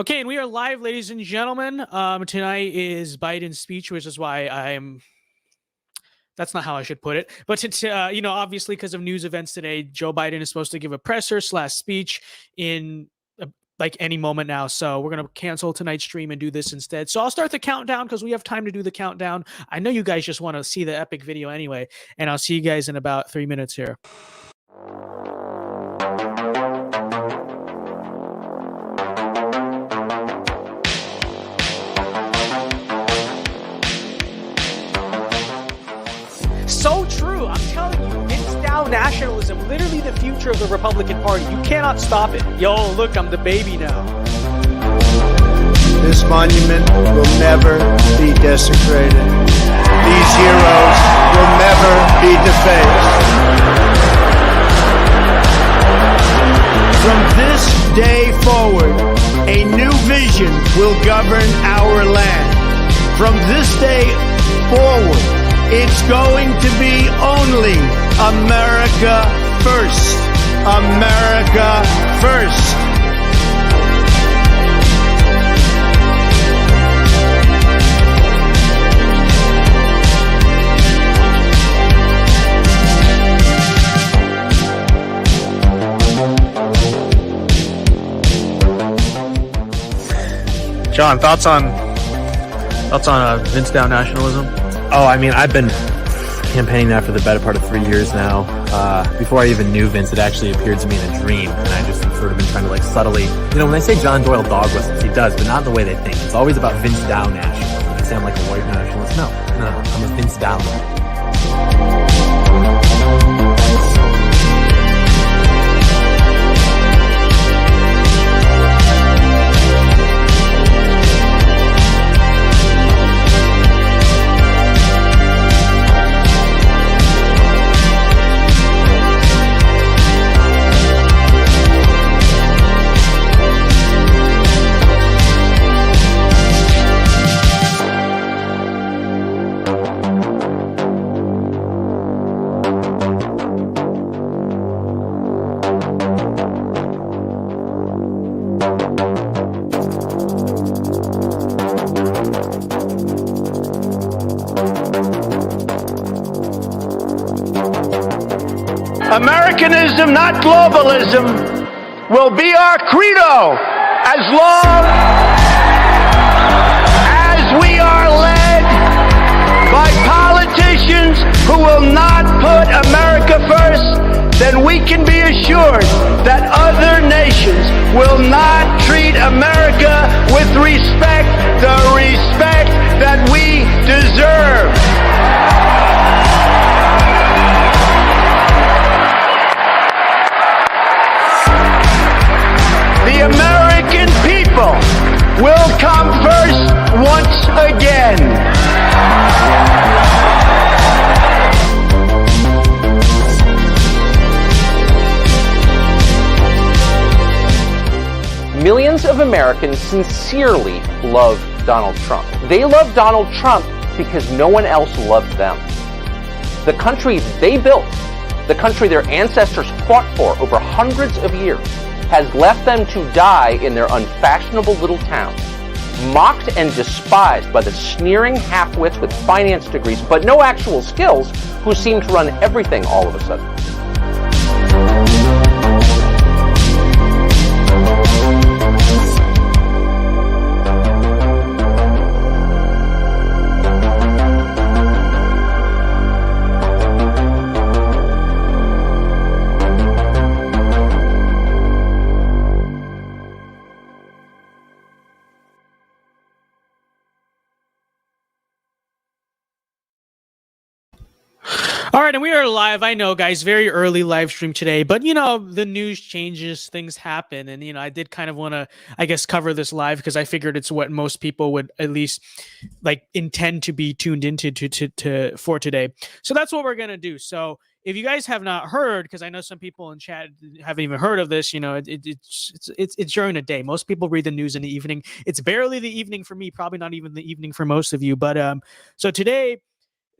Okay, and we are live, ladies and gentlemen. Tonight is Biden's speech, which is why I'm. That's not how I should put it, but it's obviously because of news events today, Joe Biden is supposed to give a presser/speech in like any moment now. So we're gonna cancel tonight's stream and do this instead. So I'll start the countdown because we have time to do the countdown. I know you guys just want to see the epic video anyway, and I'll see you guys in about 3 minutes here. So true. I'm telling you, vince-Dow nationalism, literally the future of the Republican Party. You cannot stop it. Yo, look, I'm the baby now. This monument will never be desecrated. These heroes will never be defaced. From this day forward, a new vision will govern our land. From this day forward, it's going to be only America first. America first. John, thoughts on vince-Dow nationalism? Oh, I mean, I've been campaigning that for the better part of 3 years now. Before I even knew Vince, it actually appeared to me in a dream, and I just have sort of been trying to subtly, when they say John Doyle dog whistles, he does, but not in the way they think. It's always about Vince-Dow nationalism. They sound like a white nationalist. No, I'm a Vince-Dow man. Americanism, not globalism, will be our credo as long as we are led by politicians who will not put America first. Then we can be assured that other nations will not treat America with respect, the respect that we deserve. The American people will come first once again. Millions of Americans sincerely love Donald Trump. They love Donald Trump because no one else loved them. The country they built, the country their ancestors fought for over hundreds of years, has left them to die in their unfashionable little town, mocked and despised by the sneering half-wits with finance degrees but no actual skills who seem to run everything all of a sudden. All right, and we are live. I know, guys, very early live stream today, but the news changes, things happen, and I did kind of want to, I guess, cover this live because I figured it's what most people would at least intend to be tuned into for today. So that's what we're gonna do. So if you guys have not heard, because I know some people in chat haven't even heard of this, it's during the day. Most people read the news in the evening. It's barely the evening for me, probably not even the evening for most of you. But so today,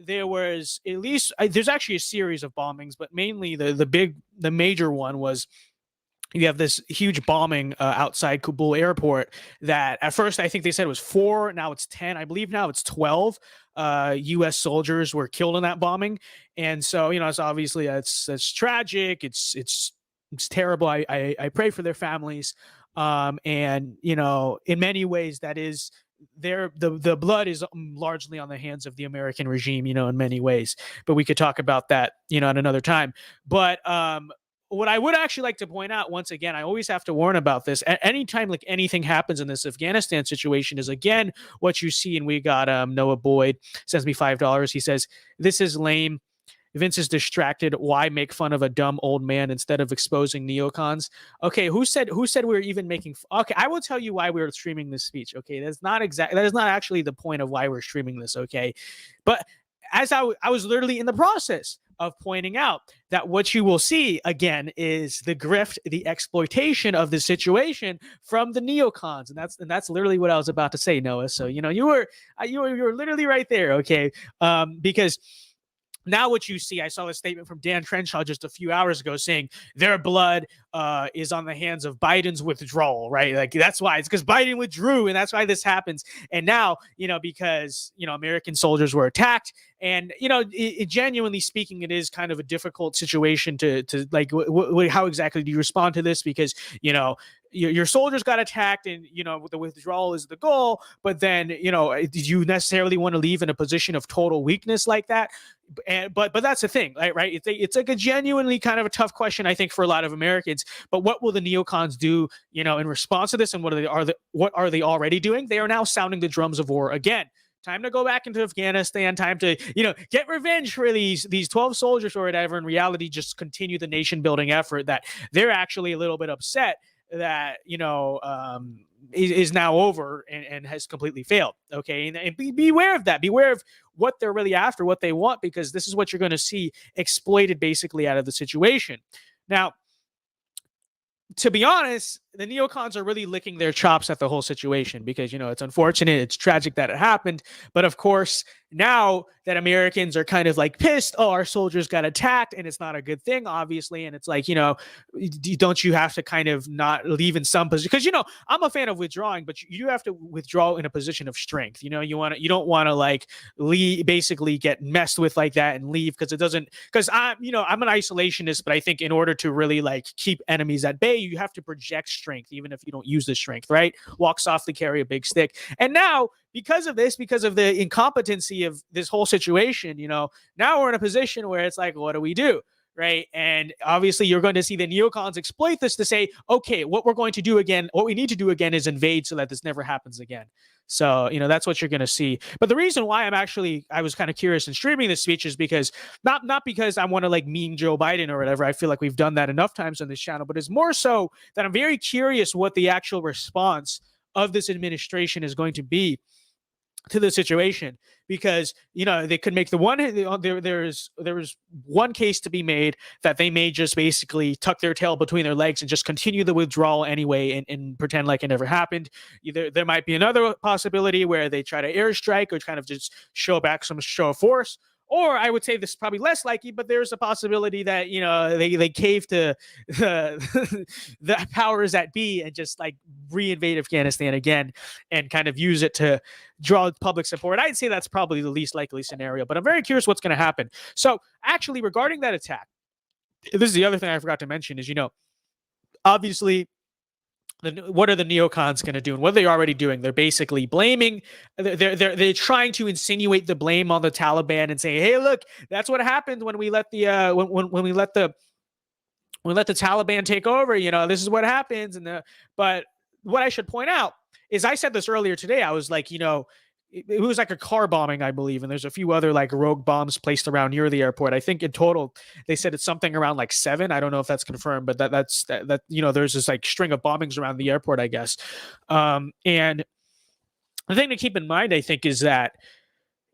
there was at least there's actually a series of bombings, but mainly the major one was you have this huge bombing outside Kabul airport that at first I think they said it was 4, now it's 10. I believe now it's 12 US soldiers were killed in that bombing. And so, it's obviously that's tragic. It's terrible. I pray for their families. And in many ways that is the blood is largely on the hands of the American regime, in many ways. But we could talk about that, at another time. But what I would actually like to point out, once again, I always have to warn about this. At any time like anything happens in this Afghanistan situation, is again what you see. And we got Noah Boyd sends me $5. He says, "This is lame. Vince is distracted. Why make fun of a dumb old man instead of exposing neocons?" Okay, who said we were even making? Okay, I will tell you why we were streaming this speech. Okay, that is not actually the point of why we're streaming this. Okay, but as I was literally in the process of pointing out that what you will see again is the grift, the exploitation of the situation from the neocons, and that's literally what I was about to say, Noah. So you were literally right there, okay? Because now what you see, I saw a statement from Dan Crenshaw just a few hours ago saying their blood is on the hands of Biden's withdrawal, right? Like that's why. It's because Biden withdrew, and that's why this happens. And now, because American soldiers were attacked, and genuinely speaking, it is kind of a difficult situation to like. How exactly do you respond to this? Because your soldiers got attacked, and the withdrawal is the goal. But then did you necessarily want to leave in a position of total weakness like that? But that's the thing, right? It's like a genuinely kind of a tough question, I think, for a lot of Americans. But what will the neocons do, in response to this? And what are they already doing? They are now sounding the drums of war again. Time to go back into Afghanistan. Time to, get revenge for these 12 soldiers or whatever. In reality, just continue the nation building effort that they're actually a little bit upset that is now over and has completely failed. Okay, and beware of that. Beware of what they're really after, what they want, because this is what you're going to see exploited basically out of the situation. Now, to be honest, the neocons are really licking their chops at the whole situation because, it's unfortunate. It's tragic that it happened. But of course, now that Americans are kind of like pissed, oh, our soldiers got attacked, and it's not a good thing, obviously. And it's like, don't you have to kind of not leave in some position? Because, I'm a fan of withdrawing, but you have to withdraw in a position of strength. You don't want to like leave, basically get messed with like that and leave because I'm an isolationist, but I think in order to really like keep enemies at bay, you have to project strength, even if you don't use the strength, right? Walk softly, carry a big stick. And now, because of the incompetency of this whole situation, now we're in a position where it's like, what do we do? Right. And obviously you're going to see the neocons exploit this to say, okay, what we need to do again is invade so that this never happens again. So, that's what you're going to see. But the reason why I was kind of curious in streaming this speech is because not because I want to like meme Joe Biden or whatever. I feel like we've done that enough times on this channel, but it's more so that I'm very curious what the actual response of this administration is going to be to the situation, because they could make there was one case to be made that they may just basically tuck their tail between their legs and just continue the withdrawal anyway and pretend like it never happened. There might be another possibility where they try to airstrike or kind of just show of force. Or I would say this is probably less likely, but there's a possibility that, they cave to the powers that be and just like reinvade Afghanistan again and kind of use it to draw public support. I'd say that's probably the least likely scenario, but I'm very curious what's going to happen. So actually, regarding that attack, this is the other thing I forgot to mention is, obviously, what are the neocons going to do, and what are they already doing? They're basically blaming. They're trying to insinuate the blame on the Taliban and say, "Hey, look, that's what happened when we let the when we let the Taliban take over. This is what happens." But what I should point out is, I said this earlier today. I was like, it was like a car bombing, I believe, and there's a few other like rogue bombs placed around near the airport. I think in total they said it's something around like 7. I don't know if that's confirmed, but that's there's this like string of bombings around the airport, I guess. And the thing to keep in mind, I think, is that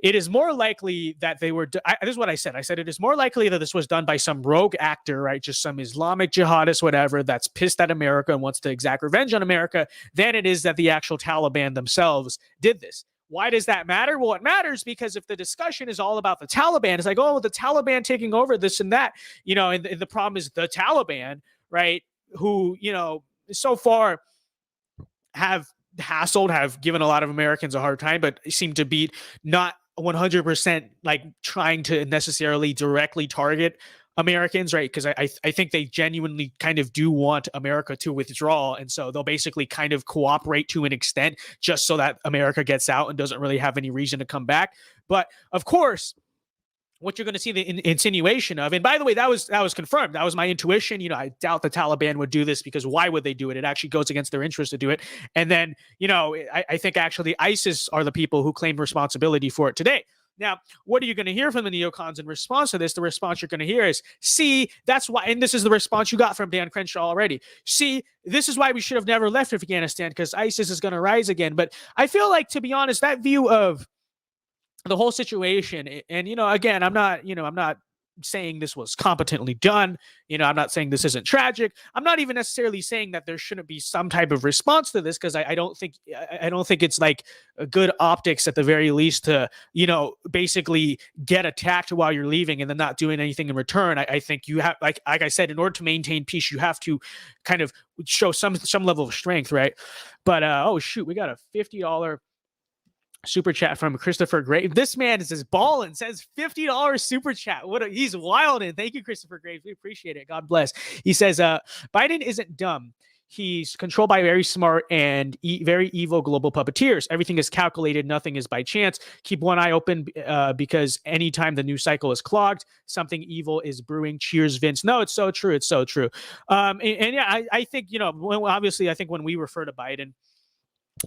it is more likely that they were. This is what I said. I said it is more likely that this was done by some rogue actor, right? Just some Islamic jihadist, whatever, that's pissed at America and wants to exact revenge on America, than it is that the actual Taliban themselves did this. Why does that matter? Well, it matters because if the discussion is all about the Taliban, it's like, oh, the Taliban taking over this and that, and the problem is the Taliban, right? who, so far have have given a lot of Americans a hard time, but seem to be not 100% like trying to necessarily directly target Americans, right? Because I think they genuinely kind of do want America to withdraw. And so they'll basically kind of cooperate to an extent just so that America gets out and doesn't really have any reason to come back. But of course, what you're going to see the insinuation of, and by the way, that was confirmed. That was my intuition. I doubt the Taliban would do this, because why would they do it? It actually goes against their interest to do it. And then, I think actually ISIS are the people who claim responsibility for it today. Now, what are you going to hear from the neocons in response to this? The response you're going to hear is, see, that's why, and this is the response you got from Dan Crenshaw already. See, this is why we should have never left Afghanistan, because ISIS is going to rise again. But I feel like, to be honest, that view of the whole situation, and again, I'm not saying this was competently done. I'm not saying this isn't tragic. I'm not even necessarily saying that there shouldn't be some type of response to this, because I don't think it's like a good optics at the very least to basically get attacked while you're leaving and then not doing anything in return. I think you have, like I said, in order to maintain peace, you have to kind of show some level of strength, right? But oh shoot, we got a $50 super chat from Christopher Graves. This man is just balling, says $50 super chat. He's wild. And thank you, Christopher Graves. We appreciate it. God bless. He says, Biden isn't dumb. He's controlled by very smart and very evil global puppeteers. Everything is calculated. Nothing is by chance. Keep one eye open because anytime the news cycle is clogged, something evil is brewing. Cheers, Vince. No, it's so true. It's so true. And yeah, I think, obviously, I think when we refer to Biden,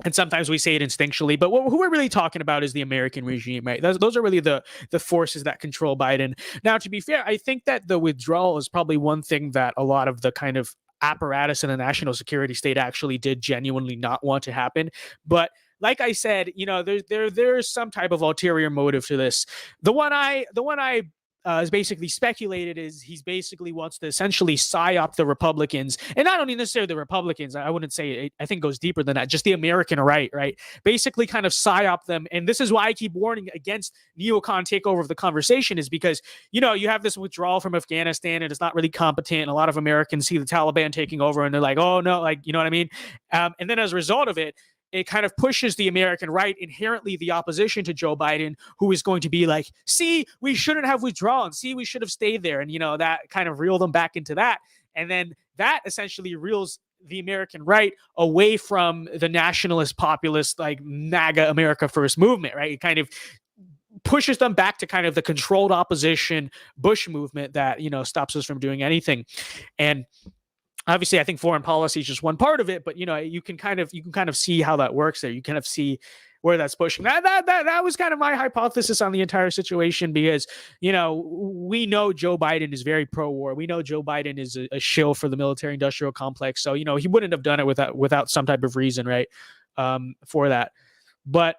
and sometimes we say it instinctually, but who we're really talking about is the American regime, right? Those are really the forces that control Biden. Now, to be fair, I think that the withdrawal is probably one thing that a lot of the kind of apparatus in the national security state actually did genuinely not want to happen. But like I said, there's some type of ulterior motive to this. The one I is basically speculated is he's basically wants to essentially psyop the Republicans, and not only necessarily the Republicans. I wouldn't say it, I think it goes deeper than that. Just the American right? Basically, kind of psyop them, and this is why I keep warning against neocon takeover of the conversation, is because you have this withdrawal from Afghanistan, and it's not really competent. And a lot of Americans see the Taliban taking over, and they're like, "Oh no!" Like, you know what I mean? And then as a result of it, it kind of pushes the American right, inherently the opposition to Joe Biden, who is going to be like, see, we shouldn't have withdrawn. See, we should have stayed there. And, that kind of reeled them back into that. And then that essentially reels the American right away from the nationalist, populist, like MAGA America First movement, right? It kind of pushes them back to kind of the controlled opposition Bush movement that, stops us from doing anything. And obviously, I think foreign policy is just one part of it, but you can kind of see how that works there. You kind of see where that's pushing. That was kind of my hypothesis on the entire situation, because we know Joe Biden is very pro-war. We know Joe Biden is a shill for the military-industrial complex. So he wouldn't have done it without some type of reason, right? For that. But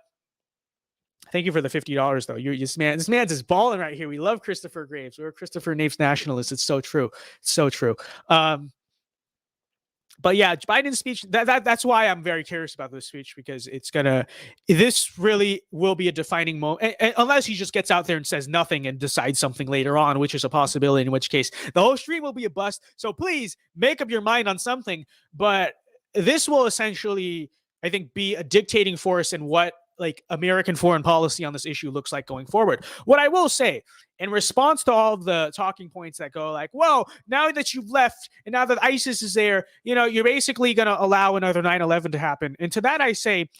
thank you for the $50, though. This man's just balling right here. We love Christopher Graves. We're Christopher Naves nationalists. It's so true. It's so true. But yeah, Biden's speech, that's why I'm very curious about this speech, because this really will be a defining moment, unless he just gets out there and says nothing and decides something later on, which is a possibility, in which case the whole stream will be a bust. So please make up your mind on something. But this will essentially, I think, be a dictating force in what like American foreign policy on this issue looks like going forward. What I will say, in response to all of the talking points that go like, well, now that you've left and now that ISIS is there, you're basically going to allow another 9/11 to happen. And to that I say,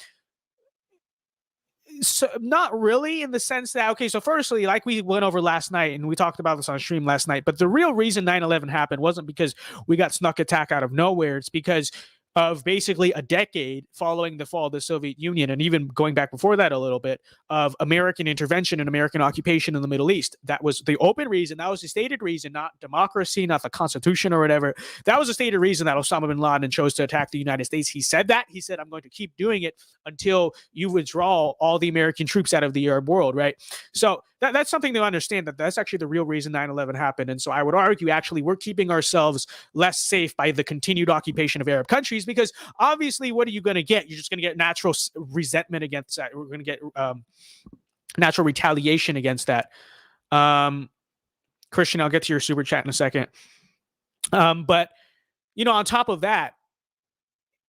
so not really, in the sense that, okay, so firstly, like we went over last night, and we talked about this on stream last night, but the real reason 9/11 happened wasn't because we got snuck attack out of nowhere. It's because of basically a decade following the fall of the Soviet Union, and even going back before that a little bit, of American intervention and American occupation in the Middle East. That was the open reason. That was the stated reason, not democracy, not the Constitution or whatever. That was the stated reason that Osama bin Laden chose to attack the United States. He said that. He said, I'm going to keep doing it until you withdraw all the American troops out of the Arab world, right? So that's something to understand, that's actually the real reason 9/11 happened. And so I would argue, actually, we're keeping ourselves less safe by the continued occupation of Arab countries, because obviously, what are you going to get? You're just going to get natural resentment against that. We're going to get natural retaliation against that. Christian, I'll get to your super chat in a second. But on top of that,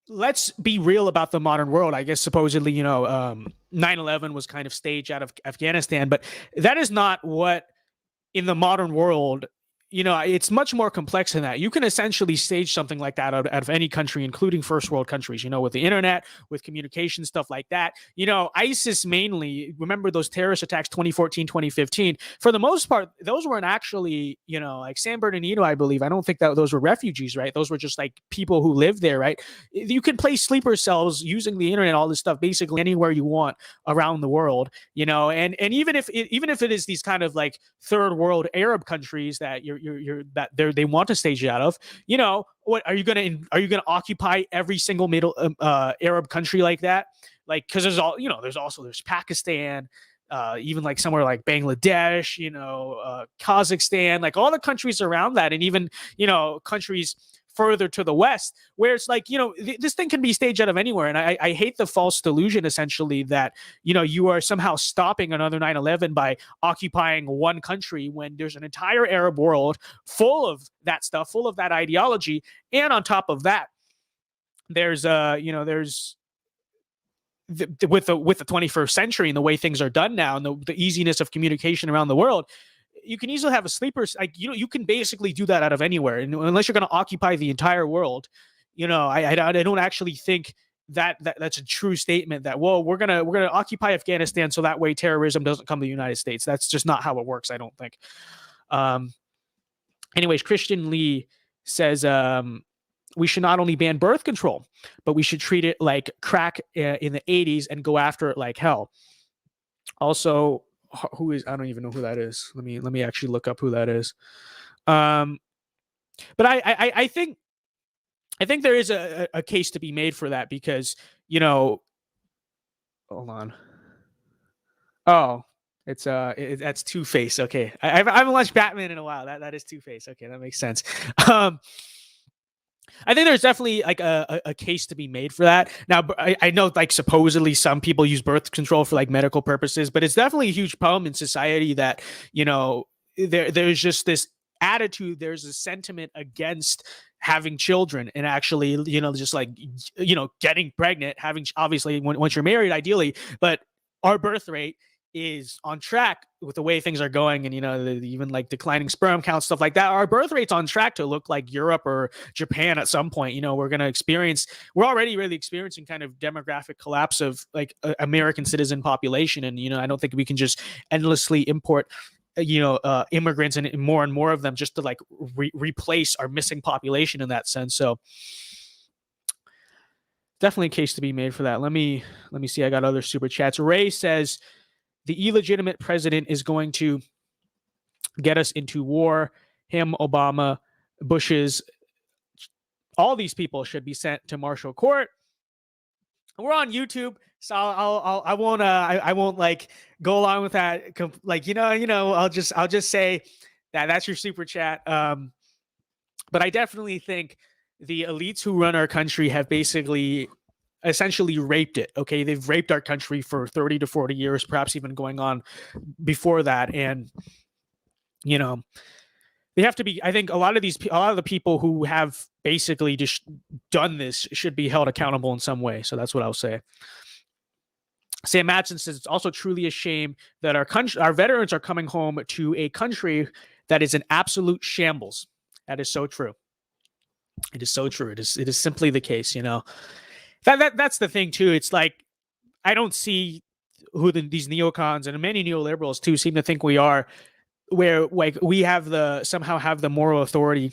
let's be real about the modern world. I guess supposedly, 9/11 was kind of staged out of Afghanistan, but that is not what in the modern world, it's much more complex than that. You can essentially stage something like that out of any country, including first world countries, with the internet, with communication, stuff like that. ISIS mainly, remember those terrorist attacks 2014, 2015, for the most part, those weren't actually, like San Bernardino, I believe. I don't think that those were refugees, right? Those were just like people who lived there, right? You can place sleeper cells using the internet, all this stuff, basically anywhere you want around the world, and even if it is these kind of like third world Arab countries that they want to stage it out of, what are you gonna occupy every single middle Arab country like that? Like, because there's Pakistan, even like somewhere like Bangladesh, Kazakhstan, like all the countries around that, and even countries further to the west, where it's like, this thing can be staged out of anywhere. And I hate the false delusion, essentially, that, you are somehow stopping another 9/11 by occupying one country, when there's an entire Arab world full of that stuff, full of that ideology. And on top of that, there's with the 21st century and the way things are done now, and the easiness of communication around the world, you can easily have a sleeper. Like, you can basically do that out of anywhere, and unless you're going to occupy the entire world, I don't actually think that's a true statement that, well, we're gonna occupy Afghanistan so that way terrorism doesn't come to the United States. That's just not how it works, I don't think. Anyways, Christian Lee says, we should not only ban birth control, but we should treat it like crack in the 80s and go after it like hell. Also, I don't even know who that is. Let me actually look up who that is. But I think there is a case to be made for that, because, hold on. Oh, that's Two-Face. Okay. I haven't watched Batman in a while. That is Two-Face. Okay. That makes sense. I think there's definitely like a case to be made for that. Now, I know like supposedly some people use birth control for like medical purposes, but it's definitely a huge problem in society that, there's just this attitude, there's a sentiment against having children, and actually, just like, getting pregnant, having, obviously once you're married, ideally, but our birth rate is on track with the way things are going, and even like declining sperm count, stuff like that. Our birth rate's on track to look like Europe or Japan at some point. We're already really experiencing kind of demographic collapse of like American citizen population, and I don't think we can just endlessly import immigrants and more of them just to like replace our missing population in that sense. So definitely a case to be made for that. Let me see. I got other super chats. Ray says, the illegitimate president is going to get us into war. Him, Obama, Bush's, all these people should be sent to martial court. We're on YouTube, so I won't like go along with that. Like, I'll just say that's your super chat. But I definitely think the elites who run our country have basically essentially raped it. Okay. They've raped our country for 30 to 40 years, perhaps even going on before that. And, they have to be, I think a lot of the people who have basically just done this should be held accountable in some way. So that's what I'll say. Sam Madsen says, it's also truly a shame that our veterans are coming home to a country that is an absolute shambles. That is so true. It is so true. It is simply the case, That's the thing too. It's like, I don't see who these neocons and many neoliberals too seem to think we are, where like we somehow have the moral authority,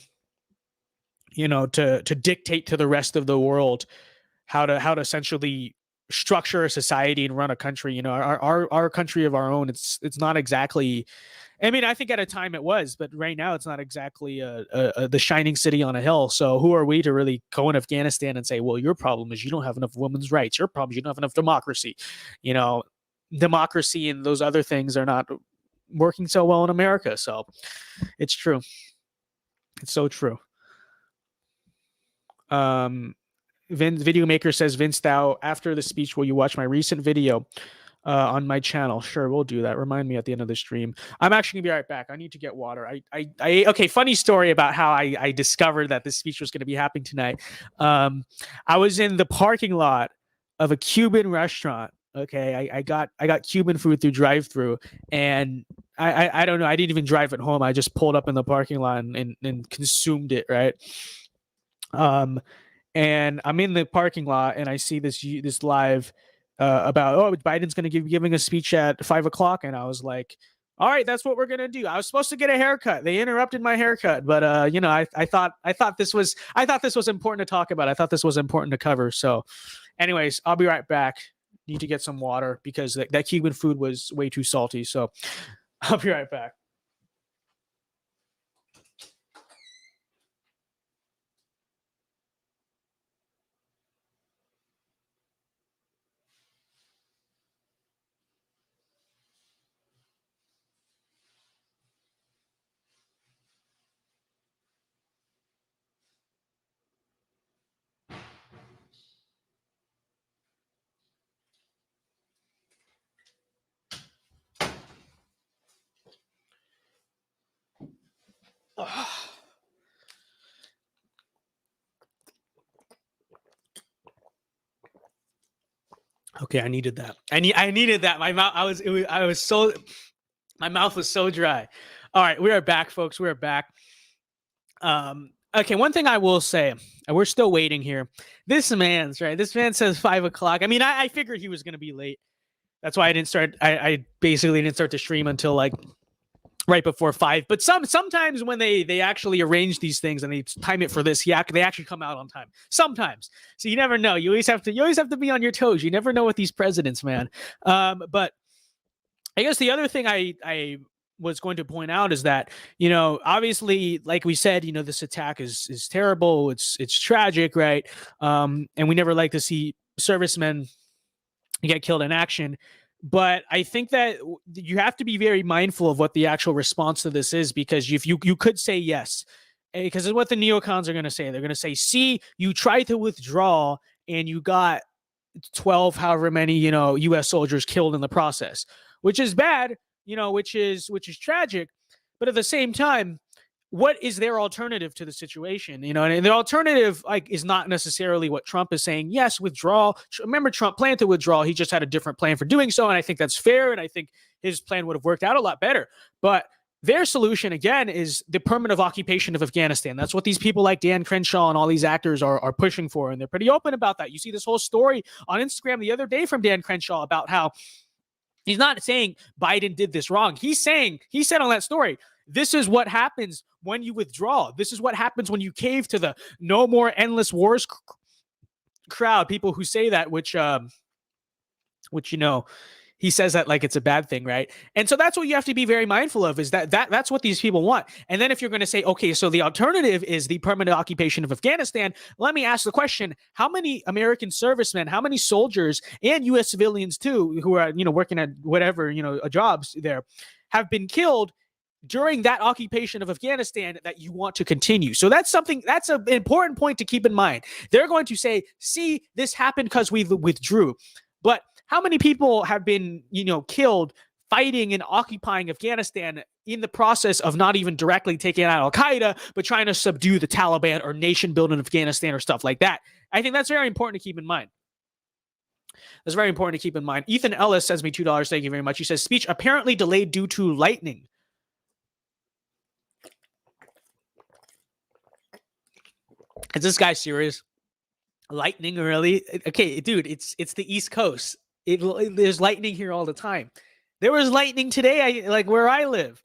to dictate to the rest of the world how to essentially structure a society and run a country. Our country of our own. It's not exactly. I mean, I think at a time it was, but right now it's not exactly the shining city on a hill. So who are we to really go in Afghanistan and say, well, your problem is you don't have enough women's rights. Your problem is you don't have enough democracy. Democracy and those other things are not working so well in America. So it's true. It's so true. Video Maker says, Vince Thou, after the speech, will you watch my recent video on my channel. Sure, we'll do that. Remind me at the end of the stream. I'm actually gonna be right back. I need to get water. Okay. Funny story about how I discovered that this speech was gonna be happening tonight. I was in the parking lot of a Cuban restaurant. Okay, I got Cuban food through drive-through, and I don't know. I didn't even drive it home. I just pulled up in the parking lot and consumed it. Right. And I'm in the parking lot and I see this live about Biden's going to giving a speech at 5 o'clock, and I was like, all right, that's what we're gonna do. I was supposed to get a haircut. They interrupted my haircut, but I thought this was important to talk about. I thought this was important to cover. So, anyways, I'll be right back. Need to get some water because that Cuban food was way too salty. So, I'll be right back. Okay, I needed that. I needed that. My mouth. My mouth was so dry. All right, we are back, folks. We are back. Okay, one thing I will say, and we're still waiting here. This man says 5 o'clock. I mean, I figured he was going to be late. That's why I didn't start. I basically didn't start the stream until like right before 5. But sometimes when they actually arrange these things and they time it for this, they actually come out on time. Sometimes, so you never know. You always have to be on your toes. You never know with these presidents, man. But I guess the other thing I was going to point out is that, obviously, like we said, this attack is terrible. It's tragic, right? And we never like to see servicemen get killed in action. But I think that you have to be very mindful of what the actual response to this is, because if you could say yes, because it's what the neocons are going to say. They're going to say, see, you tried to withdraw and you got 12, however many, U.S. soldiers killed in the process, which is bad, which is tragic. But at the same time, what is their alternative to the situation? And the alternative is not necessarily what Trump is saying. Yes, withdraw. Remember, Trump planned to withdraw. He just had a different plan for doing so. And I think that's fair. And I think his plan would have worked out a lot better. But their solution, again, is the permanent occupation of Afghanistan. That's what these people like Dan Crenshaw and all these actors are pushing for. And they're pretty open about that. You see this whole story on Instagram the other day from Dan Crenshaw about how he's not saying Biden did this wrong. He said on that story, this is what happens when you withdraw. This is what happens when you cave to the no more endless wars crowd. People who say that, which he says that like it's a bad thing, right? And so that's what you have to be very mindful of, is that's what these people want. And then if you're going to say, okay, so the alternative is the permanent occupation of Afghanistan, let me ask the question: how many American servicemen, how many soldiers and U.S. civilians too, who are working at whatever jobs there, have been killed during that occupation of Afghanistan that you want to continue? So that's an important point to keep in mind. They're going to say, see, this happened because we withdrew. But how many people have been, killed fighting and occupying Afghanistan in the process of not even directly taking out Al-Qaeda, but trying to subdue the Taliban or nation building in Afghanistan or stuff like that? I think that's very important to keep in mind. That's very important to keep in mind. Ethan Ellis sends me $2. Thank you very much. He says, speech apparently delayed due to lightning. Is this guy serious? Lightning, really? Okay, dude, it's the East Coast. There's lightning here all the time. There was lightning today, where I live.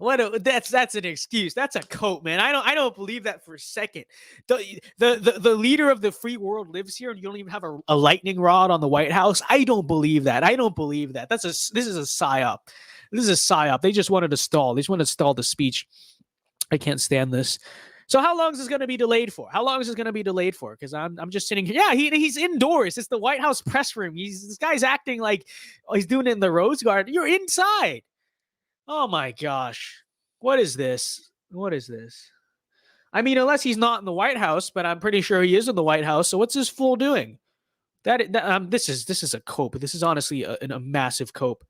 That's an excuse. That's a coat, man. I don't believe that for a second. The leader of the free world lives here, and you don't even have a lightning rod on the White House. I don't believe that. This is a psyop. This is a psyop. They just wanted to stall. They just wanted to stall the speech. I can't stand this. So how long is this going to be delayed for? Because I'm just sitting here. Yeah, he's indoors. It's the White House press room. This guy's acting like he's doing it in the Rose Garden. You're inside. Oh my gosh. What is this? I mean, unless he's not in the White House, but I'm pretty sure he is in the White House. So what's this fool doing? This is a cope. This is honestly a massive cope.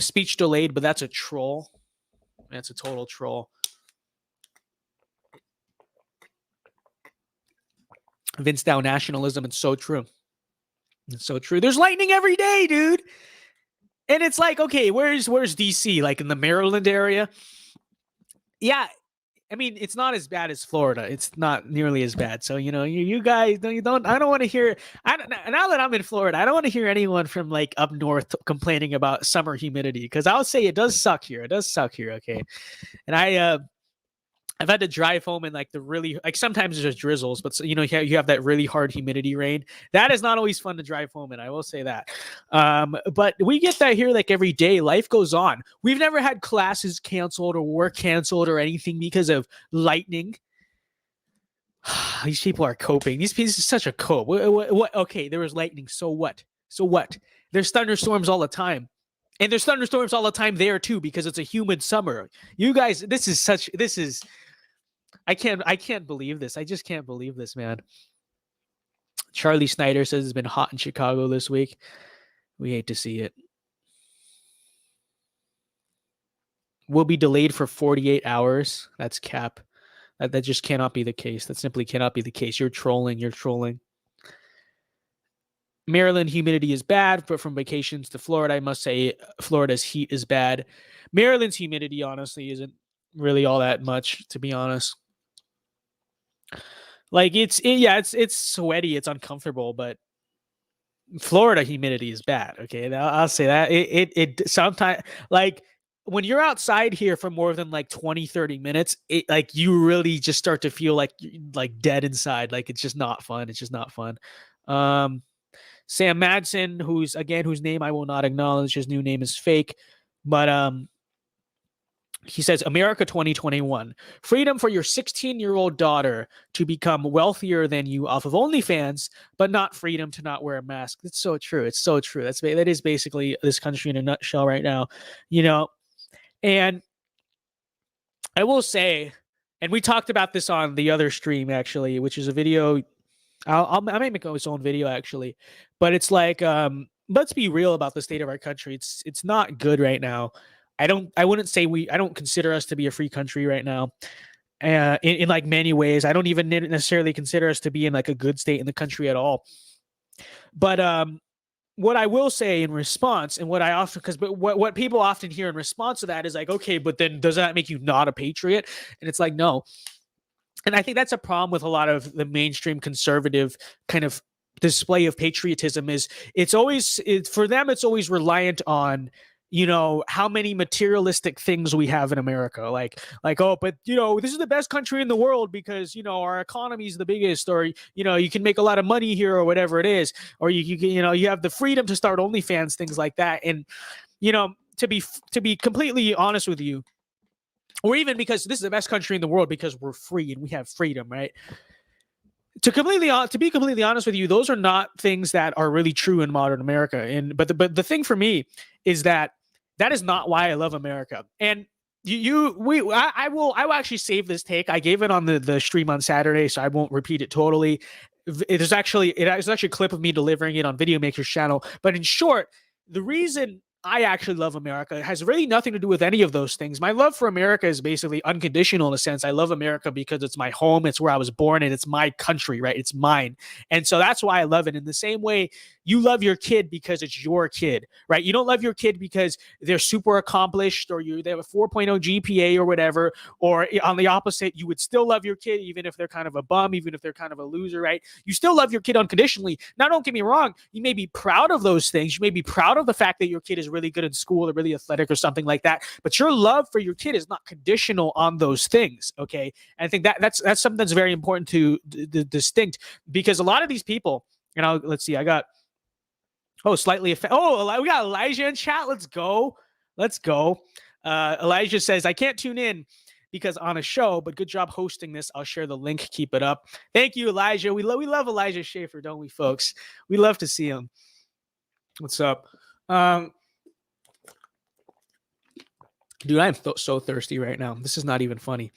Speech delayed, but that's a troll. That's a total troll. Vincedao nationalism. It's so true. It's so true. There's lightning every day, dude. And it's like, okay, where's DC? Like in the Maryland area? Yeah, I mean, it's not as bad as Florida. It's not nearly as bad. So, you guys, I don't want to hear, now that I'm in Florida, I don't want to hear anyone from like up north complaining about summer humidity, because I'll say it does suck here. It does suck here. Okay. And I've had to drive home in like the really, like sometimes it's just drizzles, but you have that really hard humidity rain. That is not always fun to drive home in. I will say that. But we get that here like every day. Life goes on. We've never had classes canceled or work canceled or anything because of lightning. These people are coping. This is such a cope. What? Okay, there was lightning. So what? There's thunderstorms all the time. And there's thunderstorms all the time there too, because it's a humid summer. You guys, I can't believe this. I just can't believe this, man. Charlie Snyder says it's been hot in Chicago this week. We hate to see it. Will be delayed for 48 hours. That's cap. That just cannot be the case. That simply cannot be the case. You're trolling. Maryland humidity is bad, but from vacations to Florida, I must say Florida's heat is bad. Maryland's humidity, honestly, isn't really all that much, to be honest. Like it's sweaty, it's uncomfortable, but Florida humidity is bad. Okay, I'll say that. It sometimes, like when you're outside here for more than like 20-30 minutes, it like you really just start to feel like dead inside. Like it's just not fun. It's just not fun. Sam Madsen, whose name I will not acknowledge, his new name is fake, but he says, America 2021, freedom for your 16-year-old daughter to become wealthier than you off of OnlyFans, but not freedom to not wear a mask. It's so true. It's so true. That is basically this country in a nutshell right now, and I will say, and we talked about this on the other stream, actually, which is a video. I might make its own video, actually, but it's like, let's be real about the state of our country. It's not good right now. I don't consider us to be a free country right now. In like many ways, I don't even necessarily consider us to be in like a good state in the country at all. But what I will say in response, and what people often hear in response to that is like, okay, but then does that make you not a patriot? And it's like, no. And I think that's a problem with a lot of the mainstream conservative kind of display of patriotism. Is for them, it's always reliant on how many materialistic things we have in America. Like, oh, but this is the best country in the world because our economy is the biggest, or you can make a lot of money here, or whatever it is, or you have the freedom to start OnlyFans, things like that. And to be completely honest with you, or even because this is the best country in the world because we're free and we have freedom, right? To be completely honest with you, those are not things that are really true in modern America. But the thing for me is that is not why I love America. And I will actually save this take. I gave it on the stream on Saturday, so I won't repeat it totally. There's actually a clip of me delivering it on Videomaker's channel. But in short, the reason I actually love America has really nothing to do with any of those things. My love for America is basically unconditional in a sense. I love America because it's my home, it's where I was born, and it's my country, right? It's mine. And so that's why I love it. In the same way, you love your kid because it's your kid, right? You don't love your kid because they're super accomplished or they have a 4.0 GPA or whatever, or on the opposite, you would still love your kid even if they're kind of a bum, even if they're kind of a loser, right? You still love your kid unconditionally. Now, don't get me wrong. You may be proud of those things. You may be proud of the fact that your kid is really good in school or really athletic or something like that, but your love for your kid is not conditional on those things, okay? And I think that's something that's very important to distinct, because a lot of these people, let's see, I got we got Elijah in chat. Let's go. Elijah says, I can't tune in because on a show, but good job hosting this. I'll share the link. Keep it up. Thank you, Elijah. We love Elijah Schaefer, don't we, folks? We love to see him. What's up? Dude, I'm so thirsty right now. This is not even funny.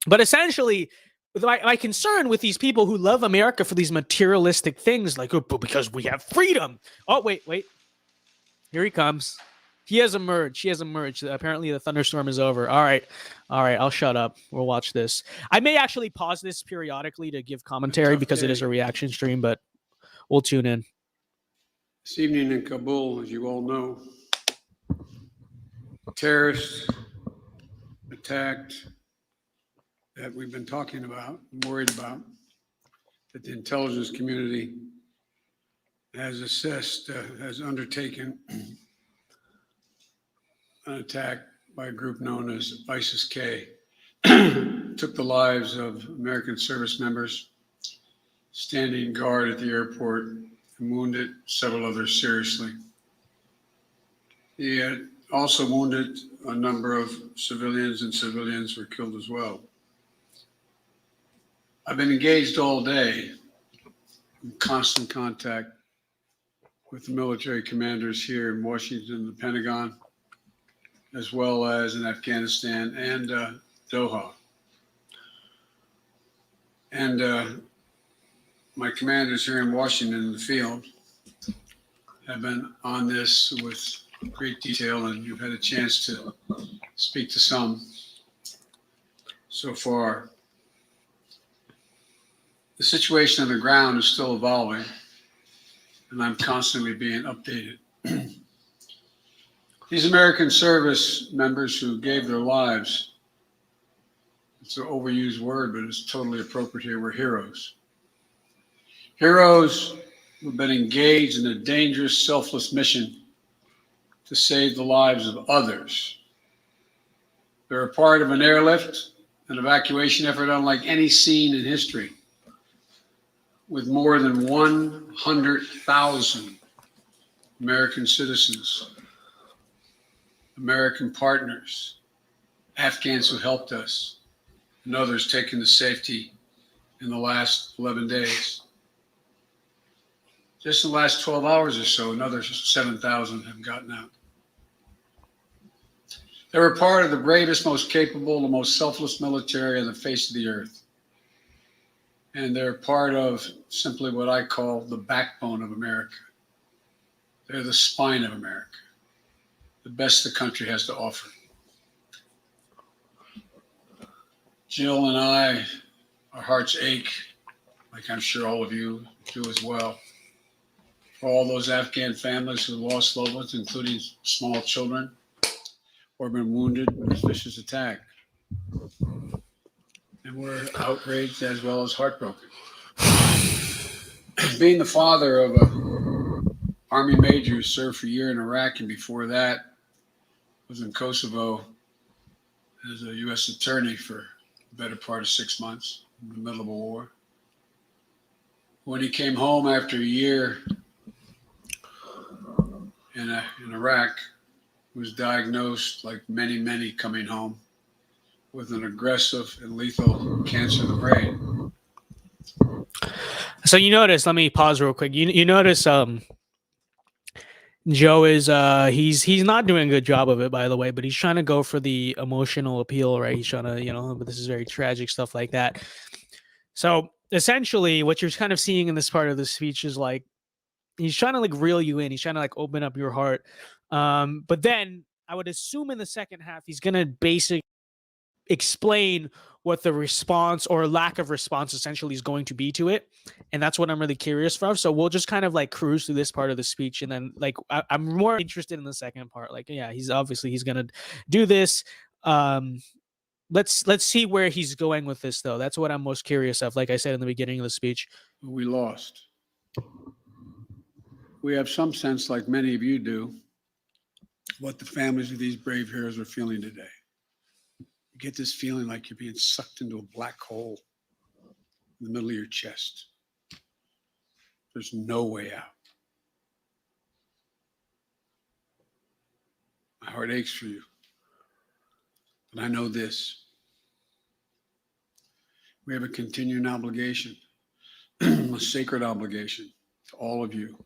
But essentially, my concern with these people who love America for these materialistic things, like, oh, because we have freedom. Oh, wait. Here he comes. He has emerged. Apparently, the thunderstorm is over. All right. I'll shut up. We'll watch this. I may actually pause this periodically to give commentary because it is a reaction stream, but we'll tune in. This evening in Kabul, as you all know, terrorists attacked that we've been talking about, worried about, that the intelligence community has assessed, has undertaken an attack by a group known as ISIS-K. Took the lives of American service members standing guard at the airport and wounded several others seriously. He had also wounded a number of civilians, and civilians were killed as well. I've been engaged all day in constant contact with the military commanders here in Washington, the Pentagon, as well as in Afghanistan and Doha. And my commanders here in Washington in the field have been on this with great detail, and you've had a chance to speak to some so far. The situation on the ground is still evolving, and I'm constantly being updated. These American service members who gave their lives, it's an overused word, but it's totally appropriate here, were heroes. Heroes who've been engaged in a dangerous, selfless mission to save the lives of others. They're a part of an airlift, an evacuation effort unlike any seen in history, with more than 100,000 American citizens, American partners, Afghans who helped us, and others taken to safety in the last 11 days. Just in the last 12 hours or so, another 7,000 have gotten out. They were part of the bravest, most capable, the most selfless military on the face of the earth. And they're part of simply what I call the backbone of America. They're the spine of America, the best the country has to offer. Jill and I, our hearts ache, like I'm sure all of you do as well, for all those Afghan families who lost loved ones, including small children, or been wounded in this vicious attack. And we're outraged as well as heartbroken. Being the father of an Army major who served for a year in Iraq, and before that was in Kosovo as a U.S. attorney for the better part of 6 months in the middle of a war. When he came home after a year in Iraq, was diagnosed, like many, many coming home, with an aggressive and lethal cancer of the brain. So you notice, let me pause real quick. You notice Joe is he's not doing a good job of it, by the way, but he's trying to go for the emotional appeal, right? He's trying to, but this is very tragic, stuff like that. So essentially what you're kind of seeing in this part of the speech is like he's trying to like reel you in, he's trying to like open up your heart. But then I would assume in the second half he's gonna basically explain what the response or lack of response essentially is going to be to it, and that's what I'm really curious for. So we'll just kind of like cruise through this part of the speech, and then like I'm more interested in the second part. Like, yeah, he's gonna do this. Let's see where he's going with this, though. That's what I'm most curious of. Like I said in the beginning of the speech, We lost. We have some sense, like many of you do, what the families of these brave heroes are feeling today. You get this feeling like you're being sucked into a black hole in the middle of your chest. There's no way out. My heart aches for you. But I know this. We have a continuing obligation, a sacred obligation to all of you,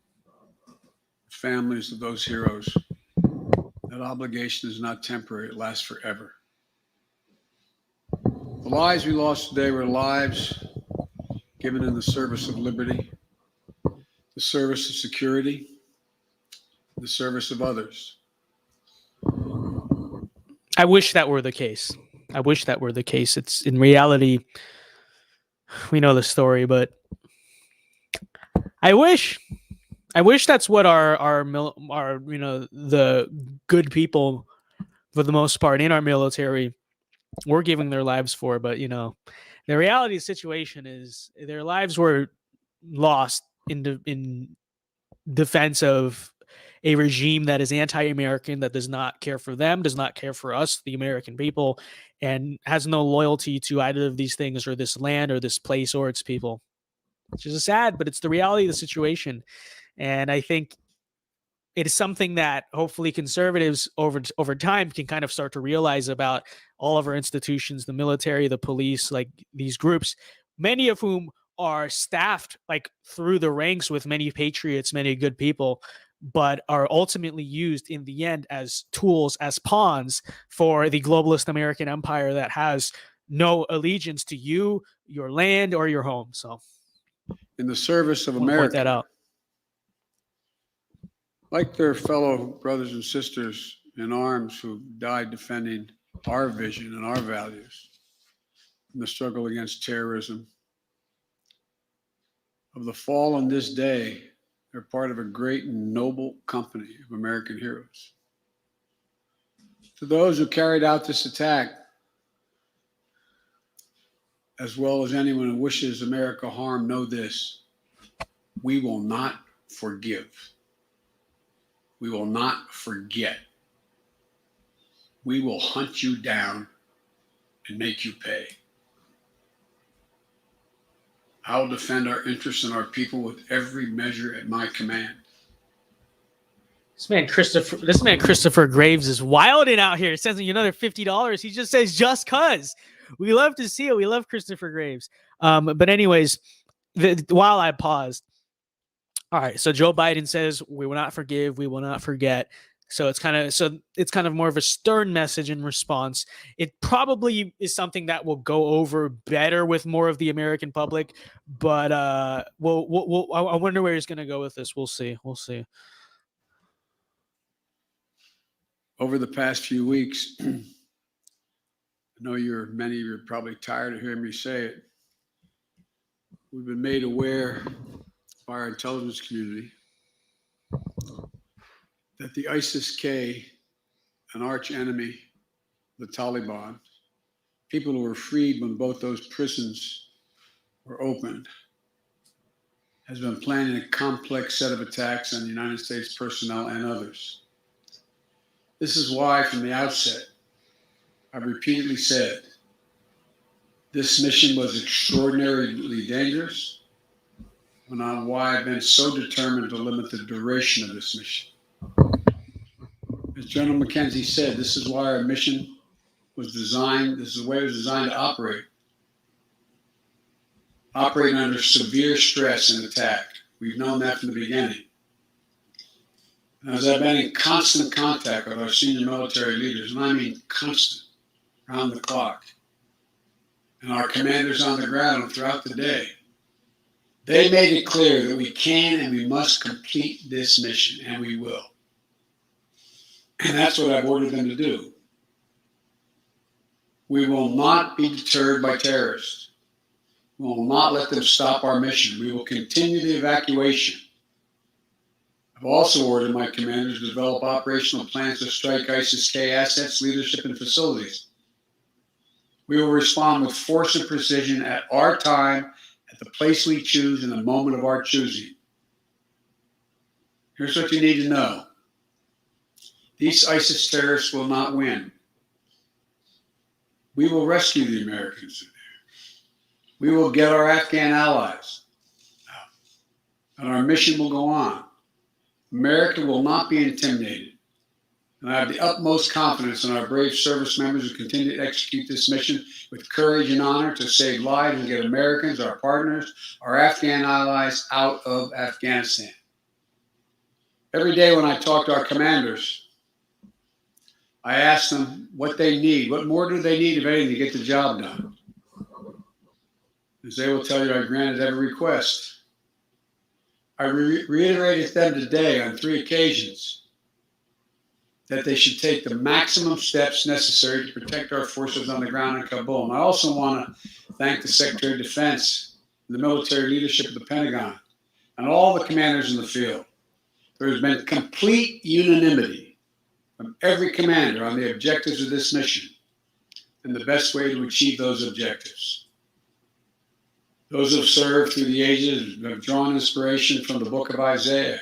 families of those heroes. That obligation is not temporary, it lasts forever. The lives we lost today were lives given in the service of liberty, the service of security, the service of others. I wish that were the case. I wish that were the case. It's in reality, we know the story, but I wish that's what our the good people, for the most part, in our military were giving their lives for. But the reality of the situation is their lives were lost in defense of a regime that is anti-American, that does not care for them, does not care for us, the American people, and has no loyalty to either of these things or this land or this place or its people. Which is sad, but it's the reality of the situation. And I think it is something that hopefully conservatives over time can kind of start to realize about all of our institutions, the military, the police, like these groups, many of whom are staffed like through the ranks with many patriots, many good people, but are ultimately used in the end as tools, as pawns for the globalist American empire that has no allegiance to you, your land, or your home. So, in the service of I want to point that America, out. like their fellow brothers and sisters in arms who died defending our vision and our values in the struggle against terrorism. Of the fallen this day, they're part of a great and noble company of American heroes. To those who carried out this attack, as well as anyone who wishes America harm, know this: we will not forgive. We will not forget. We will hunt you down and make you pay. I will defend our interests and our people with every measure at my command. This man Christopher Graves is wilding out here. It sends me another $50. He just says just cuz. We love to see it. We love Christopher Graves. But anyways, while I paused, all right. So Joe Biden says we will not forgive, we will not forget. So it's kind of more of a stern message in response. It probably is something that will go over better with more of the American public, but I wonder where he's going to go with this. We'll see. Over the past few weeks, I know many of you are probably tired of hearing me say it. We've been made aware by our intelligence community that the ISIS-K, an arch enemy, the Taliban, people who were freed when both those prisons were opened, has been planning a complex set of attacks on United States personnel and others. This is why, from the outset, I've repeatedly said this mission was extraordinarily dangerous, and on why I've been so determined to limit the duration of this mission. As General McKenzie said, this is why our mission was designed, this is the way it was designed to operate. Operating under severe stress and attack. We've known that from the beginning. And as I've been in constant contact with our senior military leaders, and I mean constant, around the clock, and our commanders on the ground throughout the day, they made it clear that we can and we must complete this mission, and we will. And that's what I've ordered them to do. We will not be deterred by terrorists. We will not let them stop our mission. We will continue the evacuation. I've also ordered my commanders to develop operational plans to strike ISIS-K assets, leadership, and facilities. We will respond with force and precision at our time, at the place we choose, in the moment of our choosing. Here's what you need to know. These ISIS terrorists will not win. We will rescue the Americans. We will get our Afghan allies. And our mission will go on. America will not be intimidated. And I have the utmost confidence in our brave service members who continue to execute this mission with courage and honor to save lives and get Americans, our partners, our Afghan allies out of Afghanistan. Every day when I talk to our commanders, I ask them what they need. What more do they need, if anything, to get the job done? as they will tell you, I granted every request. I reiterated to them today on 3 occasions that they should take the maximum steps necessary to protect our forces on the ground in Kabul. And I also want to thank the Secretary of Defense, the military leadership of the Pentagon, and all the commanders in the field. There has been complete unanimity from every commander on the objectives of this mission and the best way to achieve those objectives. Those who have served through the ages have drawn inspiration from the book of Isaiah,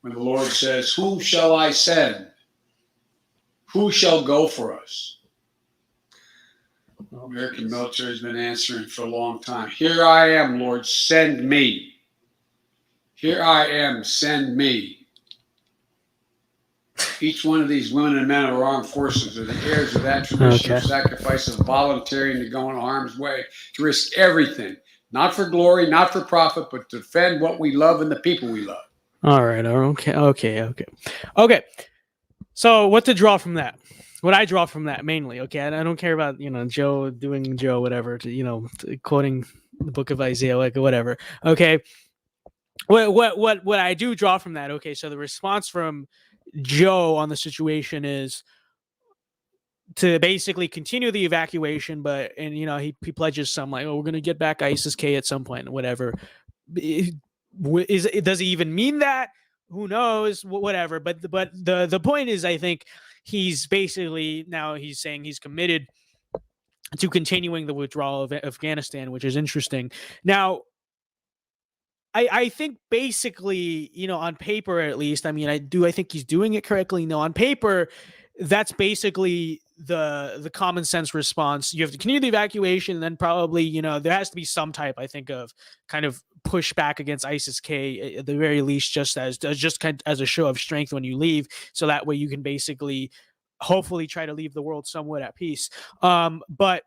when the Lord says, "Whom shall I send? Who shall go for us?" The American military has been answering for a long time. "Here I am, Lord, send me. Here I am, send me." Each one of these women and men of our armed forces are the heirs of that tradition of sacrifice, of volunteering to go in harm's way, to risk everything, not for glory, not for profit, but to defend what we love and the people we love. All right. Okay. So what to draw from that? What I draw from that mainly, okay, I don't care about, Joe doing Joe, whatever, quoting the book of Isaiah, like whatever. Okay. What I do draw from that, okay, so the response from Joe on the situation is to basically continue the evacuation, but he pledges some like, oh, we're gonna get back ISIS-K at some point, whatever. Does he even mean that? Who knows? Whatever. But the point is, I think he's basically now he's saying he's committed to continuing the withdrawal of Afghanistan, which is interesting. Now, I think basically, on paper at least, I think he's doing it correctly. No, on paper, that's basically the common sense response. You have to continue the evacuation, and then probably, there has to be some type, I think, of kind of pushback against ISIS-K at the very least, just as a show of strength when you leave, so that way you can basically, hopefully, try to leave the world somewhat at peace. But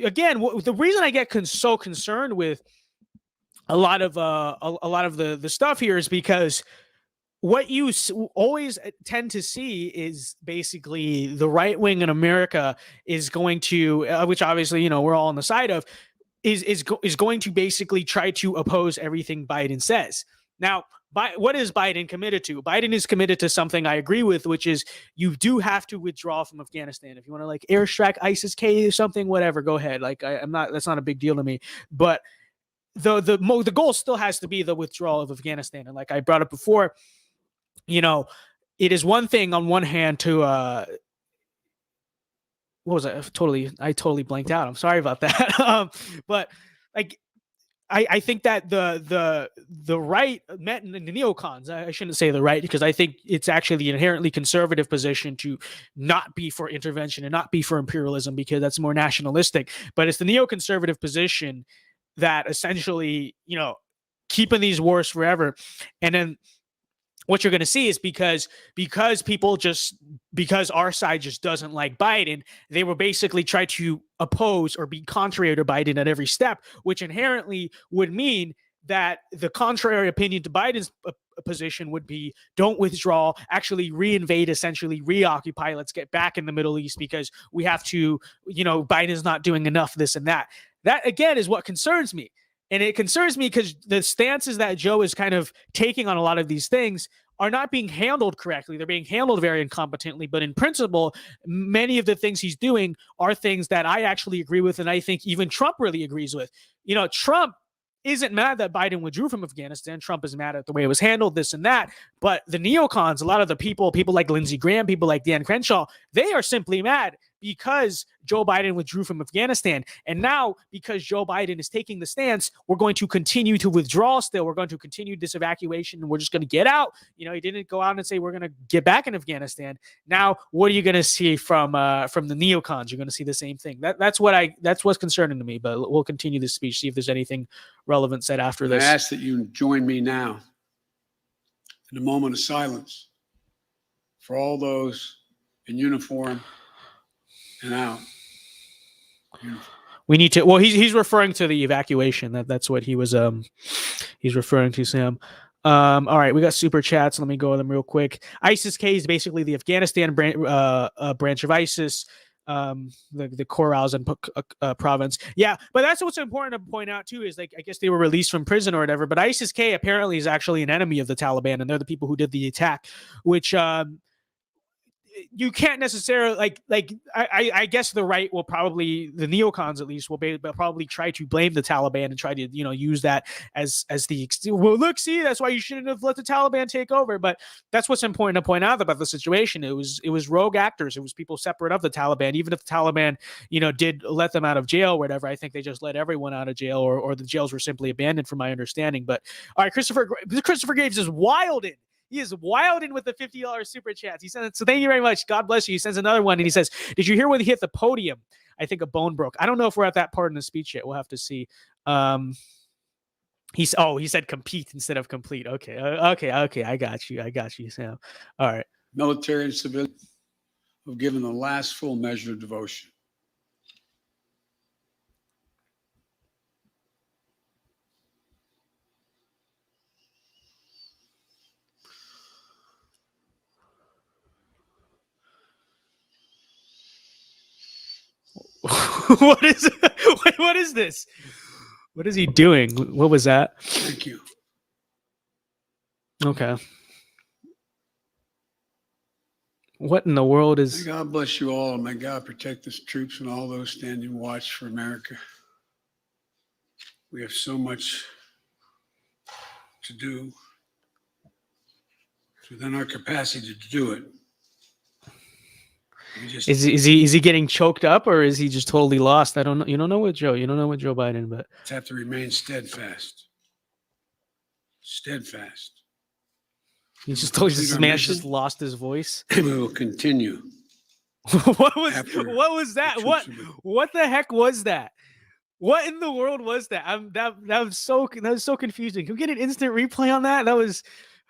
again, the reason I get so concerned with a lot of the stuff here is because what you always tend to see is basically the right wing in America is going to, which obviously we're all on the side of, is going to basically try to oppose everything Biden says. Now, what is Biden committed to? Biden is committed to something I agree with, which is you do have to withdraw from Afghanistan. If you want to airstrike ISIS-K or something, whatever, go ahead. That's not a big deal to me, but the goal still has to be the withdrawal of Afghanistan. And like I brought up before, it is one thing on one hand to what was it? I totally blanked out. I'm sorry about that. But I think that the right met in the neocons, I shouldn't say the right, because I think it's actually the inherently conservative position to not be for intervention and not be for imperialism, because that's more nationalistic. But it's the neoconservative position that essentially, keeping these wars forever. And then what you're going to see is because our side just doesn't like Biden, they will basically try to oppose or be contrary to Biden at every step, which inherently would mean that the contrary opinion to Biden's position would be don't withdraw, actually reinvade, essentially reoccupy, let's get back in the Middle East because we have to, Biden's not doing enough, this and that. That, again, is what concerns me. And it concerns me because the stances that Joe is kind of taking on a lot of these things are not being handled correctly. They're being handled very incompetently. But in principle, many of the things he's doing are things that I actually agree with, and I think even Trump really agrees with. Trump isn't mad that Biden withdrew from Afghanistan. Trump is mad at the way it was handled, this and that. But the neocons, a lot of the people like Lindsey Graham, people like Dan Crenshaw, they are simply mad because Joe Biden withdrew from Afghanistan. And now, because Joe Biden is taking the stance, we're going to continue to withdraw still. We're going to continue this evacuation, and we're just going to get out. He didn't go out and say we're going to get back in Afghanistan. Now, what are you going to see from the neocons? You're going to see the same thing. That's what's concerning to me. But we'll continue this speech, see if there's anything relevant said after this. I ask that you join me now in a moment of silence for all those in uniform and out. We need to. Well, he's referring to the evacuation. That's what he was. He's referring to, Sam. All right, we got super chats. Let me go with them real quick. ISIS-K is basically the Afghanistan branch of ISIS. the Khorasan province. Yeah, but that's what's important to point out too, is like, I guess they were released from prison or whatever, but ISIS-K apparently is actually an enemy of the Taliban, and they're the people who did the attack, which you can't necessarily I guess the right will probably, the neocons at least, will probably try to blame the Taliban and try to use that as the, well, look, see, that's why you shouldn't have let the Taliban take over. But that's what's important to point out about the situation. It was rogue actors. It was people separate of the Taliban. Even if the Taliban did let them out of jail or whatever, I think they just let everyone out of jail, or the jails were simply abandoned, from my understanding. But all right, Christopher Graves is wilding. He is wilding with the $50 super chats. He sends it. So thank you very much. God bless you. He sends another one, and he says, "Did you hear when he hit the podium? I think a bone broke." I don't know if we're at that part in the speech yet. We'll have to see. He said compete instead of complete. Okay. I got you, Sam. All right. Military and civilian have given the last full measure of devotion. What is this? What is he doing? What was that? Thank you. Okay. What in the world is... May God bless you all, and may God protect the troops and all those standing watch for America. We have so much to do. It's within our capacity to do it. Is he getting choked up, or is he just totally lost? I don't know. You don't know with Joe Biden, but have to remain steadfast. Steadfast. This man just lost his voice. We will continue. What was that? What the heck was that? What in the world was that? That was so confusing. Can we get an instant replay on that?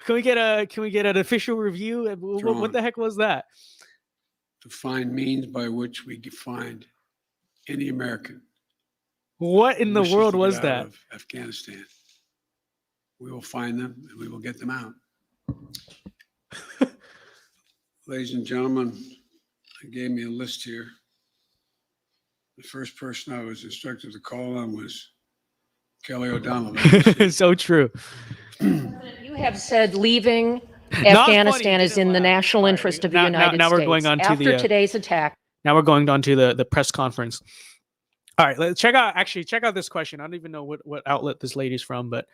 Can we get an official review? What the heck was that? To find means by which we find any American. What in the world was that? Of Afghanistan. We will find them and we will get them out. Ladies and gentlemen, they gave me a list here. The first person I was instructed to call on was Kelly O'Donnell. So true. You have said leaving Afghanistan is in the national interest of the United States. Now we're going on to after today's attack. Now we're going on to the press conference. All right, let's check out this question. I don't even know what outlet this lady's from, but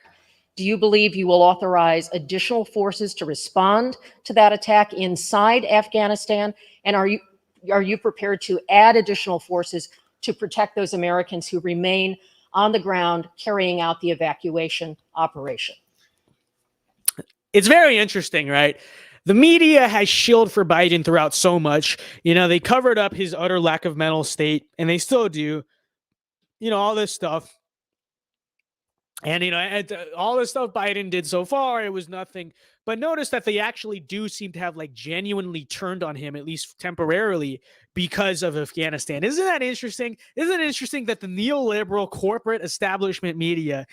Do you believe you will authorize additional forces to respond to that attack inside Afghanistan? And are you prepared to add additional forces to protect those Americans who remain on the ground carrying out the evacuation operation? It's very interesting, right? The media has shielded for Biden throughout so much. They covered up his utter lack of mental state, and they still do. All this stuff. And, all the stuff Biden did so far, it was nothing. But notice that they actually do seem to have genuinely turned on him, at least temporarily, because of Afghanistan. Isn't that interesting? Isn't it interesting that the neoliberal corporate establishment media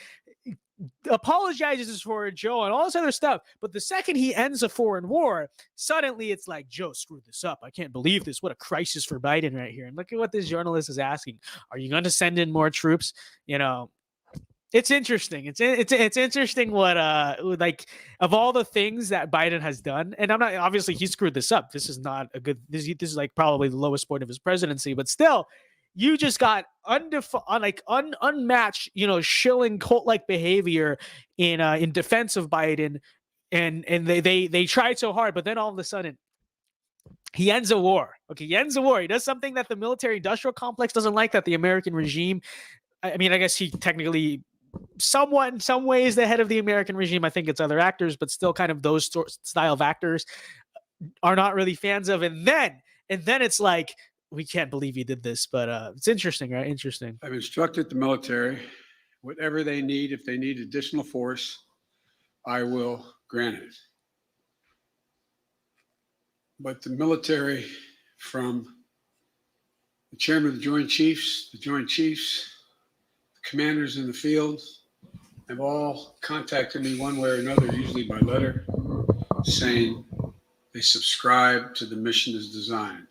apologizes for Joe and all this other stuff, but the second he ends a foreign war, suddenly it's like, Joe screwed this up. I can't believe this. What a crisis for Biden right here. And look at what this journalist is asking. Are you going to send in more troops? It's interesting. It's interesting what of all the things that Biden has done, and I'm not, obviously he screwed this up. This is not a good. This is probably the lowest point of his presidency, but still, you just got unmatched, shilling cult-like behavior in defense of Biden, and they tried so hard, but then all of a sudden he ends a war. Okay, he ends a war. He does something that the military-industrial complex doesn't like, that the American regime. I mean, I guess he technically, somewhat in some ways, the head of the American regime. I think it's other actors, but still kind of those style of actors are not really fans of. And then it's like, we can't believe he did this, but it's interesting, right? Interesting. I've instructed the military, whatever they need, if they need additional force, I will grant it. But the military, from the chairman of the Joint Chiefs, the commanders in the field, have all contacted me one way or another, usually by letter, saying they subscribe to the mission as designed.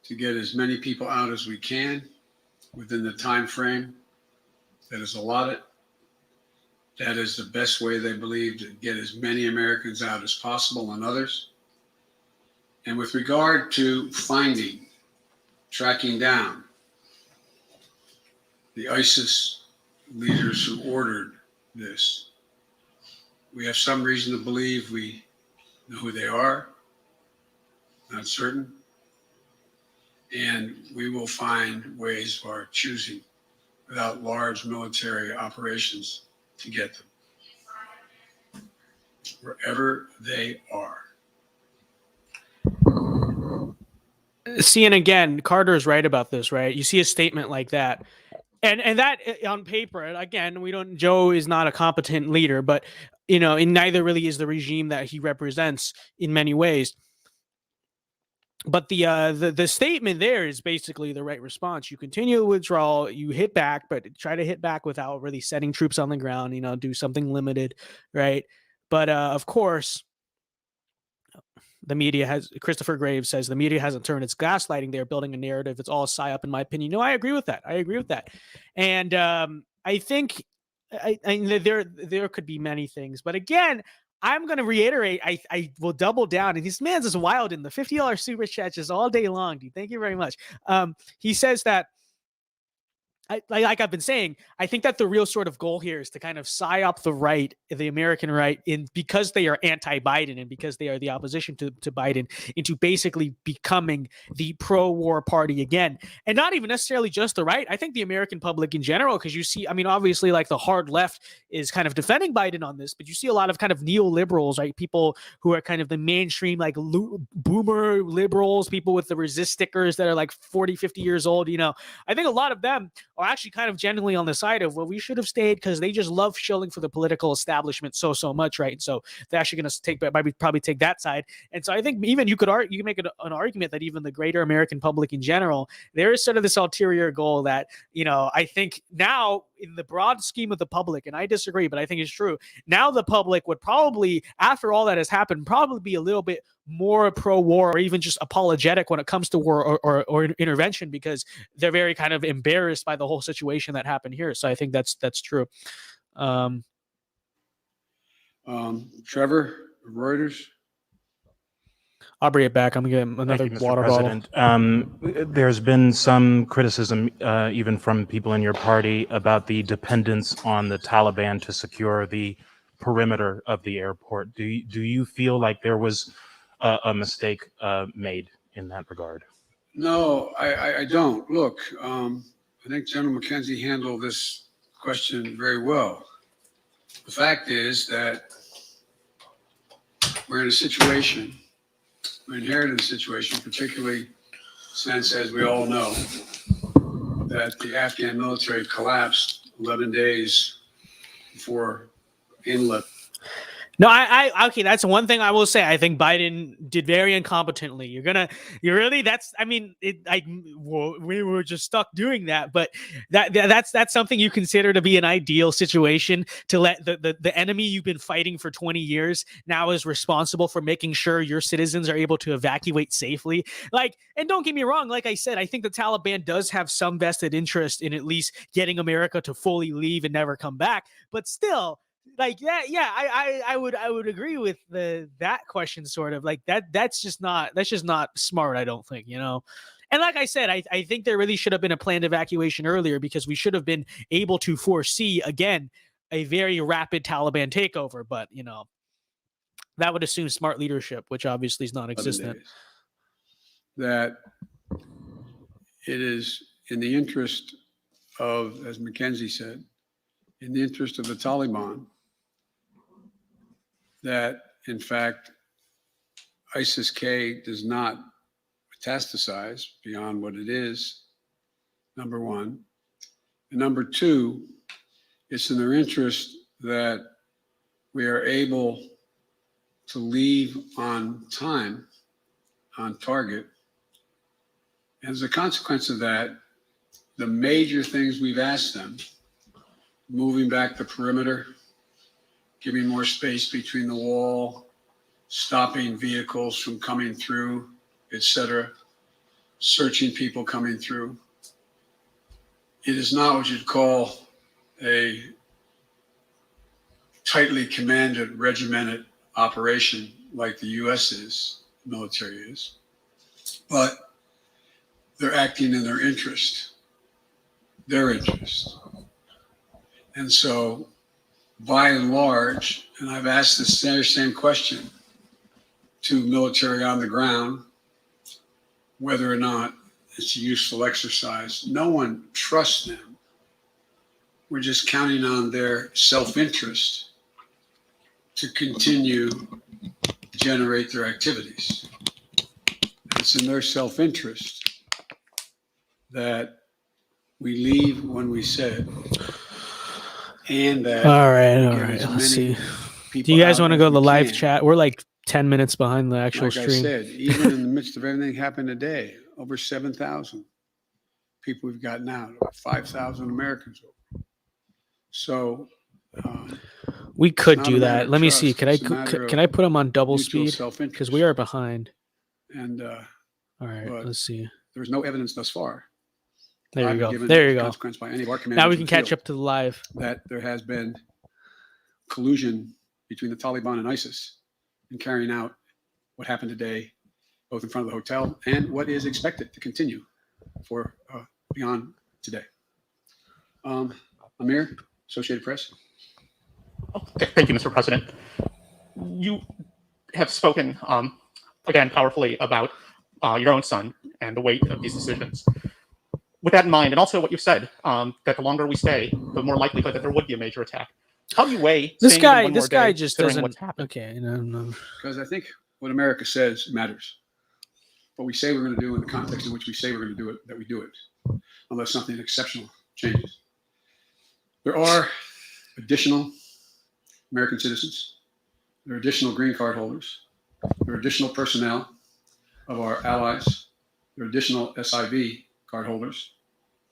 to get as many people out as we can within the time frame that is allotted. That is the best way they believe to get as many Americans out as possible and others. And with regard to finding, tracking down the ISIS leaders who ordered this, we have some reason to believe we know who they are, not certain. And we will find ways of our choosing without large military operations to get them wherever they are. See, and again, Carter's right about this, right? You see a statement like that. And that on paper, again, Joe is not a competent leader, but and neither really is the regime that he represents in many ways. But the statement there is basically the right response. You continue the withdrawal, you hit back, but try to hit back without really setting troops on the ground, do something limited, right? But of course, the media Christopher Graves says the media hasn't turned. It's gaslighting. They're building a narrative. It's all a psyop, in my opinion. No, I agree with that. And I think there could be many things, but again, I'm going to reiterate. I will double down. And this man's is wild in the $50 super chat just all day long, dude. Thank you very much. He says that, like I've been saying, I think that the real sort of goal here is to kind of psyop the right, the American right, because they are anti-Biden and because they are the opposition to Biden, into basically becoming the pro-war party again. And not even necessarily just the right. I think the American public in general, because you see, obviously, like the hard left is kind of defending Biden on this, but you see a lot of kind of neoliberals, right? People who are kind of the mainstream, like boomer liberals, people with the resist stickers that are like 40, 50 years old. I think a lot of them are actually kind of genuinely on the side of, well, we should have stayed, because they just love shilling for the political establishment so much, right? And so they're actually going to probably take that side. And so I think even you can make an argument that even the greater American public in general, there is sort of this ulterior goal that, I think now in the broad scheme of the public, and I disagree, but I think it's true. Now the public would probably, after all that has happened, probably be a little bit more pro-war or even just apologetic when it comes to war or intervention, because they're very kind of embarrassed by the whole situation that happened here. So I think that's true. Trevor, Reuters. I'll bring it back. I'm gonna get another water bottle. There's been some criticism, even from people in your party, about the dependence on the Taliban to secure the perimeter of the airport. Do you feel like there was a mistake made in that regard? No, I don't. Look, I think General McKenzie handled this question very well. The fact is that we're inherited a situation, particularly since, as we all know, that the Afghan military collapsed 11 days before inlet. No, I okay. That's one thing I will say. I think Biden did very incompetently. We were just stuck doing that, but that's something you consider to be an ideal situation, to let the enemy you've been fighting for 20 years now is responsible for making sure your citizens are able to evacuate safely. And don't get me wrong, like I said, I think the Taliban does have some vested interest in at least getting America to fully leave and never come back, but still. I would agree with that question, sort of like that. That's just not smart, I don't think, And like I said, I think there really should have been a planned evacuation earlier, because we should have been able to foresee, again, a very rapid Taliban takeover. But that would assume smart leadership, which obviously is non-existent. That it is in the interest of, as McKenzie said, in the interest of the Taliban, that, in fact, ISIS-K does not metastasize beyond what it is, number one. And number two, it's in their interest that we are able to leave on time, on target. And as a consequence of that, the major things we've asked them, moving back the perimeter, giving more space between the wall, stopping vehicles from coming through, etc., searching people coming through. It is not what you'd call a tightly commanded, regimented operation like the U.S. is, the military is, but they're acting in their interest. And so, by and large, and I've asked this same question to military on the ground, whether or not it's a useful exercise. No one trusts them. We're just counting on their self-interest to continue to generate their activities. It's in their self-interest that we leave when we said, and that All right. Let's see. Do you guys want to go to the live chat? We're like 10 minutes behind the actual like stream. I said, even in the midst of everything happened today, over 7,000 people we've gotten out, over 5,000 Americans. So we could do that. Let me see. Can I put them on double speed? Because we are behind. And all right, let's see. There's no evidence thus far. There you go. There you go. By any of our now we can catch up to the live. That there has been collusion between the Taliban and ISIS in carrying out what happened today, both in front of the hotel and what is expected to continue for beyond today. Amir, Associated Press. Thank you, Mr. President. You have spoken again powerfully about your own son and the weight of these decisions. With that in mind, and also what you said, that the longer we stay, the more likelihood that there would be a major attack. How do you weigh this guy? This guy just doesn't. What's happened? Okay, no. Because I think what America says matters. What we say we're going to do in the context in which we say we're going to do it, that we do it, unless something exceptional changes. There are additional American citizens. There are additional green card holders. There are additional personnel of our allies. There are additional SIV card holders.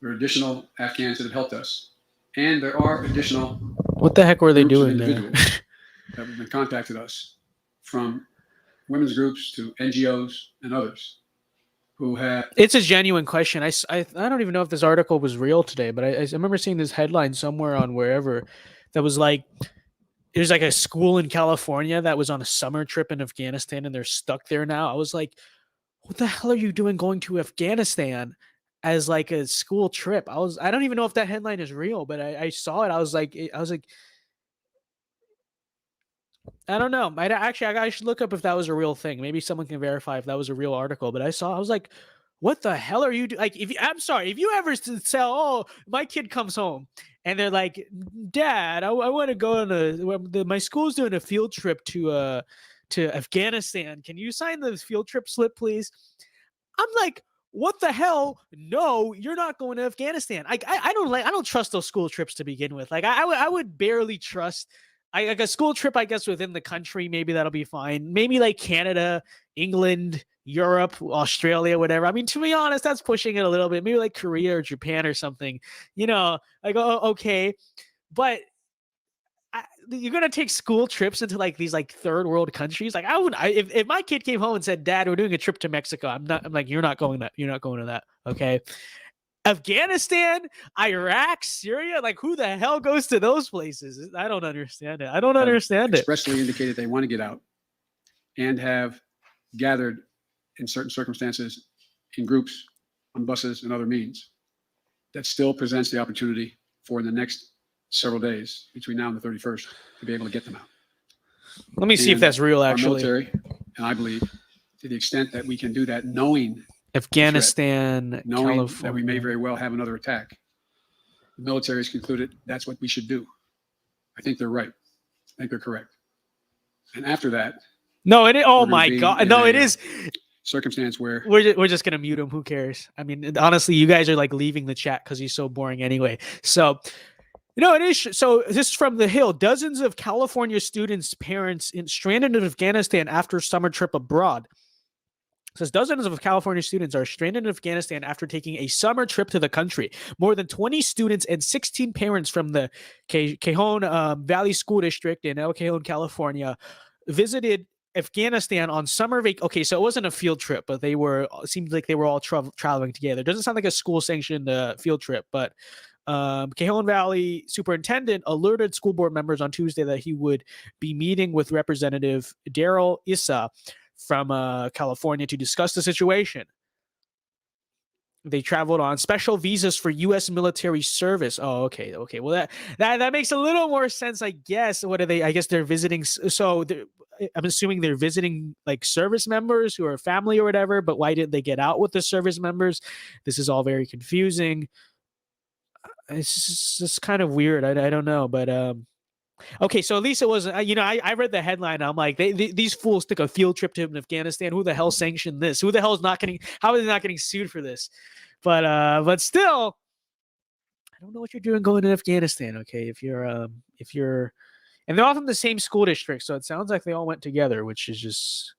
There are additional Afghans that have helped us. And there are additional what the heck were they doing there? that have been contacted us, from women's groups to NGOs and others who have. It's a genuine question. I don't even know if this article was real today, but I remember seeing this headline somewhere on wherever that was like, it was like a school in California that was on a summer trip in Afghanistan and they're stuck there now. I was like, what the hell are you doing going to Afghanistan as like a school trip? I don't even know if that headline is real, but I saw it. I was like, I don't know. I should look up if that was a real thing. Maybe someone can verify if that was a real article. But I was like, what the hell are you doing? Like, I'm sorry, if you ever tell, oh, my kid comes home and they're like, Dad, I want to go on my school's doing a field trip to Afghanistan. Can you sign the field trip slip, please? I'm like, what the hell? No, you're not going to Afghanistan. I don't trust those school trips to begin with. Like I would barely trust like a school trip, I guess, within the country. Maybe that'll be fine. Maybe like Canada, England, Europe, Australia, whatever. I mean, to be honest, that's pushing it a little bit. Maybe like Korea or Japan or something, like, oh, okay. But you're going to take school trips into like these like third world countries. Like if my kid came home and said, Dad, we're doing a trip to Mexico. I'm like, you're not going to that. Okay. Afghanistan, Iraq, Syria, like who the hell goes to those places? I don't understand it. I don't understand it. Expressly indicated they want to get out and have gathered in certain circumstances in groups, on buses and other means. That still presents the opportunity for the next several days between now and the 31st to be able to get them out. Let me see if that's real, actually. Our military, and I believe to the extent that we can do that, knowing Afghanistan, knowing California, that we may very well have another attack. The military has concluded that's what we should do. I think they're right. I think they're correct. And after that, no, it is. Oh my God, no, it is. Circumstance where we're just gonna mute him. Who cares? I mean, honestly, you guys are like leaving the chat because he's so boring anyway. So, it is. So this is from The Hill. Dozens of California students' parents stranded in Afghanistan after summer trip abroad. It says dozens of California students are stranded in Afghanistan after taking a summer trip to the country. More than 20 students and 16 parents from the Cajon Valley School District in El Cajon, California, visited Afghanistan on summer Okay, so it wasn't a field trip, but it seemed like they were all traveling together. It doesn't sound like a school sanctioned field trip, but Cajon Valley superintendent alerted school board members on Tuesday that he would be meeting with Representative Daryl Issa from California to discuss the situation. They traveled on special visas for U.S. military service. Oh, okay. Well, that makes a little more sense, I guess. What are they? I guess they're visiting. So I'm assuming they're visiting like service members who are family or whatever. But why didn't they get out with the service members? This is all very confusing. It's just kind of weird. I don't know, but okay, so at least it wasn't. I read the headline. I'm like, these fools took a field trip to Afghanistan. Who the hell sanctioned this? Who the hell is not getting? How are they not getting sued for this? But still, I don't know what you're doing going to Afghanistan. Okay, if you're, and they're all from the same school district, so it sounds like they all went together, which is just,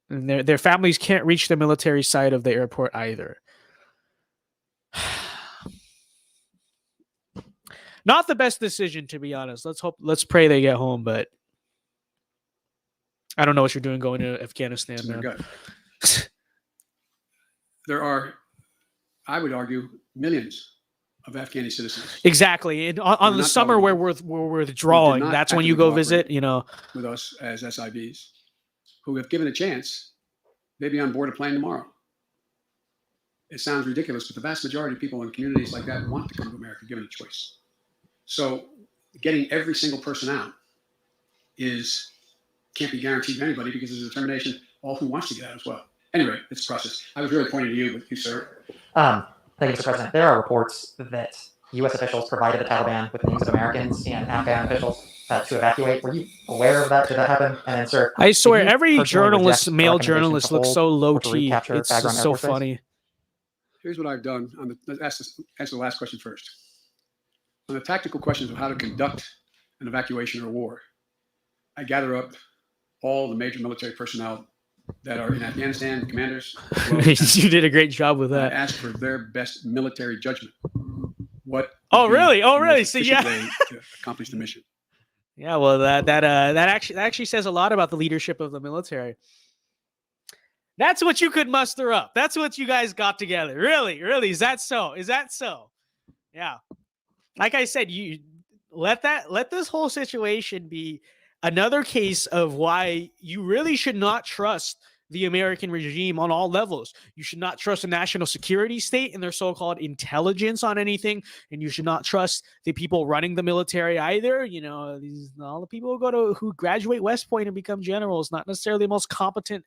and their families can't reach the military side of the airport either. Not the best decision, to be honest. Let's pray they get home, but I don't know what you're doing going to Afghanistan, man. There are, I would argue, millions of Afghani citizens. Exactly. And on the summer where we're withdrawing, that's when you go visit, with us as SIVs, who have given a chance, maybe on board a plane tomorrow. It sounds ridiculous, but the vast majority of people in communities like that want to come to America given a choice. So getting every single person out can't be guaranteed to anybody because there's a determination all who wants to get out as well. Anyway, it's a process. I was really pointing to you, but you, sir. Thank you, Mr. President. There are reports that U.S. officials provided the Taliban with names of Americans and Afghan officials to evacuate. Were you aware of that? Did that happen? And then, sir, I swear, every journalist, male journalist, looks so low key. It's just so funny. Here's what I've done. Let's answer the last question first. On the tactical questions of how to conduct an evacuation or a war, I gather up all the major military personnel that are in Afghanistan, the commanders. You did a great job with that. I ask for their best military judgment. Oh, really? So yeah, to accomplish the mission. Yeah, well, that actually says a lot about the leadership of the military. That's what you could muster up. That's what you guys got together. Really? Is that so? Yeah. Like I said, you let this whole situation be another case of why you really should not trust the American regime on all levels. You should not trust the national security state and their so-called intelligence on anything, and you should not trust the people running the military either. All the people who graduate West Point and become generals, not necessarily the most competent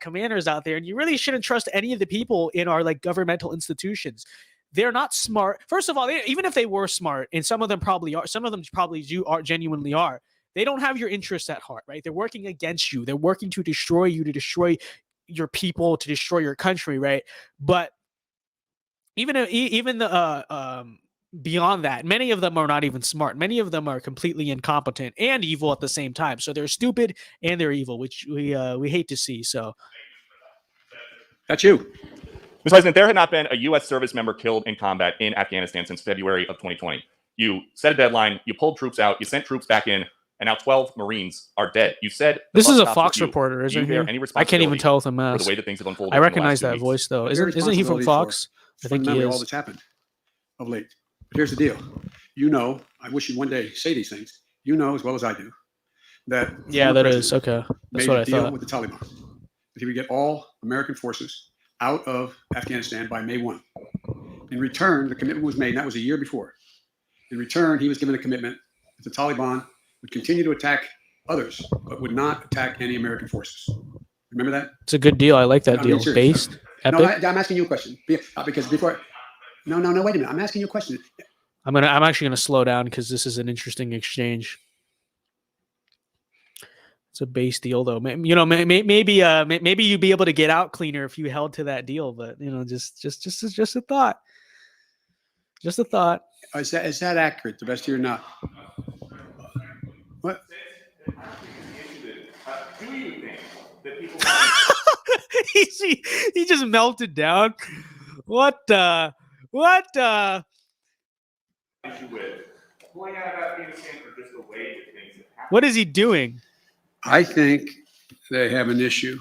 commanders out there, and you really shouldn't trust any of the people in our governmental institutions. They're not smart. First of all, even if they were smart, and some of them probably are, genuinely are, they don't have your interests at heart, right? They're working against you. They're working to destroy you, to destroy your people, to destroy your country, right? But even beyond that, many of them are not even smart. Many of them are completely incompetent and evil at the same time. So they're stupid and they're evil, which we hate to see. So that's you. Mr. President, there had not been a U.S. service member killed in combat in Afghanistan since February of 2020. You set a deadline, you pulled troops out, you sent troops back in, and now 12 Marines are dead. You said this is a Fox reporter, isn't he? I can't even tell with a mask. For the way that things have unfolded. I recognize that voice, though. Isn't he from Fox? I think he is. All that's happened of late. But here's the deal. I wish you'd one day say these things. You know as well as I do that. Yeah, that is okay. That's what I thought. With the Taliban, that he would get all American forces out of Afghanistan by May 1. In return, the commitment was made, and that was a year before. In return, he was given a commitment that the Taliban would continue to attack others, but would not attack any American forces. Remember that? It's a good deal. I like that deal. Based? No, I'm asking you a question. Because before... No, wait a minute. I'm asking you a question. I'm actually gonna slow down because this is an interesting exchange. It's a base deal, though. Maybe you'd be able to get out cleaner if you held to that deal. But just a thought. Just a thought. Is that accurate? The best of your not. What? Do you think that people? he just melted down. What? With pulling out of Afghanistan for just the way that things have happened. What is he doing? I think they have an issue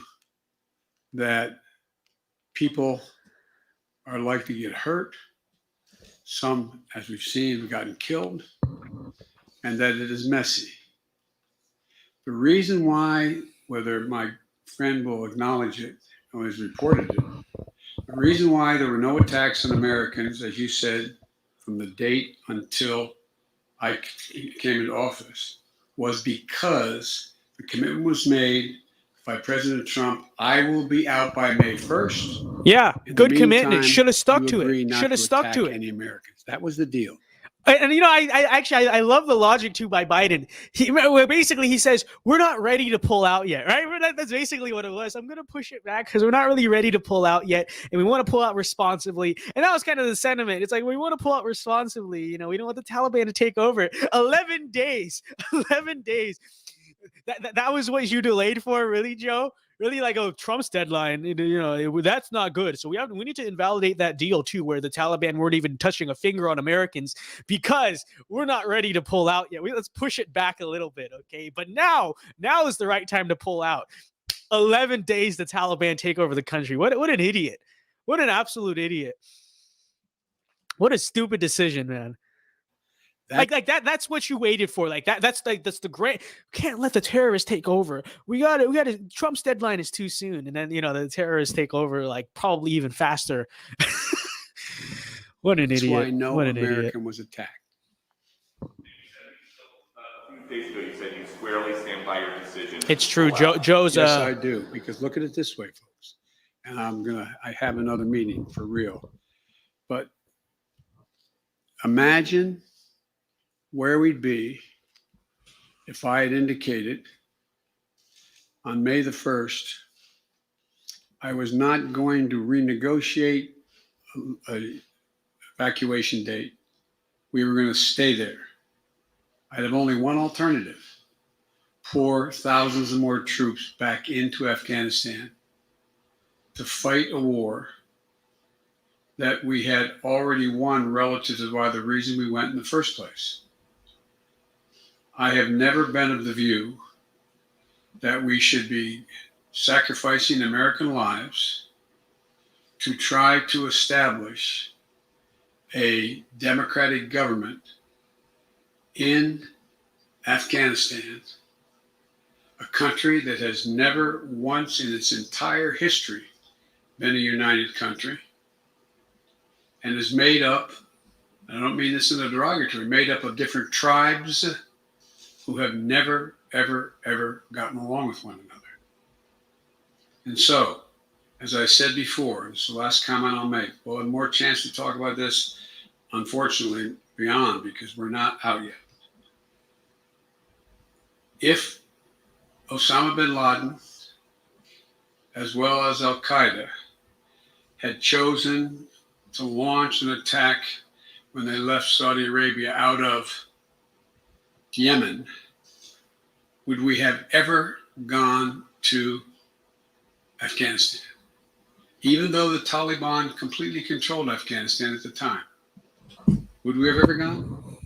that people are likely to get hurt. Some, as we've seen, have gotten killed, and that it is messy. The reason why, whether my friend will acknowledge it or has reported it, the reason why there were no attacks on Americans, as you said, from the date until I came into office, was because the commitment was made by President Trump. I will be out by May 1st. Yeah, In good the commitment. meantime, Should have stuck you to agree it. not Should have to stuck attack to it. any Americans. That was the deal. And you know, I love the logic too by Biden. Basically he says we're not ready to pull out yet, right? That's basically what it was. I'm gonna push it back because we're not really ready to pull out yet, and we want to pull out responsibly. And that was kind of the sentiment. It's like we want to pull out responsibly. You know, we don't want the Taliban to take over. 11 days, 11 days. That was what you delayed for, really, Joe? Really, like, oh, Trump's deadline, that's not good. So we need to invalidate that deal too, where the Taliban weren't even touching a finger on Americans because we're not ready to pull out yet. Let's push it back a little bit, okay? But now is the right time to pull out. 11 days the Taliban take over the country. What an idiot! What an absolute idiot! What a stupid decision, man. That's what you waited for. That's the great. Can't let the terrorists take over. We got it. Trump's deadline is too soon, and then the terrorists take over probably even faster. What an That's idiot! why no What an American idiot. was attacked. Days ago, you said you squarely stand by your decision. It's true. Joe's. Yes, I do. Because look at it this way, folks. And I have another meeting for real. But imagine where we'd be if I had indicated on May the 1st, I was not going to renegotiate an evacuation date. We were going to stay there. I'd have only one alternative: pour thousands of more troops back into Afghanistan to fight a war that we had already won relative to the reason we went in the first place. I have never been of the view that we should be sacrificing American lives to try to establish a democratic government in Afghanistan, a country that has never once in its entire history been a united country and is made up, I don't mean this in a derogatory, made up of different tribes who have never, ever, ever gotten along with one another. And so, as I said before, this is the last comment I'll make. We'll have more chance to talk about this, unfortunately, beyond, because we're not out yet. If Osama bin Laden, as well as Al Qaeda, had chosen to launch an attack when they left Saudi Arabia out of Yemen, would we have ever gone to Afghanistan? Even though the Taliban completely controlled Afghanistan at the time, would we have ever gone?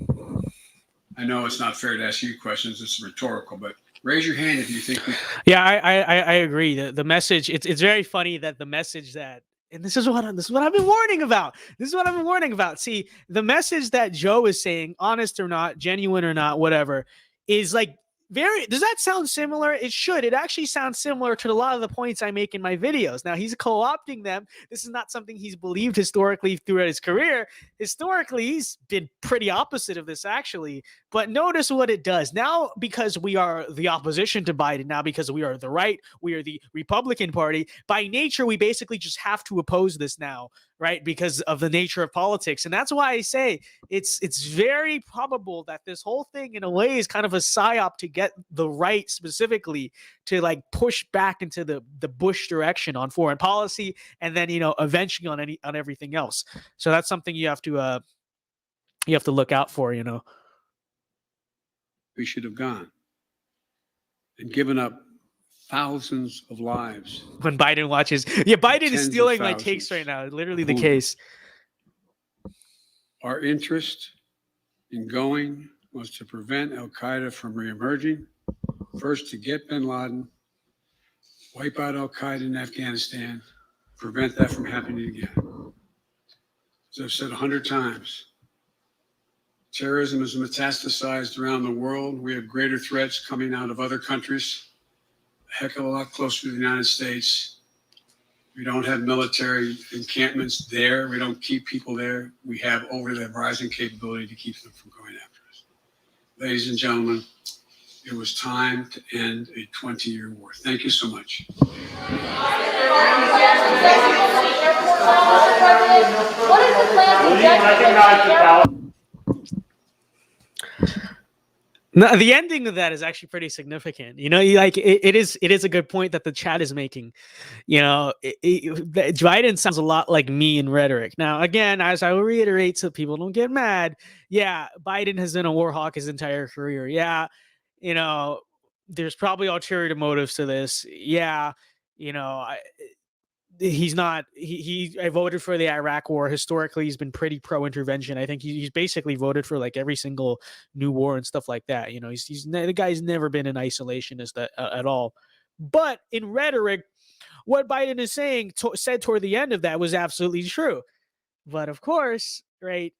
I know it's not fair to ask you questions, it's rhetorical, but raise your hand if you think we... Yeah, I agree. The message, it's very funny that the message that, and this is what I've been warning about. This is what I've been warning about. See, the message that Joe is saying, honest or not, genuine or not, whatever, is does that sound similar? It should. It actually sounds similar to a lot of the points I make in my videos. Now, he's co-opting them. This is not something he's believed historically throughout his career. Historically, he's been pretty opposite of this, actually. But notice what it does. Now, because we are the opposition to Biden, now because we are the right, we are the Republican Party, by nature, we basically just have to oppose this now, right? Because of the nature of politics. And that's why I say it's very probable that this whole thing, in a way, is kind of a psyop to get the right specifically to push back into the Bush direction on foreign policy, and then eventually on everything else. So that's something you have to look out for. We should have gone and given up thousands of lives. When Biden watches, yeah, Biden is Tens of stealing my thousands. takes right now. Literally the case. Our interest in going was to prevent Al Qaeda from reemerging First, to get bin Laden, wipe out al-Qaeda in Afghanistan, prevent that from happening again. As I've said 100 times, terrorism is metastasized around the world. We have greater threats coming out of other countries, a heck of a lot closer to the United States. We don't have military encampments there. We don't keep people there. We have over the horizon capability to keep them from going after us. Ladies and gentlemen, it was time to end a 20-year war. Thank you so much. What is the plan to No, the ending of that is actually pretty significant. You know, it is a good point that the chat is making. You know, Biden sounds a lot like me in rhetoric. Now, again, as I will reiterate, so people don't get mad. Yeah, Biden has been a war hawk his entire career. Yeah, you know, there's probably ulterior motives to this. Yeah, you know, he's not I voted for the Iraq war. Historically, he's been pretty pro-intervention. I think he's basically voted for like every single new war and stuff like that. You know, the guy's never been an isolationist at all. But in rhetoric, what Biden is saying said toward the end of that was absolutely true. But of course, right,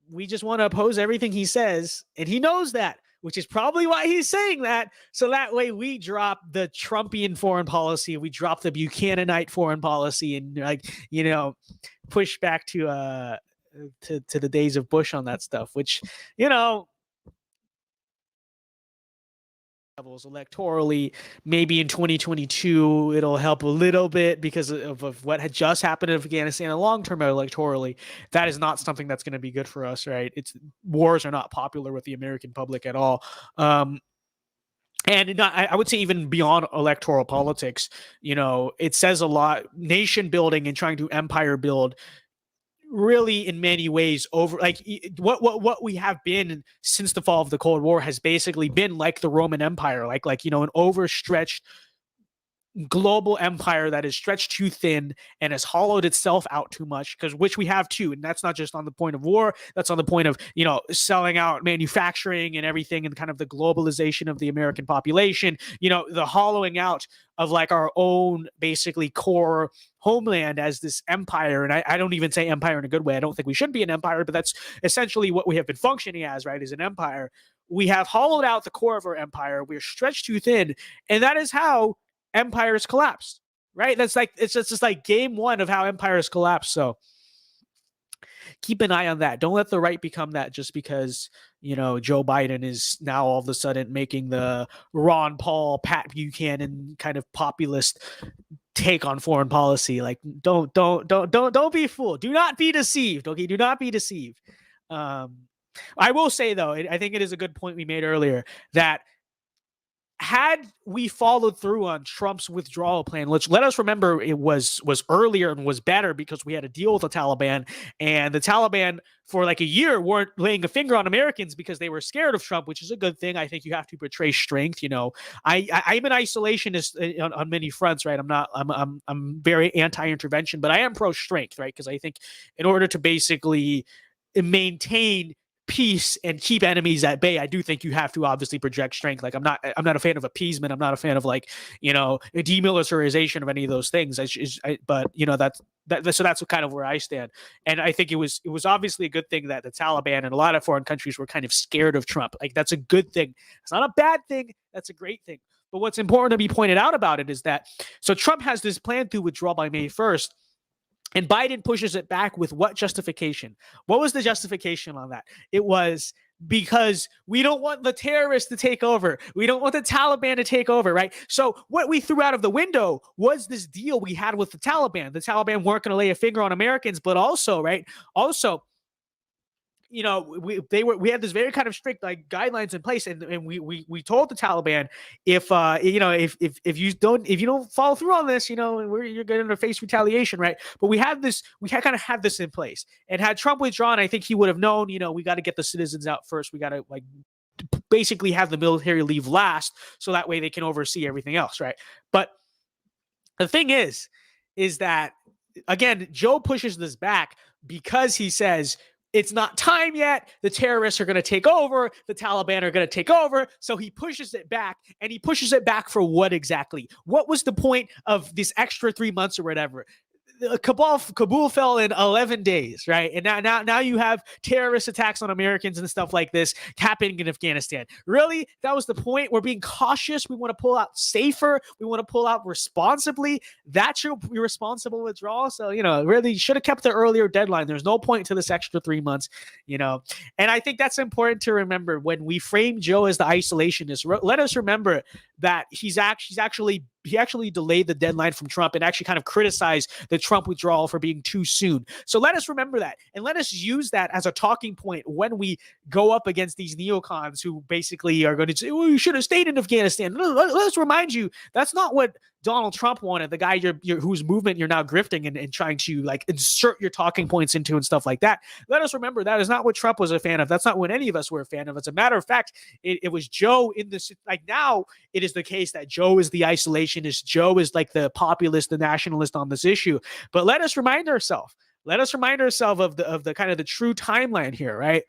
we just want to oppose everything he says, and he knows that, which is probably why he's saying that. So that way we drop the Trumpian foreign policy, we drop the Buchananite foreign policy, and like, you know, push back to the days of Bush on that stuff, which, you know, levels electorally, maybe in 2022 it'll help a little bit because of what had just happened in Afghanistan. And long-term electorally, that is not something that's going to be good for us, right? Wars are not popular with the American public at all. And I would say even beyond electoral politics, you know, it says a lot. Nation building and trying to empire build really in many ways over like what we have been since the fall of the Cold War has basically been like the Roman Empire, like you know, an overstretched global empire that is stretched too thin and has hollowed itself out too much, because which we have too. And that's not just on the point of war, that's on the point of, you know, selling out manufacturing and everything, and kind of the globalization of the American population, you know, the hollowing out of like our own basically core homeland as this empire. And I don't even say empire in a good way. I don't think we should be an empire, but that's essentially what we have been functioning as, right, as an empire. We have hollowed out the core of our empire. We're stretched too thin. And that is how empires collapse, right? That's like, it's just like game one of how empires collapse. So keep an eye on that. Don't let the right become that just because, you know, Joe Biden is now all of a sudden making the Ron Paul, Pat Buchanan kind of populist take on foreign policy. Like, don't be fooled. Do not be deceived. Okay, do not be deceived. I will say though, I think it is a good point we made earlier that had we followed through on Trump's withdrawal plan, which let us remember it was earlier and was better because we had a deal with the Taliban, and the Taliban for like a year weren't laying a finger on Americans because they were scared of Trump, which is a good thing. I think you have to portray strength. You know, I'm an isolationist on many fronts, right? I'm very anti-intervention, but I am pro strength, right? Because I think in order to basically maintain peace and keep enemies at bay, I do think you have to obviously project strength. Like I'm not a fan of appeasement. I'm not a fan of like, you know, a demilitarization of any of those things. But you know, so that's kind of where I stand. And I think it was obviously a good thing that the Taliban and a lot of foreign countries were kind of scared of Trump. Like that's a good thing. It's not a bad thing. That's a great thing. But what's important to be pointed out about it is that so Trump has this plan to withdraw by May 1st. And Biden pushes it back with what justification? What was the justification on that? It was because we don't want the terrorists to take over. We don't want the Taliban to take over, right? So what we threw out of the window was this deal we had with the Taliban. The Taliban weren't going to lay a finger on Americans, but also, right? Also, you know, we had this very kind of strict like guidelines in place, and we told the Taliban if you know if you don't follow through on this, you know, you're going to face retaliation, right? But we kind of had this in place, and had Trump withdrawn, I think he would have known, you know, we got to get the citizens out first. We got to like basically have the military leave last, so that way they can oversee everything else, right? But the thing is that again, Joe pushes this back because he says, it's not time yet. The terrorists are going to take over. The Taliban are going to take over. So he pushes it back, and he pushes it back for what exactly? What was the point of this extra 3 months or whatever? Kabul fell in 11 days, right? And now you have terrorist attacks on Americans and stuff like this happening in Afghanistan. Really? That was the point? We're being cautious. We want to pull out safer. We want to pull out responsibly. That's your responsible withdrawal. So, really should have kept the earlier deadline. There's no point to this extra 3 months, And I think that's important to remember when we frame Joe as the isolationist. Let us remember that he actually delayed the deadline from Trump and actually kind of criticized the Trump withdrawal for being too soon. So let us remember that, and let us use that as a talking point when we go up against these neocons who basically are going to say, well, you should have stayed in Afghanistan. Let us remind you, that's not what Donald Trump wanted, the guy whose movement you're now grifting and trying to like insert your talking points into and stuff like that. Let us remember that is not what Trump was a fan of. That's not what any of us were a fan of. As a matter of fact, it was Joe in this, like now it is the case that Joe is the isolationist. Joe is like the populist, the nationalist on this issue. But let us remind ourselves of the kind of the true timeline here, right?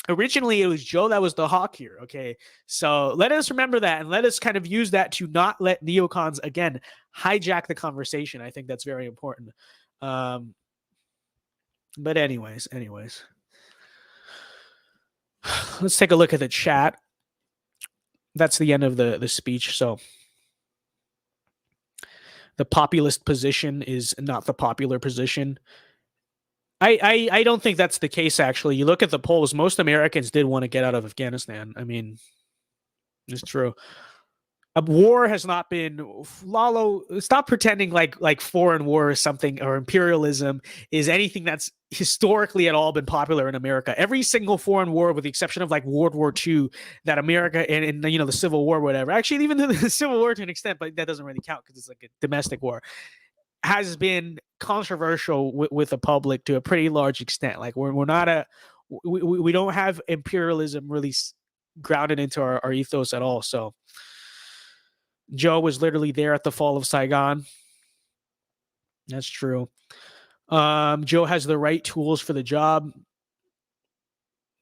Originally, it was Joe that was the hawk here, okay? So let us remember that, and let us kind of use that to not let neocons, again, hijack the conversation. I think that's very important. But anyways. Let's take a look at the chat. That's the end of the speech, so the populist position is not the popular position. I don't think that's the case, actually. You look at the polls, most Americans did want to get out of Afghanistan. I mean, it's true. A war has not been... Lalo, stop pretending like foreign war is something, or imperialism is anything that's historically at all been popular in America. Every single foreign war, with the exception of like World War II, that America and the Civil War, whatever. Actually, even the Civil War to an extent, but that doesn't really count because it's like a domestic war, has been controversial with the public to a pretty large extent. Like we're not we don't have imperialism really grounded into our ethos at all. So Joe was literally there at the fall of Saigon. That's true. Joe has the right tools for the job.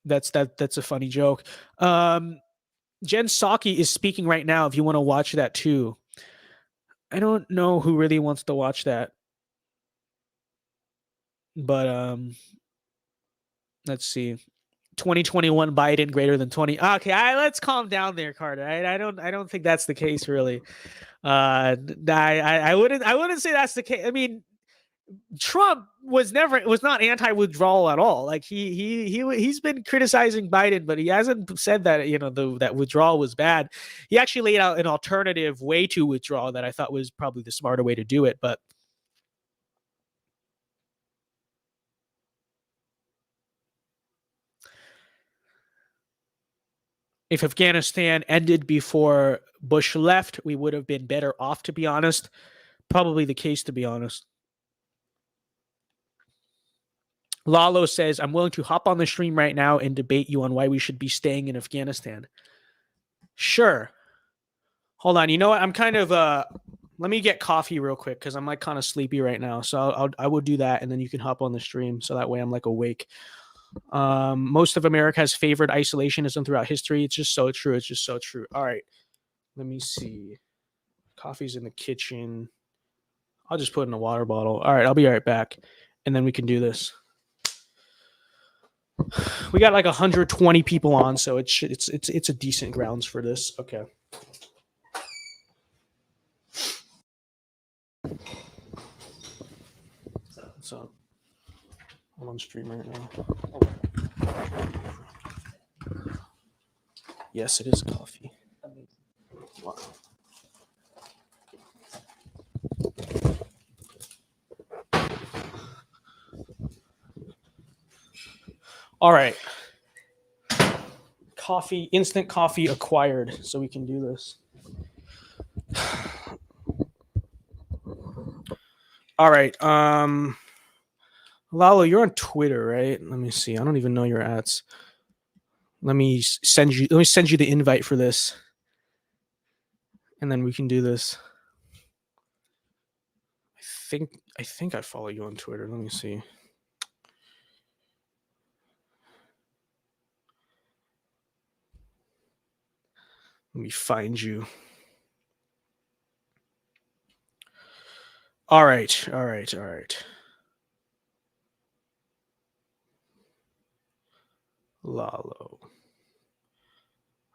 That's a funny joke. Jen Psaki is speaking right now if you want to watch that too. I don't know who really wants to watch that. But let's see. 2021 Biden greater than 20. Okay, let's calm down there, Carter. I don't think that's the case, really. I wouldn't say that's the case. I mean, Trump was not anti-withdrawal at all. Like he's been criticizing Biden, but he hasn't said that that withdrawal was bad. He actually laid out an alternative way to withdraw that I thought was probably the smarter way to do it. But if Afghanistan ended before Bush left, we would have been better off, to be honest. Probably the case, to be honest. Lalo says, I'm willing to hop on the stream right now and debate you on why we should be staying in Afghanistan. Sure. Hold on. You know what? I'm kind of, let me get coffee real quick because I'm like kind of sleepy right now. So I will do that and then you can hop on the stream. So that way I'm like awake. Most of America has favored isolationism throughout history. It's just so true. It's just so true. All right. Let me see. Coffee's in the kitchen. I'll just put it in a water bottle. All right. I'll be right back. And then we can do this. We got like 120 people on, so it's a decent grounds for this. Okay. So I'm on stream right now. Yes, it is coffee. Wow. All right. Coffee, instant coffee acquired, so we can do this. All right. Lalo, you're on Twitter, right? Let me see. I don't even know your ads. Let me send you the invite for this. And then we can do this. I think I follow you on Twitter. Let me see. Let me find you. All right. Lalo.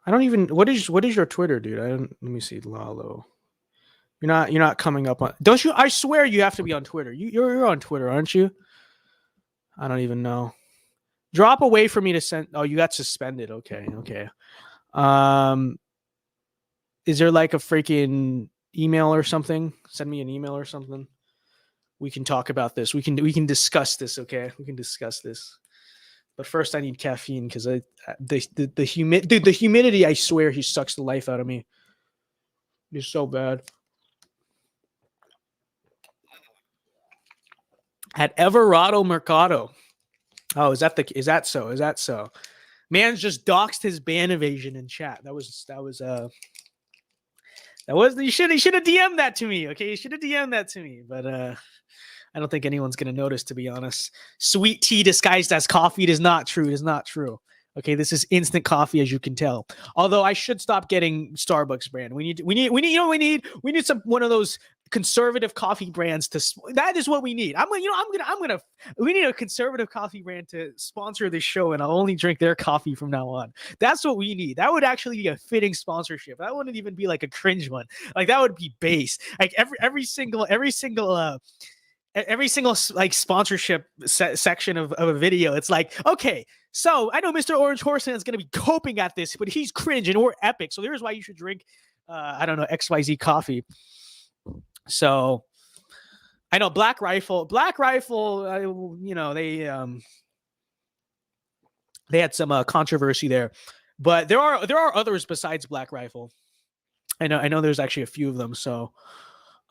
I don't even. What is your Twitter, dude? Let me see. Lalo. You're not coming up on. Don't you? I swear you have to be on Twitter. You're on Twitter, aren't you? I don't even know. Drop away for me to send. Oh, you got suspended. Okay. Is there like a freaking email or something? Send me an email or something. We can talk about this. We can discuss this. Okay, we can discuss this. But first, I need caffeine because the humidity. I swear, he sucks the life out of me. It's so bad. At Everardo Mercado. Oh, is that so? Man's just doxed his ban evasion in chat. That was you should have DM'd that to me. Okay, you should have DM'd that to me. But I don't think anyone's gonna notice, to be honest. Sweet tea disguised as coffee. It is not true. It is not true. Okay, this is instant coffee, as you can tell. Although I should stop getting Starbucks brand. We need some one of those conservative coffee brands that is what we need. We need a conservative coffee brand to sponsor this show, and I'll only drink their coffee from now on. That's what we need. That would actually be a fitting sponsorship. That wouldn't even be like a cringe one. Like that would be base. Like every single like sponsorship section of a video, it's like, okay, so I know Mr. Orange Horseman is going to be coping at this, but he's cringe and we're epic. So here's why you should drink, I don't know, XYZ coffee. So I know Black Rifle, they had some controversy there, but there are others besides Black Rifle. I know there's actually a few of them. So,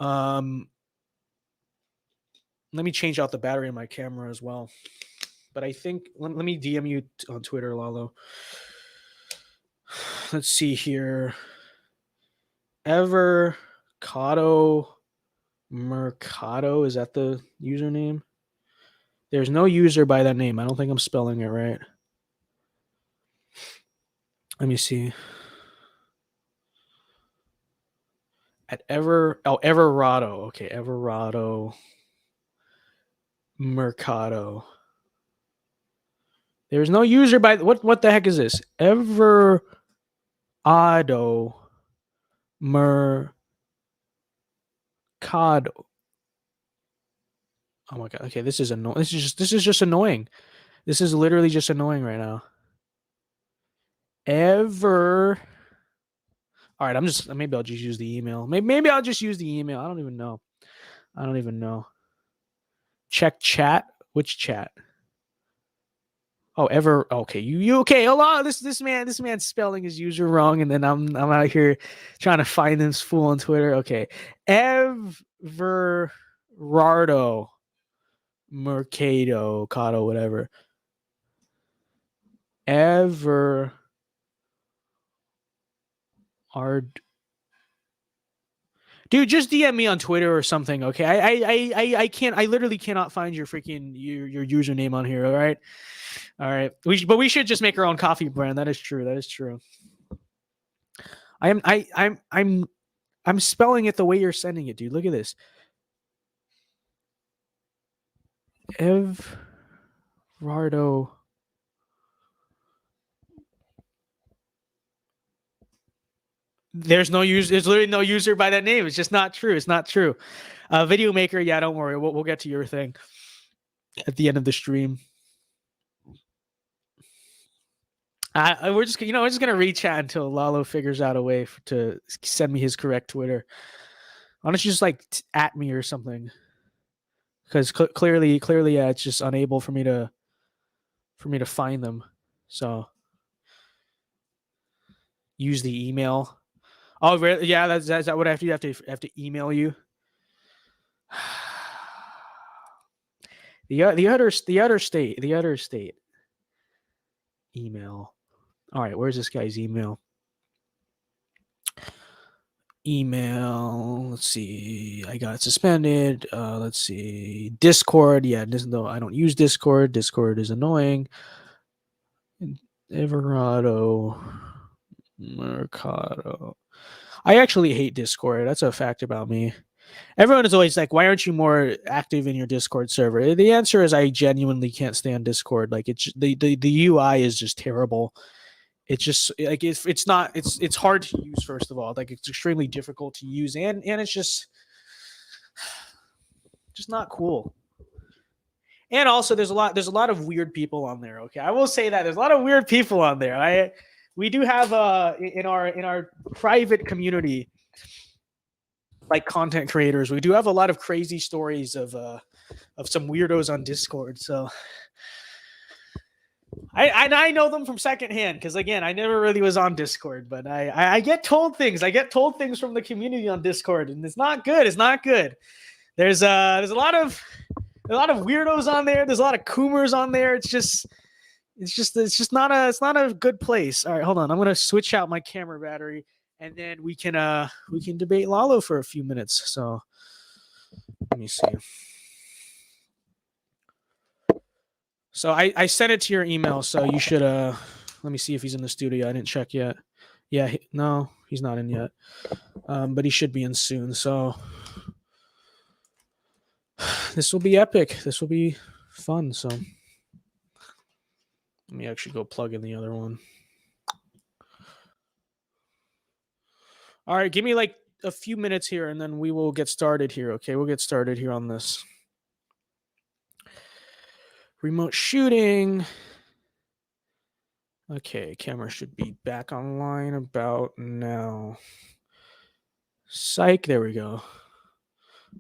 let me change out the battery in my camera as well. But I think, let me DM you on Twitter, Lalo. Let's see here. Evercado Mercado, is that the username? There's no user by that name. I don't think I'm spelling it right. Let me see. At Everardo. Okay, Everardo Mercado. There's no user by what the heck is this? Everardo Mercado. Oh my god. Okay, this is annoying. This is just annoying. This is literally just annoying right now. All right, maybe I'll just use the email. Maybe I'll just use the email. I don't even know. Check chat. Which chat? Oh, okay. You okay? Hold on. This man's spelling his user wrong, and then I'm out here trying to find this fool on Twitter. Okay, Everardo Mercado, Cado, whatever. Dude, just DM me on Twitter or something, okay? I can't. I literally cannot find your freaking your username on here. All right. But we should just make our own coffee brand. That is true. I'm spelling it the way you're sending it, dude. Look at this. Everardo. There's literally no user by that name. It's just not true. It's not true. Video maker, yeah, don't worry. We'll get to your thing at the end of the stream. We're just gonna re-chat until Lalo figures out a way to send me his correct Twitter. Why don't you just like at me or something? Because clearly, yeah, it's just unable for me to find them. So use the email. Oh, really? Yeah, that's what I have to do. I have to email you. The other state email. All right, where's this guy's email? Let's see. I got suspended. Let's see. Discord. Yeah, no, I don't use Discord. Discord is annoying. Everardo Mercado. I actually hate Discord. That's a fact about me. Everyone is always like, why aren't you more active in your Discord server? The answer is I genuinely can't stand Discord. Like the UI is just terrible. It's just like it's not it's hard to use, first of all. Like it's extremely difficult to use, and it's just not cool. And also there's a lot of weird people on there. Okay. I will say that there's a lot of weird people on there. We do have in our private community, like content creators, we do have a lot of crazy stories of some weirdos on Discord. So I know them from secondhand because, again, I never really was on Discord, but I get told things. I get told things from the community on Discord, and it's not good. It's not good. There's a lot of weirdos on there. There's a lot of coomers on there. It's just not a good place. All right, hold on. I'm gonna switch out my camera battery, and then we can debate Lalo for a few minutes. So let me see. So I sent it to your email, so you should let me see if he's in the studio. I didn't check yet. Yeah, no, he's not in yet. But he should be in soon. So this will be epic. This will be fun. So let me actually go plug in the other one. All right, give me like a few minutes here, and then we will get started here. Okay, we'll get started here on this. Remote shooting. Okay, camera should be back online about now. Psych, there we go.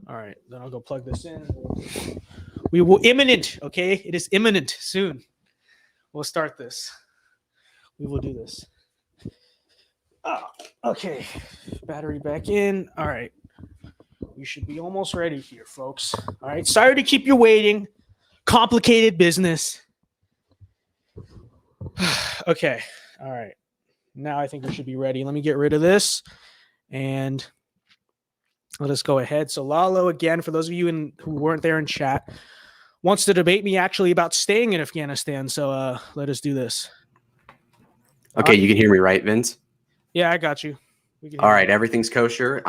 All right, then I'll go plug this in. We will imminent, okay? It is imminent soon. We'll start this. We will do this. Oh, okay, battery back in. All right, we should be almost ready here, folks. All right, sorry to keep you waiting. Complicated business. Okay. All right. Now I think we should be ready. Let me get rid of this and let us go ahead. So Lalo, again, for those of you who weren't there in chat, wants to debate me actually about staying in Afghanistan. So let us do this. Okay, you can hear me, right, Vince? Yeah, I got you. All right, everything's kosher.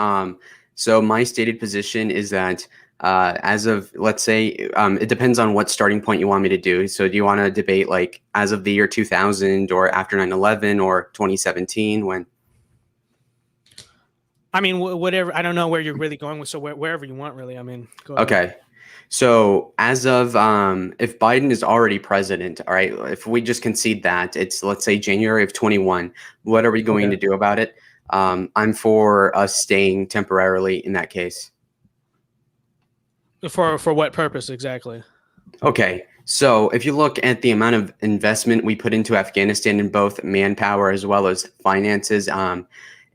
So my stated position is that as of, let's say, it depends on what starting point you want me to do. So do you want to debate like as of the year 2000 or after 9/11 or 2017 when? I mean, whatever. I don't know where you're really going with. So wherever you want, really. I mean, go ahead. Okay. So as of if Biden is already president, all right, if we just concede that it's, let's say, January of 21, what are we going to do about it? I'm for us staying temporarily in that case. For what purpose exactly? Okay, so if you look at the amount of investment we put into Afghanistan in both manpower as well as finances,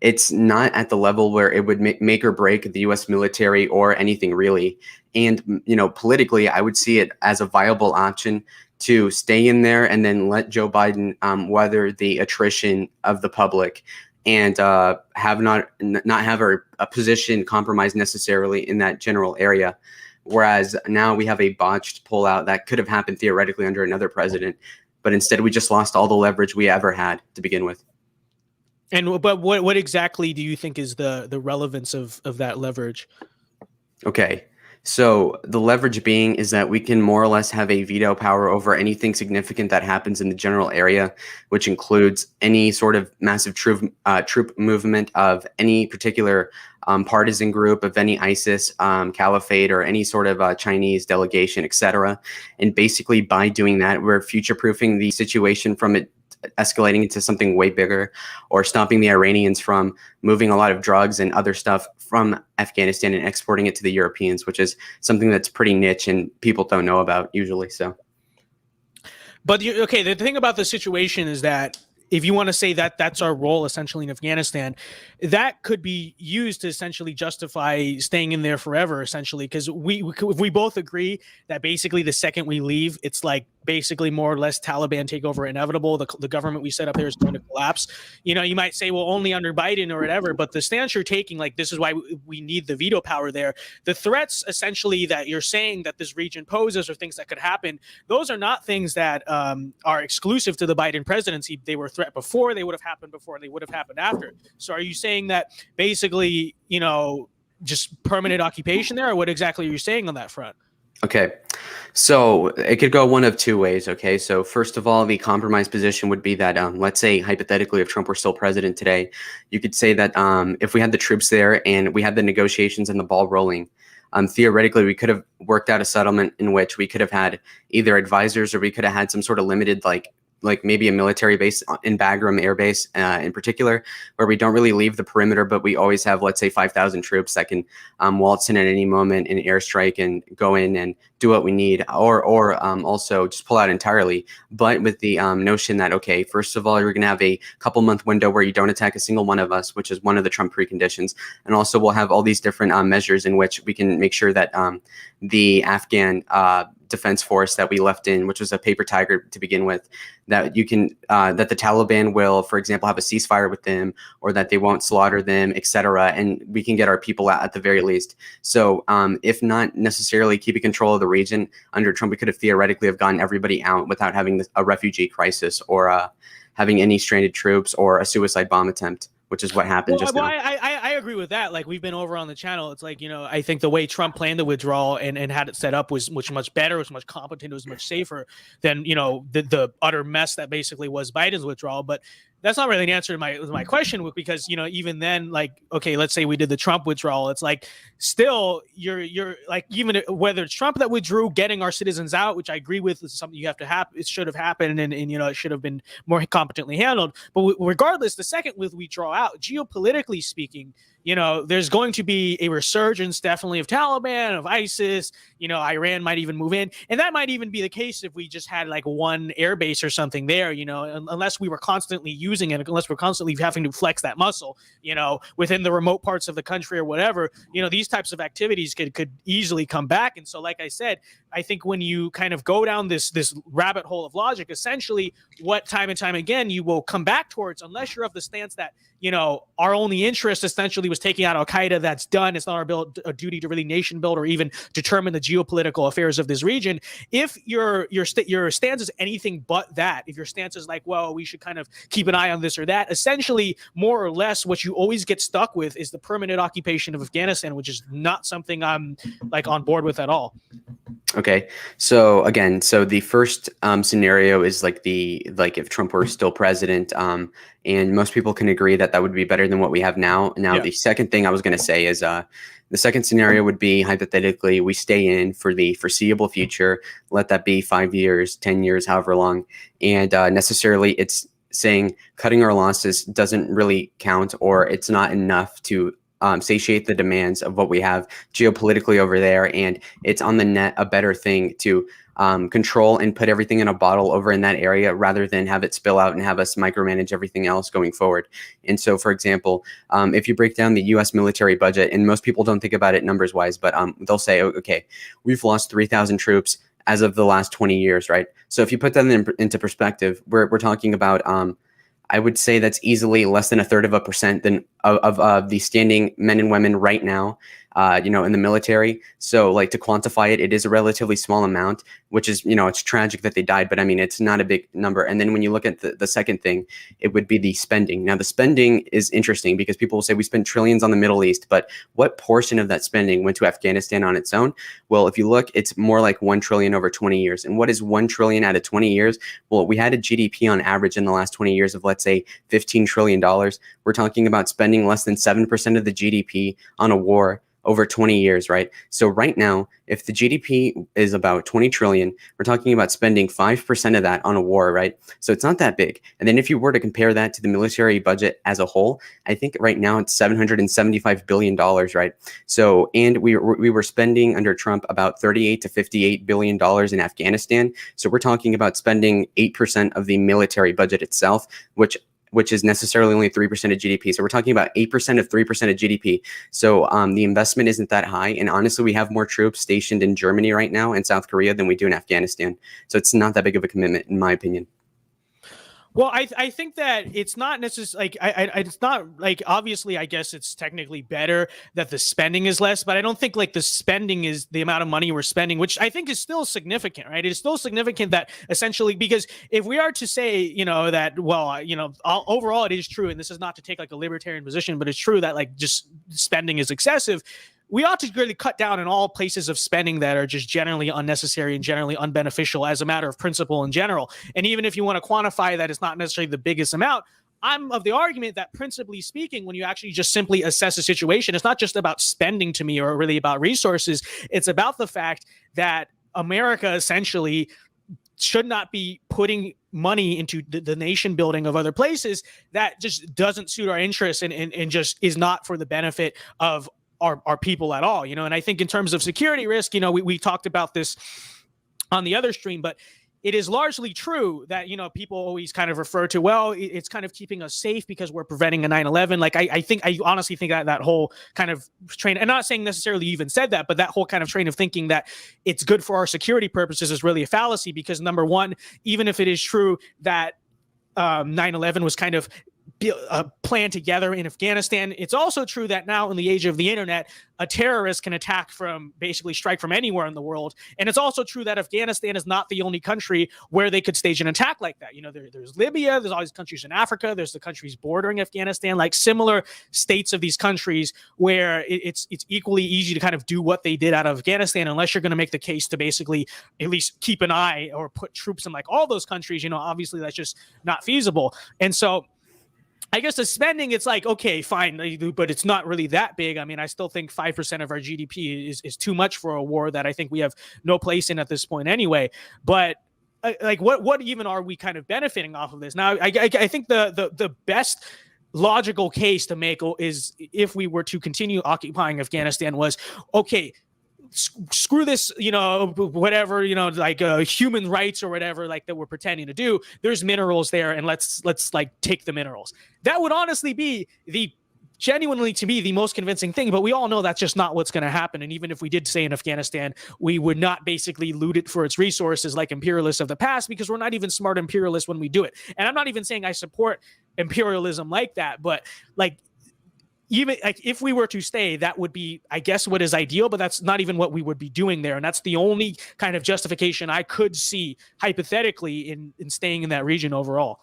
it's not at the level where it would make or break the U.S. military or anything really. And, you know, politically, I would see it as a viable option to stay in there and then let Joe Biden weather the attrition of the public and have not have a position compromised necessarily in that general area. Whereas now we have a botched pullout that could have happened theoretically under another president, but instead we just lost all the leverage we ever had to begin with. But what exactly do you think is the relevance of that leverage? Okay, so the leverage being is that we can more or less have a veto power over anything significant that happens in the general area, which includes any sort of massive troop movement of any particular partisan group of any ISIS caliphate or any sort of Chinese delegation, etc. And basically by doing that, we're future-proofing the situation from it escalating into something way bigger, or stopping the Iranians from moving a lot of drugs and other stuff from Afghanistan and exporting it to the Europeans, which is something that's pretty niche and people don't know about usually. So, but okay, the thing about the situation is that if you want to say that that's our role essentially in Afghanistan, that could be used to essentially justify staying in there forever, essentially, because we both agree that basically the second we leave, it's like basically more or less Taliban takeover inevitable. The government we set up there is going to collapse. You know, you might say, well, only under Biden or whatever, but the stance you're taking, like, this is why we need the veto power there. The threats essentially that you're saying that this region poses, or things that could happen, those are not things that are exclusive to the Biden presidency. They were a threat before, they would have happened before, they would have happened after. So are you saying that basically, you know, just permanent occupation there, or what exactly are you saying on that front? Okay, so it could go one of two ways. Okay, so first of all, the compromise position would be that, let's say hypothetically, if Trump were still president today, you could say that if we had the troops there and we had the negotiations and the ball rolling, theoretically, we could have worked out a settlement in which we could have had either advisors, or we could have had some sort of limited, like maybe a military base in Bagram Air Base in particular, where we don't really leave the perimeter, but we always have, let's say, 5,000 troops that can waltz in at any moment and airstrike and go in and do what we need, or also just pull out entirely. But with the notion that, okay, first of all, you're going to have a couple month window where you don't attack a single one of us, which is one of the Trump preconditions. And also we'll have all these different measures in which we can make sure that the Afghan defense force that we left in, which was a paper tiger to begin with, that you can that the Taliban will, for example, have a ceasefire with them, or that they won't slaughter them, etc. And we can get our people out at the very least. So if not necessarily keeping control of the region under Trump, we could have theoretically have gotten everybody out without having a refugee crisis, or having any stranded troops, or a suicide bomb attempt, which is what happened just now. I agree with that. Like, we've been over on the channel. It's like, you know, I think the way Trump planned the withdrawal and had it set up was much better, was much competent, was much safer than, you know, the utter mess that basically was Biden's withdrawal. But that's not really an answer to my question, because, you know, even then, like, okay, let's say we did the Trump withdrawal. It's like, still, you're like, even whether it's Trump that withdrew, getting our citizens out, which I agree with, is something you have to happen. It should have happened, and you know, it should have been more competently handled. But regardless, the second we draw out, geopolitically speaking, you know, there's going to be a resurgence, definitely, of Taliban, of ISIS. You know, Iran might even move in, and that might even be the case if we just had like one air base or something there. You know, unless we were constantly using it, unless we're constantly having to flex that muscle, you know, within the remote parts of the country or whatever. You know, these types of activities could easily come back. And so, like I said, I think when you kind of go down this rabbit hole of logic, essentially, what time and time again you will come back towards, unless you're of the stance that, you know, our only interest essentially was taking out Al-Qaeda. That's done. It's not our duty to really nation build or even determine the geopolitical affairs of this region. If your stance is anything but that, if your stance is like, well, we should kind of keep an eye on this or that, essentially, more or less, what you always get stuck with is the permanent occupation of Afghanistan, which is not something I'm like on board with at all. Okay, so again, so the first scenario is like if Trump were still president, and most people can agree that that would be better than what we have now. Now, yeah. The second thing I was going to say is the second scenario would be, hypothetically, we stay in for the foreseeable future, let that be 5 years, 10 years, however long, and necessarily it's saying cutting our losses doesn't really count, or it's not enough to satiate the demands of what we have geopolitically over there, and it's on the net a better thing to control and put everything in a bottle over in that area, rather than have it spill out and have us micromanage everything else going forward. And so, for example, if you break down the U.S. military budget, and most people don't think about it numbers wise, but they'll say, okay, we've lost 3,000 troops as of the last 20 years, right? So if you put that into perspective, we're talking about I would say that's easily less than 1/3% of the standing men and women right now, you know, in the military. So, like, to quantify it, it is a relatively small amount, which is, you know, it's tragic that they died, but I mean, it's not a big number. And then when you look at the second thing, it would be the spending. Now, the spending is interesting because people will say we spend trillions on the Middle East, but what portion of that spending went to Afghanistan on its own? Well, if you look, it's more like 1 trillion over 20 years. And what is 1 trillion out of 20 years? Well, we had a GDP on average in the last 20 years of, let's say, $15 trillion. We're talking about spending less than 7% of the GDP on a war over 20 years, right? So right now, if the GDP is about 20 trillion, we're talking about spending 5% of that on a war, right? So it's not that big. And then if you were to compare that to the military budget as a whole, I think right now it's $775 billion, right? So, and we were spending under Trump about $38 to $58 billion in Afghanistan. So we're talking about spending 8% of the military budget itself, which which is necessarily only 3% of GDP. So we're talking about 8% of 3% of GDP. So the investment isn't that high. And honestly, we have more troops stationed in Germany right now and South Korea than we do in Afghanistan. So it's not that big of a commitment, in my opinion. Well, I think that it's not necessarily like it's not like, obviously I guess it's technically better that the spending is less, but I don't think like the spending is the amount of money we're spending, which I think is still significant, right? It is still significant that essentially, because if we are to say, you know, that, well, you know, overall it is true, and this is not to take like a libertarian position, but it's true that like just spending is excessive. We ought to really cut down on all places of spending that are just generally unnecessary and generally unbeneficial as a matter of principle in general. And even if you want to quantify that it's not necessarily the biggest amount, I'm of the argument that principally speaking, when you actually just simply assess a situation, it's not just about spending to me or really about resources. It's about the fact that America essentially should not be putting money into the nation building of other places that just doesn't suit our interests and just is not for the benefit of our people at all, you know. And I think in terms of security risk, you know, we talked about this on the other stream, but it is largely true that, you know, people always kind of refer to, well, it's kind of keeping us safe because we're preventing a 9/11. Like, I honestly think that whole kind of train, and not saying necessarily you even said that, but that whole kind of train of thinking that it's good for our security purposes is really a fallacy, because number one, even if it is true that 9/11 was kind of planned together in Afghanistan, it's also true that now in the age of the internet, a terrorist can basically strike from anywhere in the world. And it's also true that Afghanistan is not the only country where they could stage an attack like that. You know, there's Libya, there's all these countries in Africa, there's the countries bordering Afghanistan, like similar states of these countries where it's equally easy to kind of do what they did out of Afghanistan, unless you're going to make the case to basically at least keep an eye or put troops in like all those countries. You know, obviously that's just not feasible. And so I guess the spending, it's like, okay, fine, but it's not really that big. I mean, I still think 5% of our GDP is too much for a war that I think we have no place in at this point anyway. But like, what even are we kind of benefiting off of this? Now, I think the best logical case to make is, if we were to continue occupying Afghanistan, was, okay, screw this, you know, whatever, you know, like human rights or whatever, like that we're pretending to do. There's minerals there, and let's like take the minerals. That would honestly be genuinely, to me, the most convincing thing. But we all know that's just not what's going to happen. And even if we did say in Afghanistan, we would not basically loot it for its resources like imperialists of the past, because we're not even smart imperialists when we do it. And I'm not even saying I support imperialism like that, but like, even like if we were to stay, that would be, I guess, what is ideal, but that's not even what we would be doing there. And that's the only kind of justification I could see hypothetically in staying in that region overall.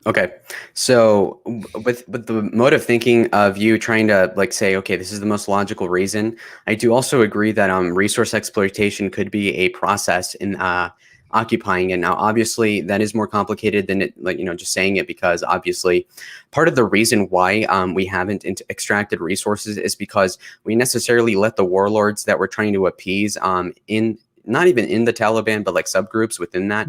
Okay, so with the mode of thinking of you trying to like say, okay, this is the most logical reason, I do also agree that resource exploitation could be a process in occupying it. Now, obviously, that is more complicated than it, like, you know, just saying it, because obviously part of the reason why we haven't extracted resources is because we necessarily let the warlords that we're trying to appease in, not even in the Taliban, but like subgroups within that.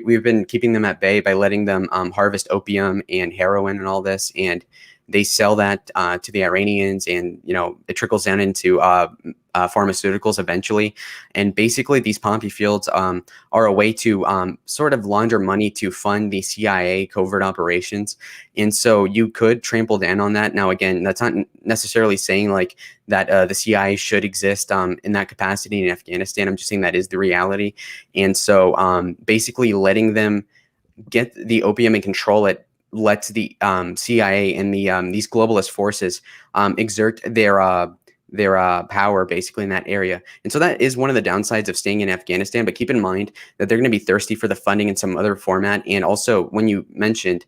We've been keeping them at bay by letting them harvest opium and heroin and all this, and they sell that to the Iranians, and, you know, it trickles down into pharmaceuticals eventually. And basically these poppy fields are a way to sort of launder money to fund the CIA covert operations. And so you could trample down on that. Now, again, that's not necessarily saying like that the CIA should exist in that capacity in Afghanistan. I'm just saying that is the reality. And so basically letting them get the opium and control it lets the CIA and the these globalist forces exert their power basically in that area. And so that is one of the downsides of staying in Afghanistan. But keep in mind that they're going to be thirsty for the funding in some other format. And also, when you mentioned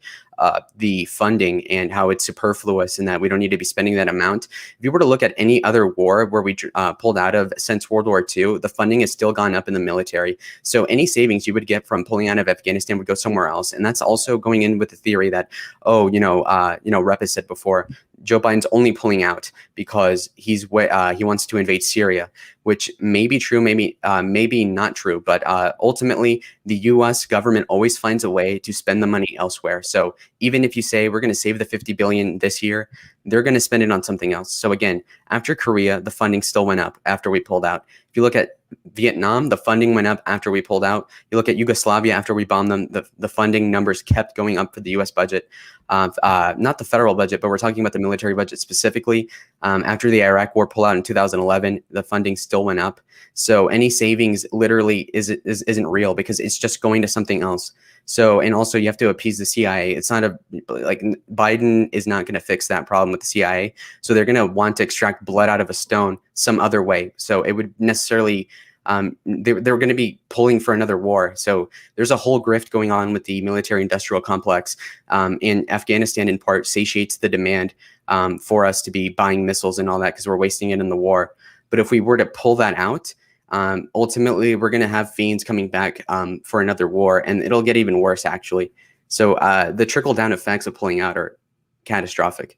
the funding and how it's superfluous and that we don't need to be spending that amount, if you were to look at any other war where we pulled out of since World War II, the funding has still gone up in the military. So any savings you would get from pulling out of Afghanistan would go somewhere else. And that's also going in with the theory that, oh, Rep has said before, Joe Biden's only pulling out because he wants to invade Syria, which may be true, maybe not true. But ultimately, the U.S. government always finds a way to spend the money elsewhere. So even if you say we're going to save the $50 billion this year, they're going to spend it on something else. So again, after Korea, the funding still went up after we pulled out. If you look at Vietnam, the funding went up after we pulled out. You look at Yugoslavia after we bombed them, the funding numbers kept going up for the U.S. budget, not the federal budget, but we're talking about the military budget specifically. After the Iraq War pullout in 2011, the funding still went up. So any savings literally isn't real because it's just going to something else. So, and also you have to appease the CIA. It's not like Biden is not going to fix that problem with the CIA. So they're going to want to extract blood out of a stone some other way. So it would necessarily, they're going to be pulling for another war. So there's a whole grift going on with the military industrial complex. And Afghanistan in part satiates the demand for us to be buying missiles and all that because we're wasting it in the war. But if we were to pull that out, ultimately we're going to have fiends coming back for another war, and it'll get even worse actually. So the trickle down effects of pulling out are catastrophic.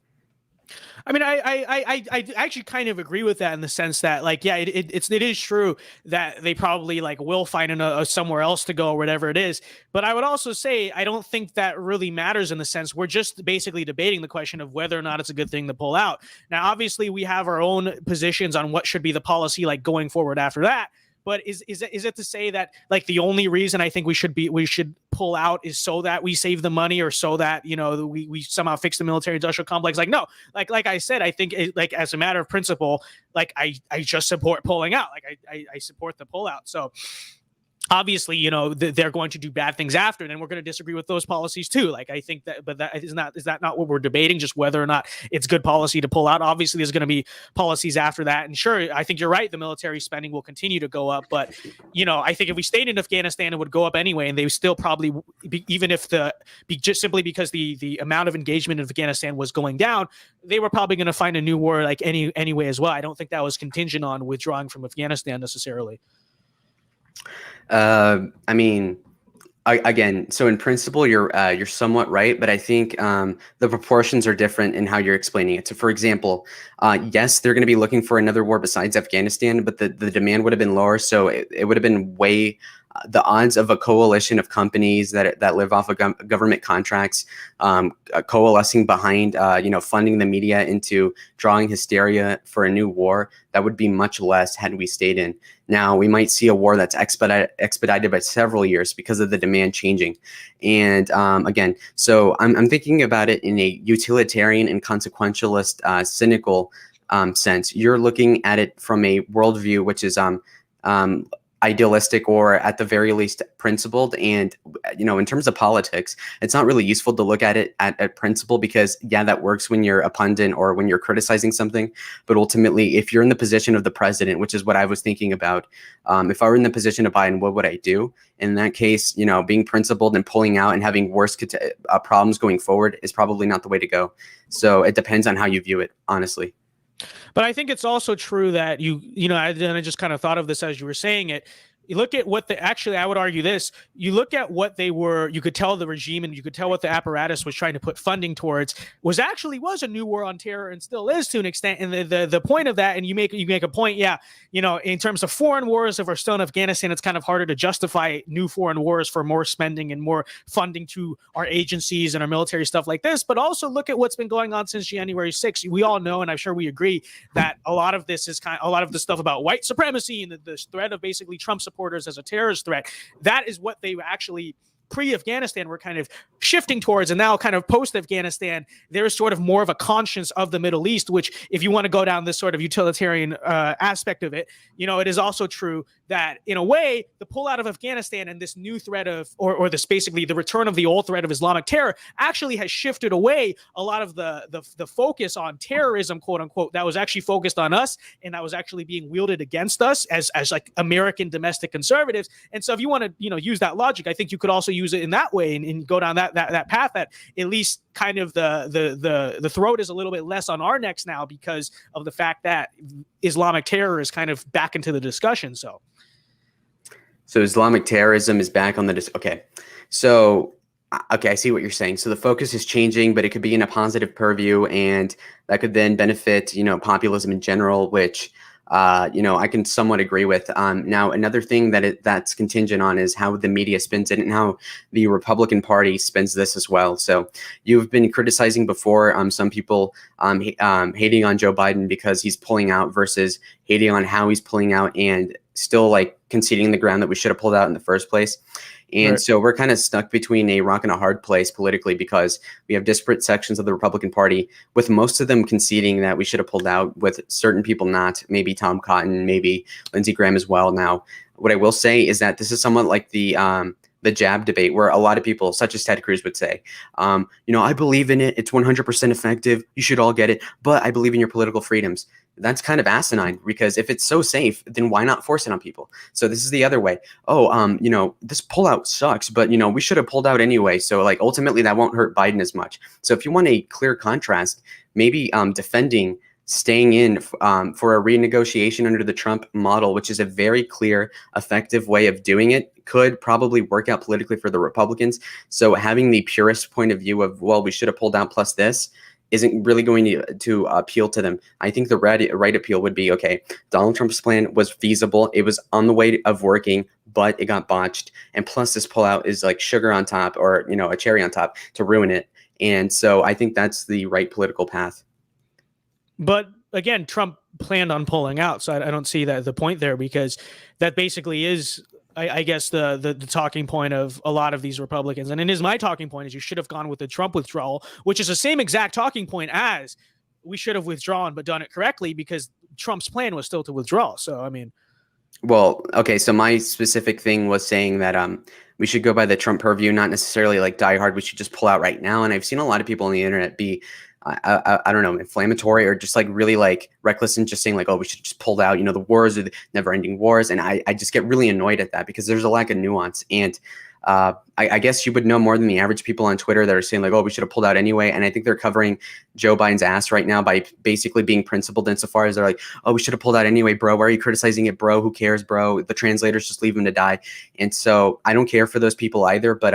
I mean, I actually kind of agree with that in the sense that, like, yeah, it is true that they probably like will find somewhere else to go or whatever it is. But I would also say I don't think that really matters in the sense we're just basically debating the question of whether or not it's a good thing to pull out. Now, obviously, we have our own positions on what should be the policy like going forward after that. But is it to say that like the only reason I think we should pull out is so that we save the money or so that, you know, we somehow fix the military industrial complex? Like, no, like I said, I think like as a matter of principle, like I just support pulling out. Like I support the pullout. So obviously, you know, they're going to do bad things after, and then we're going to disagree with those policies too. Like, I think that, but is that not what we're debating? Just whether or not it's good policy to pull out. Obviously, there's going to be policies after that, and sure, I think you're right. The military spending will continue to go up, but you know, I think if we stayed in Afghanistan, it would go up anyway, and they would still probably even if just simply because the amount of engagement in Afghanistan was going down, they were probably going to find a new war like anyway as well. I don't think that was contingent on withdrawing from Afghanistan necessarily. I mean, again, so in principle, you're somewhat right, but I think the proportions are different in how you're explaining it. So, for example, yes, they're going to be looking for another war besides Afghanistan, but the demand would have been lower, so it would have been way. The odds of a coalition of companies that live off of government contracts coalescing behind, funding the media into drawing hysteria for a new war, that would be much less had we stayed in. Now, we might see a war that's expedited by several years because of the demand changing. And again, so I'm thinking about it in a utilitarian and consequentialist, cynical sense. You're looking at it from a worldview, which is idealistic or at the very least principled. And, you know, in terms of politics, it's not really useful to look at it at principle because, yeah, that works when you're a pundit or when you're criticizing something. But ultimately, if you're in the position of the president, which is what I was thinking about, if I were in the position of Biden, what would I do? In that case, you know, being principled and pulling out and having worse problems going forward is probably not the way to go. So it depends on how you view it, honestly. But I think it's also true that I just kind of thought of this as you were saying it. You look at what I would argue this, you look at what they were, you could tell the regime and you could tell what the apparatus was trying to put funding towards was a new war on terror and still is to an extent. And the point of that, and you make a point, yeah, you know, in terms of foreign wars, if we're still in Afghanistan, it's kind of harder to justify new foreign wars for more spending and more funding to our agencies and our military stuff like this. But also look at what's been going on since January 6th. We all know, and I'm sure we agree, that a lot of this is a lot of the stuff about white supremacy and the threat of basically Trump supporters as a terrorist threat. That is what they actually pre-Afghanistan were kind of shifting towards, and now kind of post-Afghanistan, there's sort of more of a conscience of the Middle East, which if you want to go down this sort of utilitarian aspect of it, you know, it is also true that in a way, the pullout of Afghanistan and this new threat of, or this basically the return of the old threat of Islamic terror actually has shifted away a lot of the focus on terrorism, quote unquote, that was actually focused on us and that was actually being wielded against us as like American domestic conservatives. And so if you want to, you know, use that logic, I think you could also use it in that way and go down that path that at least kind of the throat is a little bit less on our necks now because of the fact that Islamic terror is kind of back into the discussion. So Islamic terrorism is back on the okay. So I see what you're saying. So the focus is changing, but it could be in a positive purview, and that could then benefit, you know, populism in general, which I can somewhat agree with. Now, another thing that's contingent on is how the media spins it and how the Republican Party spins this as well. So you've been criticizing before some people hating on Joe Biden because he's pulling out versus hating on how he's pulling out and still like conceding the ground that we should have pulled out in the first place. And so we're kind of stuck between a rock and a hard place politically, because we have disparate sections of the Republican Party, with most of them conceding that we should have pulled out, with certain people not, maybe Tom Cotton, maybe Lindsey Graham as well. Now, what I will say is that this is somewhat like the jab debate, where a lot of people, such as Ted Cruz, would say, I believe in it. It's 100% effective. You should all get it. But I believe in your political freedoms. That's kind of asinine, because if it's so safe, then why not force it on people? So this is the other way. This pullout sucks, but, we should have pulled out anyway. So like ultimately that won't hurt Biden as much. So if you want a clear contrast, maybe defending staying in for a renegotiation under the Trump model, which is a very clear, effective way of doing it, could probably work out politically for the Republicans. So having the purist point of view of, well, we should have pulled out plus this, isn't really going to appeal to them. I think the right appeal would be, okay, Donald Trump's plan was feasible. It was on the way of working, but it got botched. And plus this pullout is like sugar on top, or, a cherry on top to ruin it. And so I think that's the right political path. But again, Trump planned on pulling out, so I don't see the point there, because that basically is, I guess, the talking point of a lot of these Republicans. And it is my talking point, is you should have gone with the Trump withdrawal, which is the same exact talking point as we should have withdrawn but done it correctly, because Trump's plan was still to withdraw. So, I mean. Well, okay, so my specific thing was saying that we should go by the Trump purview, not necessarily like die hard. We should just pull out right now. And I've seen a lot of people on the internet be I don't know, inflammatory, or just like really like reckless, and just saying like, oh, we should just pull out, the wars are the never ending wars. And I just get really annoyed at that, because there's a lack of nuance. And I guess you would know more than the average people on Twitter that are saying like, oh, we should have pulled out anyway. And I think they're covering Joe Biden's ass right now by basically being principled insofar as they're like, oh, we should have pulled out anyway, bro. Why are you criticizing it, bro? Who cares, bro? The translators, just leave him to die. And so I don't care for those people either, but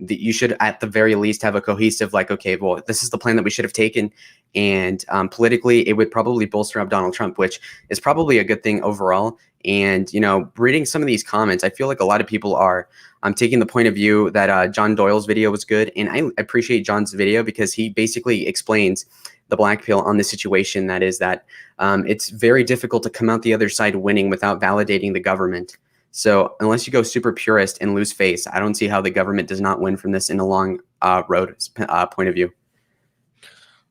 you should at the very least have a cohesive, like, okay, well, this is the plan that we should have taken. And politically, it would probably bolster up Donald Trump, which is probably a good thing overall. And, reading some of these comments, I feel like a lot of people are taking the point of view that John Doyle's video was good. And I appreciate John's video, because he basically explains the black pill on the situation. That is that it's very difficult to come out the other side winning without validating the government. So unless you go super purist and lose face, I don't see how the government does not win from this in a long road point of view.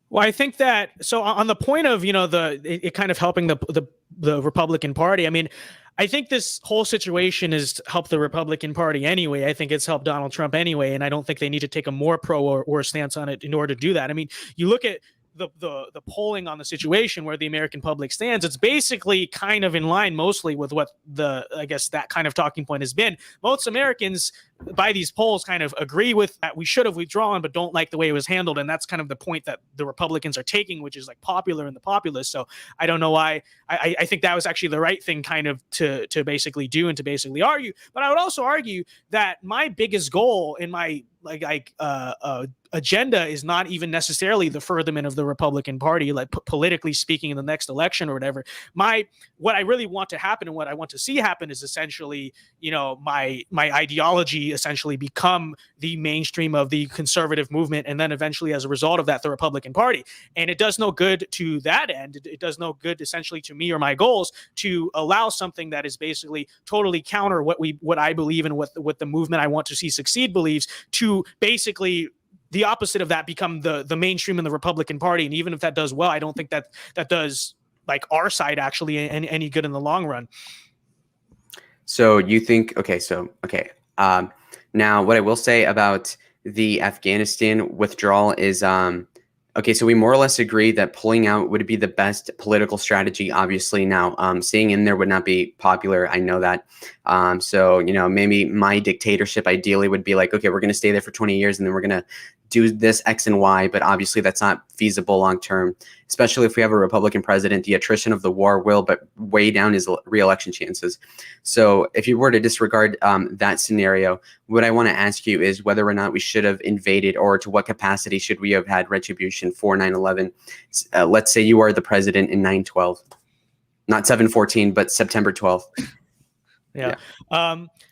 Well, I think that, so on the point of, it kind of helping the Republican Party, I mean, I think this whole situation has helped the Republican Party anyway. I think it's helped Donald Trump anyway, and I don't think they need to take a more pro or stance on it in order to do that. I mean, you look at the polling on the situation, where the American public stands, it's basically kind of in line mostly with what I guess that kind of talking point has been. Most Americans by these polls kind of agree with that we should have withdrawn, but don't like the way it was handled. And that's kind of the point that the Republicans are taking, which is like popular in the populace. So I don't know why. I think that was actually the right thing kind of to basically do and to basically argue. But I would also argue that my biggest goal in my agenda is not even necessarily the furtherment of the Republican Party, like politically speaking, in the next election or whatever. What I really want to happen and what I want to see happen is essentially, my ideology essentially become the mainstream of the conservative movement, and then eventually, as a result of that, the Republican Party. And it does no good to that end. It does no good essentially to me or my goals to allow something that is basically totally counter what I believe and what the movement I want to see succeed believes, to basically the opposite of that become the mainstream in the Republican Party. And even if that does well, I don't think that does like our side actually any good in the long run. So you think, okay. Now what I will say about the Afghanistan withdrawal is, okay, so we more or less agree that pulling out would be the best political strategy, obviously. Now, staying in there would not be popular. I know that. So, maybe my dictatorship ideally would be like, okay, we're going to stay there for 20 years and then we're going to do this X and Y. But obviously that's not feasible long term, especially if we have a Republican president. The attrition of the war will but weigh down his re-election chances. So if you were to disregard that scenario, what I want to ask you is whether or not we should have invaded, or to what capacity should we have had retribution for 9/11. Let's say you are the president in 9/12, not 7/14, but September 12th. Yeah.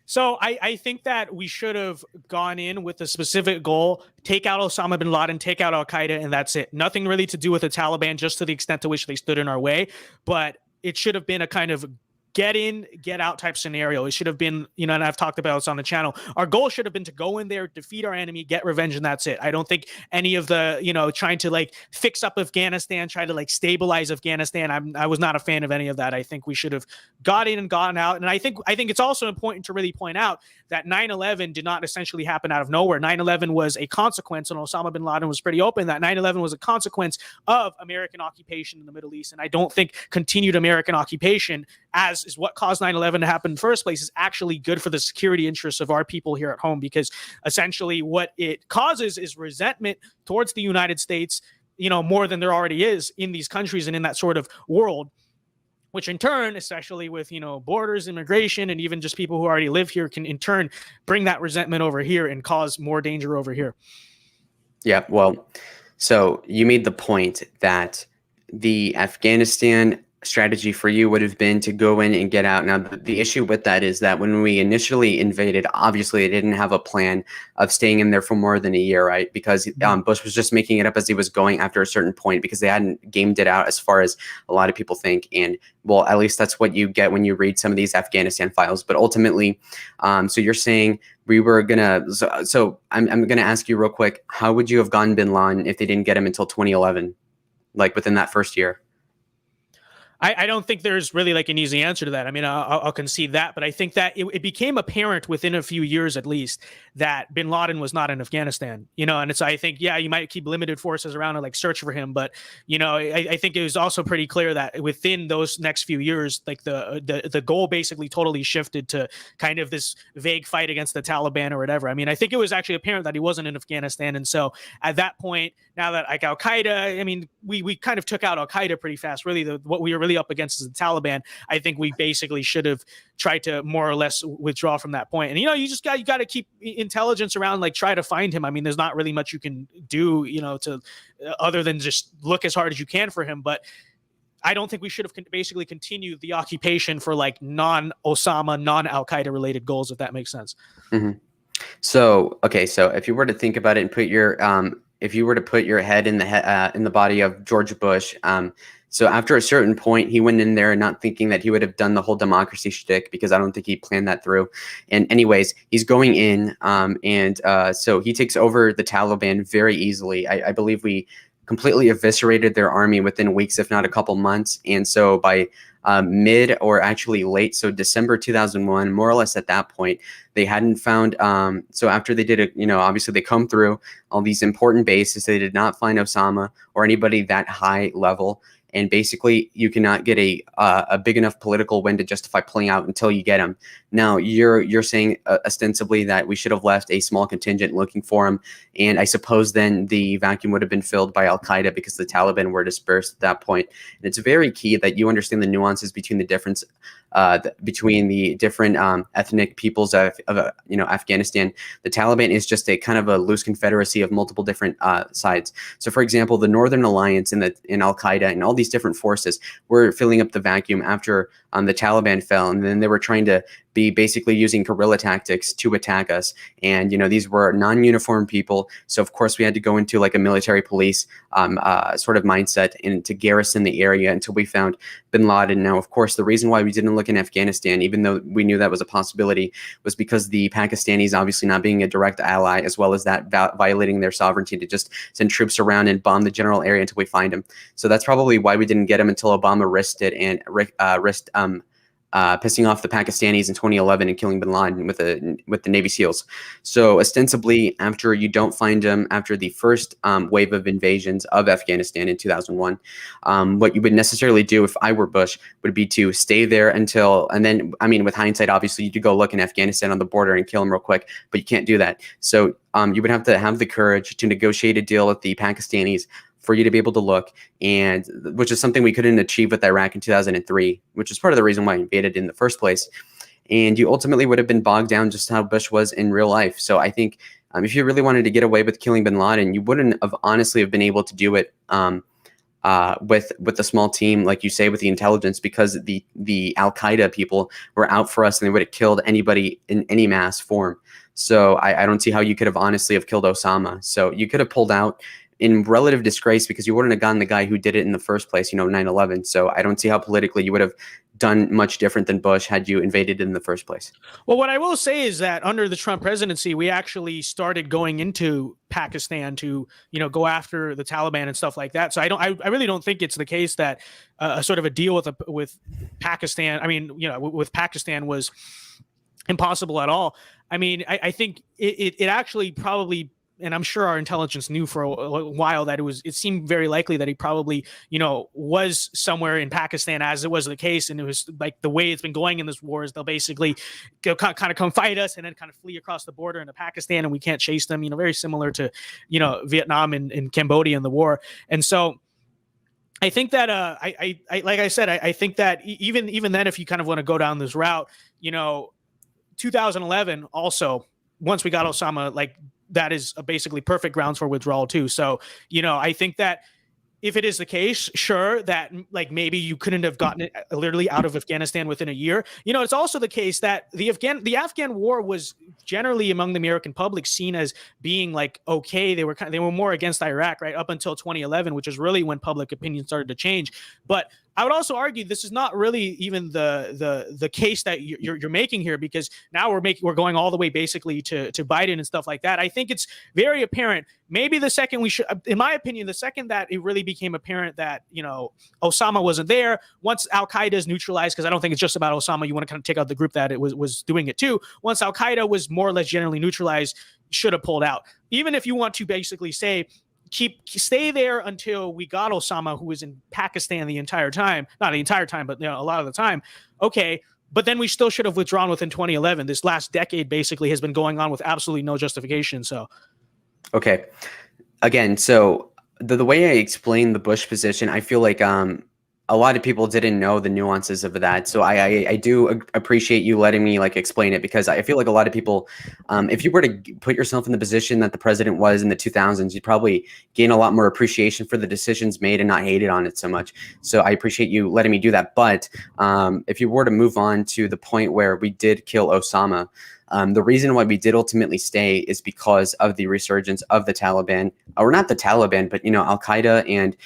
So I think that we should have gone in with a specific goal: take out Osama bin Laden, take out Al-Qaeda, and that's it. Nothing really to do with the Taliban, just to the extent to which they stood in our way. But it should have been a kind of get in, get out type scenario. It should have been, you know, and I've talked about this on the channel. Our goal should have been to go in there, defeat our enemy, get revenge, and that's it. I don't think any of the, you know, trying to like fix up Afghanistan, try to like stabilize Afghanistan. I was not a fan of any of that. I think we should have got in and gotten out. And I think it's also important to really point out that 9/11 did not essentially happen out of nowhere. 9/11 was a consequence, and Osama bin Laden was pretty open that 9/11 was a consequence of American occupation in the Middle East. And I don't think continued American occupation, as is what caused 9/11 to happen in the first place, is actually good for the security interests of our people here at home, because essentially what it causes is resentment towards the United States, you know, more than there already is in these countries and in that sort of world, which in turn, especially with, you know, borders, immigration, and even just people who already live here, can in turn bring that resentment over here and cause more danger over here. Yeah, well, so you made the point that the Afghanistan strategy for you would have been to go in and get out. Now, the issue with that is that when we initially invaded, obviously they didn't have a plan of staying in there for more than a year, right? Because Bush was just making it up as he was going after a certain point, because they hadn't gamed it out as far as a lot of people think. And well, at least that's what you get when you read some of these Afghanistan files. But ultimately, so you're saying we were gonna, so I'm gonna ask you real quick, how would you have gotten bin Laden if they didn't get him until 2011, like within that first year? I don't think there's really like an easy answer to that. I mean, I'll concede that, but I think that it became apparent within a few years, at least, that bin Laden was not in Afghanistan, you know, and it's, I think, yeah, you might keep limited forces around and like search for him, but, you know, I think it was also pretty clear that within those next few years, like the goal basically totally shifted to kind of this vague fight against the Taliban or whatever. I mean, I think it was actually apparent that he wasn't in Afghanistan. And so at that point, now that like Al-Qaeda, I mean, we kind of took out Al-Qaeda pretty fast. Really, what we were really up against is the Taliban. I think we basically should have tried to more or less withdraw from that point. And, you know, you got to keep intelligence around, like try to find him. I mean, there's not really much you can do, you know, to other than just look as hard as you can for him. But I don't think we should have basically continued the occupation for like non-Osama, non-Al-Qaeda related goals, if that makes sense. Mm-hmm. So, okay. So if you were to think about it and put your, if you were to put your head in the body of George Bush, so after a certain point, he went in there not thinking that he would have done the whole democracy shtick, because I don't think he planned that through. And anyways, he's going in, so he takes over the Taliban very easily. I believe we completely eviscerated their army within weeks, if not a couple months. And so by mid or actually late, so December 2001, more or less at that point, they hadn't found, so after they did it, you know, obviously they come through all these important bases, they did not find Osama or anybody that high level. And basically, you cannot get a big enough political win to justify pulling out until you get him. Now, you're saying ostensibly that we should have left a small contingent looking for him, and I suppose then the vacuum would have been filled by Al-Qaeda because the Taliban were dispersed at that point. And it's very key that you understand the nuances between the difference between the different ethnic peoples of you know, Afghanistan. The Taliban is just a kind of a loose confederacy of multiple different sides. So, for example, the Northern Alliance in Al-Qaeda and all these different forces were filling up the vacuum after the Taliban fell, and then they were trying to be basically using guerrilla tactics to attack us. And, you know, these were non-uniform people. So, of course, we had to go into like a military police sort of mindset and to garrison the area until we found bin Laden. Now, of course, the reason why we didn't look in Afghanistan, even though we knew that was a possibility, was because the Pakistanis obviously not being a direct ally, as well as that violating their sovereignty to just send troops around and bomb the general area until we find him. So that's probably why we didn't get him until Obama risked it and risked pissing off the Pakistanis in 2011 and killing bin Laden with the Navy SEALs. So ostensibly, after you don't find him, after the first wave of invasions of Afghanistan in 2001, what you would necessarily do if I were Bush would be to stay there until, and then, I mean, with hindsight, obviously, you could go look in Afghanistan on the border and kill him real quick, but you can't do that. So you would have to have the courage to negotiate a deal with the Pakistanis for you to be able to look, and which is something we couldn't achieve with Iraq in 2003, which is part of the reason why I invaded in the first place. And you ultimately would have been bogged down just how Bush was in real life. So I think if you really wanted to get away with killing bin Laden, you wouldn't have honestly have been able to do it with a small team, like you say, with the intelligence, because the Al-Qaeda people were out for us and they would have killed anybody in any mass form. So I don't see how you could have honestly have killed Osama. So you could have pulled out in relative disgrace because you wouldn't have gotten the guy who did it in the first place, you know, 9/11. So I don't see how politically you would have done much different than Bush had you invaded in the first place? Well, what I will say is that under the Trump presidency, we actually started going into Pakistan to, go after the Taliban and stuff like that. So I really don't think it's the case that a sort of a deal with Pakistan. I mean, with Pakistan was impossible at all. I mean, I think it actually probably, and I'm sure our intelligence knew for a while that it seemed very likely that he probably, was somewhere in Pakistan, as it was the case. And it was like the way it's been going in this war is they'll basically kind of come fight us and then kind of flee across the border into Pakistan, and we can't chase them, very similar to, Vietnam and Cambodia in the war. And so I think that, I like I said, I think that even then, if you kind of want to go down this route, 2011 also, once we got Osama, like, that is basically perfect grounds for withdrawal too. So, I think that if it is the case, sure, that like maybe you couldn't have gotten it literally out of Afghanistan within a year. It's also the case that the Afghan war was generally among the American public seen as being like okay. They were more against Iraq, right, up until 2011, which is really when public opinion started to change. But I would also argue this is not really even the case that you're making here, because now we're going all the way basically to Biden and stuff like that. I think it's very apparent. Maybe the second in my opinion, the second that it really became apparent that Osama wasn't there, once Al Qaeda is neutralized, because I don't think it's just about Osama. You want to kind of take out the group that it was doing it too. Once Al Qaeda was more or less generally neutralized, should have pulled out. Even if you want to basically say, stay there until we got Osama, who was in Pakistan the entire time, not the entire time, but a lot of the time. Okay. But then we still should have withdrawn within 2011. This last decade basically has been going on with absolutely no justification. So, okay. Again, so the way I explain the Bush position, I feel like a lot of people didn't know the nuances of that. So I do appreciate you letting me like explain it, because I feel like a lot of people, if you were to put yourself in the position that the president was in the 2000s, you'd probably gain a lot more appreciation for the decisions made and not hated on it so much. So I appreciate you letting me do that. But if you were to move on to the point where we did kill Osama, the reason why we did ultimately stay is because of the resurgence of the Taliban, or not the Taliban, but, Al Qaeda and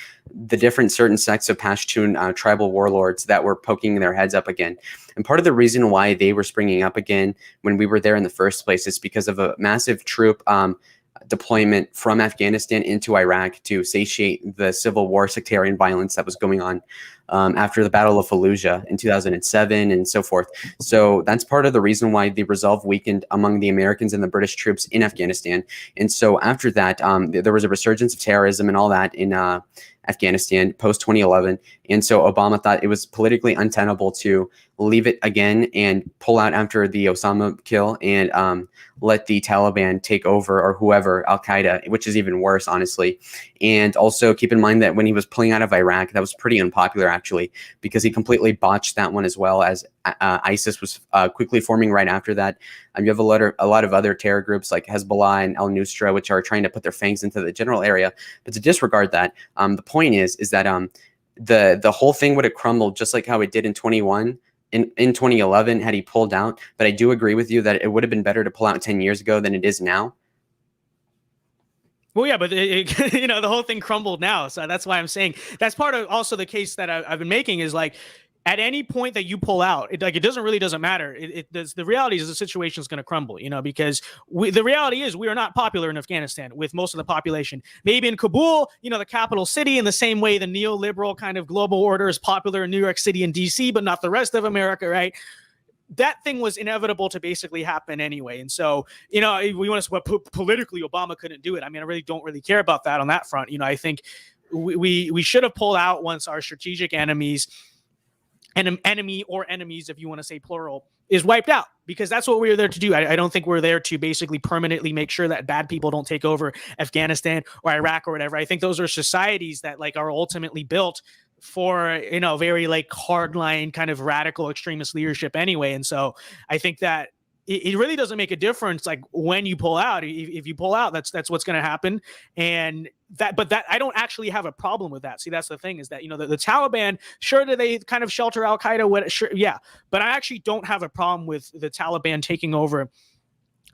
the different certain sects of Pashtun tribal warlords that were poking their heads up again. And part of the reason why they were springing up again when we were there in the first place is because of a massive troop deployment from Afghanistan into Iraq to satiate the civil war sectarian violence that was going on after the Battle of Fallujah in 2007 and so forth. So that's part of the reason why the resolve weakened among the Americans and the British troops in Afghanistan. And so after that, there was a resurgence of terrorism and all that in Afghanistan post 2011. And so Obama thought it was politically untenable to leave it again and pull out after the Osama kill and let the Taliban take over, or whoever, Al Qaeda, which is even worse, honestly. And also keep in mind that when he was pulling out of Iraq, that was pretty unpopular, actually, because he completely botched that one, as well as ISIS was quickly forming right after that. You have a lot of other terror groups like Hezbollah and al-Nusra, which are trying to put their fangs into the general area. But to disregard that, the point is that the whole thing would have crumbled just like how it did in 2011 had he pulled out. But I do agree with you that it would have been better to pull out 10 years ago than it is now. Well, yeah, but the whole thing crumbled now. So that's why I'm saying that's part of also the case that I've been making is like, at any point that you pull out, it doesn't matter. The reality is the situation is going to crumble, because the reality is we are not popular in Afghanistan with most of the population. Maybe in Kabul, the capital city, in the same way the neoliberal kind of global order is popular in New York City and DC, but not the rest of America, right? That thing was inevitable to basically happen anyway. And so, we want to, but politically, Obama couldn't do it. I mean, I really don't really care about that on that front. I think we should have pulled out once our strategic enemies, and enemy or enemies, if you want to say plural, is wiped out, because that's what we were there to do. I don't think we're there to basically permanently make sure that bad people don't take over Afghanistan or Iraq or whatever. I think those are societies that like are ultimately built for, very like hardline kind of radical extremist leadership anyway. And so I think that it really doesn't make a difference like when you pull out. If you pull out, that's what's going to happen. And but I don't actually have a problem with that. See, that's the thing, is that the Taliban, sure, do they kind of shelter Al Qaeda? Sure, yeah, but I actually don't have a problem with the Taliban taking over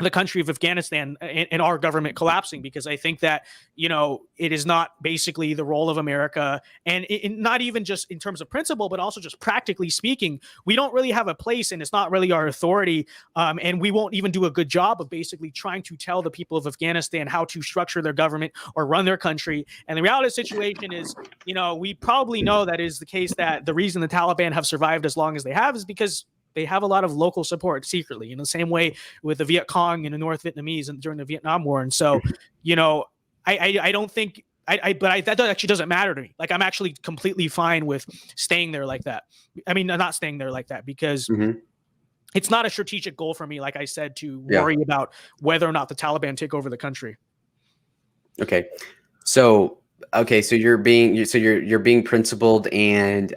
the country of Afghanistan and our government collapsing, because I think that, it is not basically the role of America, and not even just in terms of principle, but also just practically speaking, we don't really have a place, and it's not really our authority. And we won't even do a good job of basically trying to tell the people of Afghanistan how to structure their government or run their country. And the reality of the situation is, we probably know that is the case, that the reason the Taliban have survived as long as they have is because they have a lot of local support secretly, in the same way with the Viet Cong and the North Vietnamese and during the Vietnam War. And so, I don't think that actually doesn't matter to me. Like, I'm actually completely fine with staying there like that. I mean, not staying there like that, because it's not a strategic goal for me, like I said, to worry about whether or not the Taliban take over the country. Okay. So you're being principled and,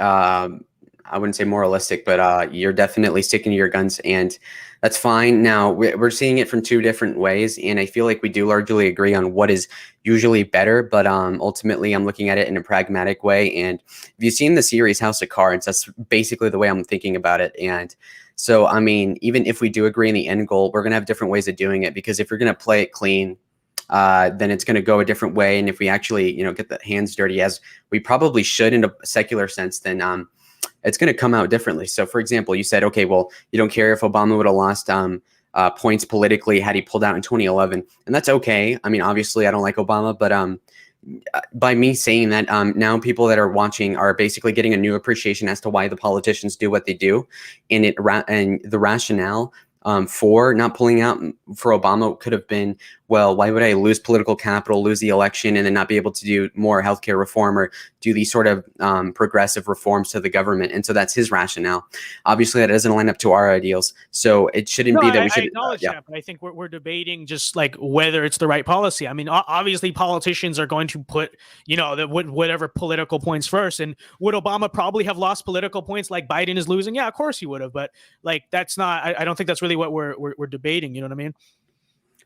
I wouldn't say moralistic, but you're definitely sticking to your guns, and that's fine. Now, we're seeing it from two different ways, and I feel like we do largely agree on what is usually better, but ultimately I'm looking at it in a pragmatic way. And if you've seen the series House of Cards, that's basically the way I'm thinking about it. And so, I mean, even if we do agree in the end goal, we're going to have different ways of doing it, because if you're going to play it clean, then it's going to go a different way. And if we actually, get the hands dirty, as we probably should in a secular sense, then it's going to come out differently. So, for example, you said, okay, well, you don't care if Obama would have lost points politically had he pulled out in 2011. And that's okay. I mean, obviously, I don't like Obama, but by me saying that, now people that are watching are basically getting a new appreciation as to why the politicians do what they do. And the rationale for not pulling out for Obama could have been, well, why would I lose political capital, lose the election, and then not be able to do more healthcare reform or do these sort of progressive reforms to the government? And so that's his rationale. Obviously, that doesn't line up to our ideals. So it shouldn't be that we should. I acknowledge that, but I think we're debating just like whether it's the right policy. I mean, obviously, politicians are going to put, whatever political points first. And would Obama probably have lost political points like Biden is losing? Yeah, of course he would have. But like, that's not. I don't think that's really what we're debating. You know what I mean?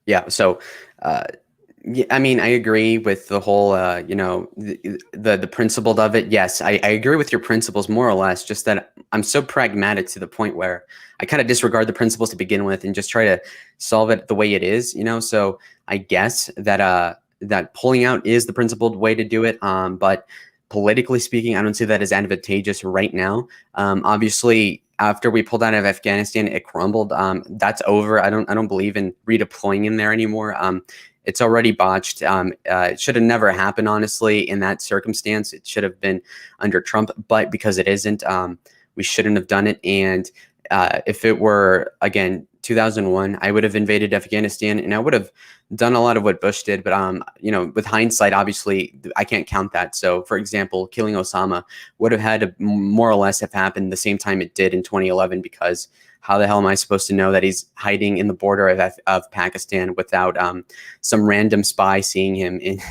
Yeah. So, I mean, I agree with the whole, the principle of it. Yes, I agree with your principles more or less, just that I'm so pragmatic to the point where I kind of disregard the principles to begin with and just try to solve it the way it is, So I guess that that pulling out is the principled way to do it. But politically speaking, I don't see that as advantageous right now. Obviously, after we pulled out of Afghanistan, it crumbled. That's over. I don't believe in redeploying in there anymore. It's already botched. It should have never happened, honestly, in that circumstance. It should have been under Trump, but because it isn't, we shouldn't have done it. And if it were, again, 2001, I would have invaded Afghanistan, and I would have done a lot of what Bush did. But, with hindsight, obviously, I can't count that. So, for example, killing Osama would have had to more or less have happened the same time it did in 2011, because how the hell am I supposed to know that he's hiding in the border of Pakistan without some random spy seeing him in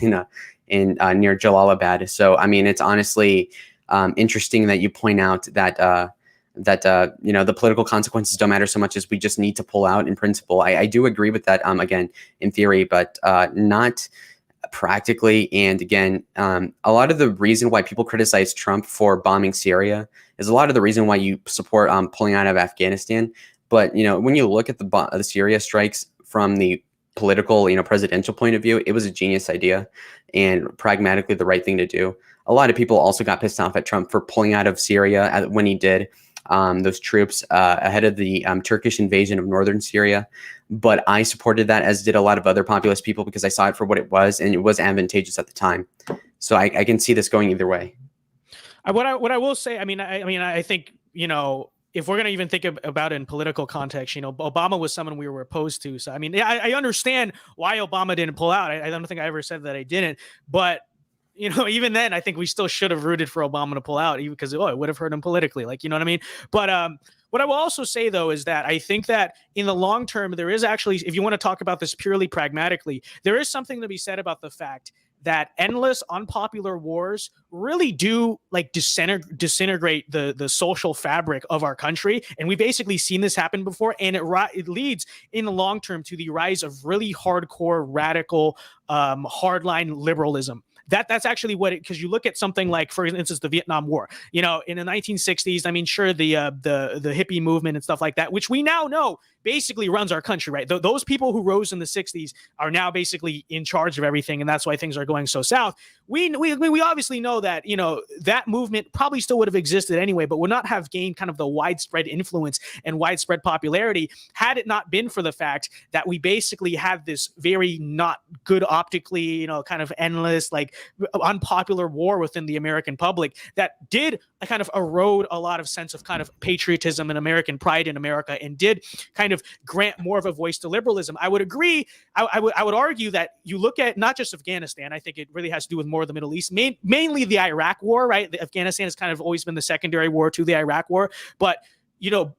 near Jalalabad? So, I mean, it's honestly interesting that you point out that the political consequences don't matter so much as we just need to pull out in principle. I do agree with that, again, in theory, but not practically. And again, a lot of the reason why people criticize Trump for bombing Syria is a lot of the reason why you support pulling out of Afghanistan. But, when you look at the Syria strikes from the political, presidential point of view, it was a genius idea and pragmatically the right thing to do. A lot of people also got pissed off at Trump for pulling out of Syria when he did. Those troops ahead of the Turkish invasion of northern Syria. But I supported that, as did a lot of other populist people, because I saw it for what it was, and it was advantageous at the time. So I can see this going either way. What I will say, I think, if we're going to even think about it in political context, Obama was someone we were opposed to. So, I understand why Obama didn't pull out. I don't think I ever said that I didn't. But even then, I think we still should have rooted for Obama to pull out, even because it would have hurt him politically. Like, you know what I mean? But what I will also say, though, is that I think that in the long term, there is actually, if you want to talk about this purely pragmatically, there is something to be said about the fact that endless unpopular wars really do like disintegrate the social fabric of our country. And we've basically seen this happen before. And it leads in the long term to the rise of really hardcore, radical, hardline liberalism that's actually what it, because you look at something like, for instance, the Vietnam War, you know, in the 1960s, I mean, sure, the hippie movement and stuff like that, which we now know basically runs our country, right? Those people who rose in the 60s are now basically in charge of everything, and that's why things are going so south. We obviously know that, you know, that movement probably still would have existed anyway, but would not have gained kind of the widespread influence and widespread popularity had it not been for the fact that we basically had this very not good optically, you know, kind of endless, like unpopular war within the American public that did kind of erode a lot of sense of kind of patriotism and American pride in America, and did kind of grant more of a voice to liberalism. I would agree. I would argue that you look at not just Afghanistan. I think it really has to do with more of the Middle East, mainly the Iraq War, right? Afghanistan has kind of always been the secondary war to the Iraq War, but you know,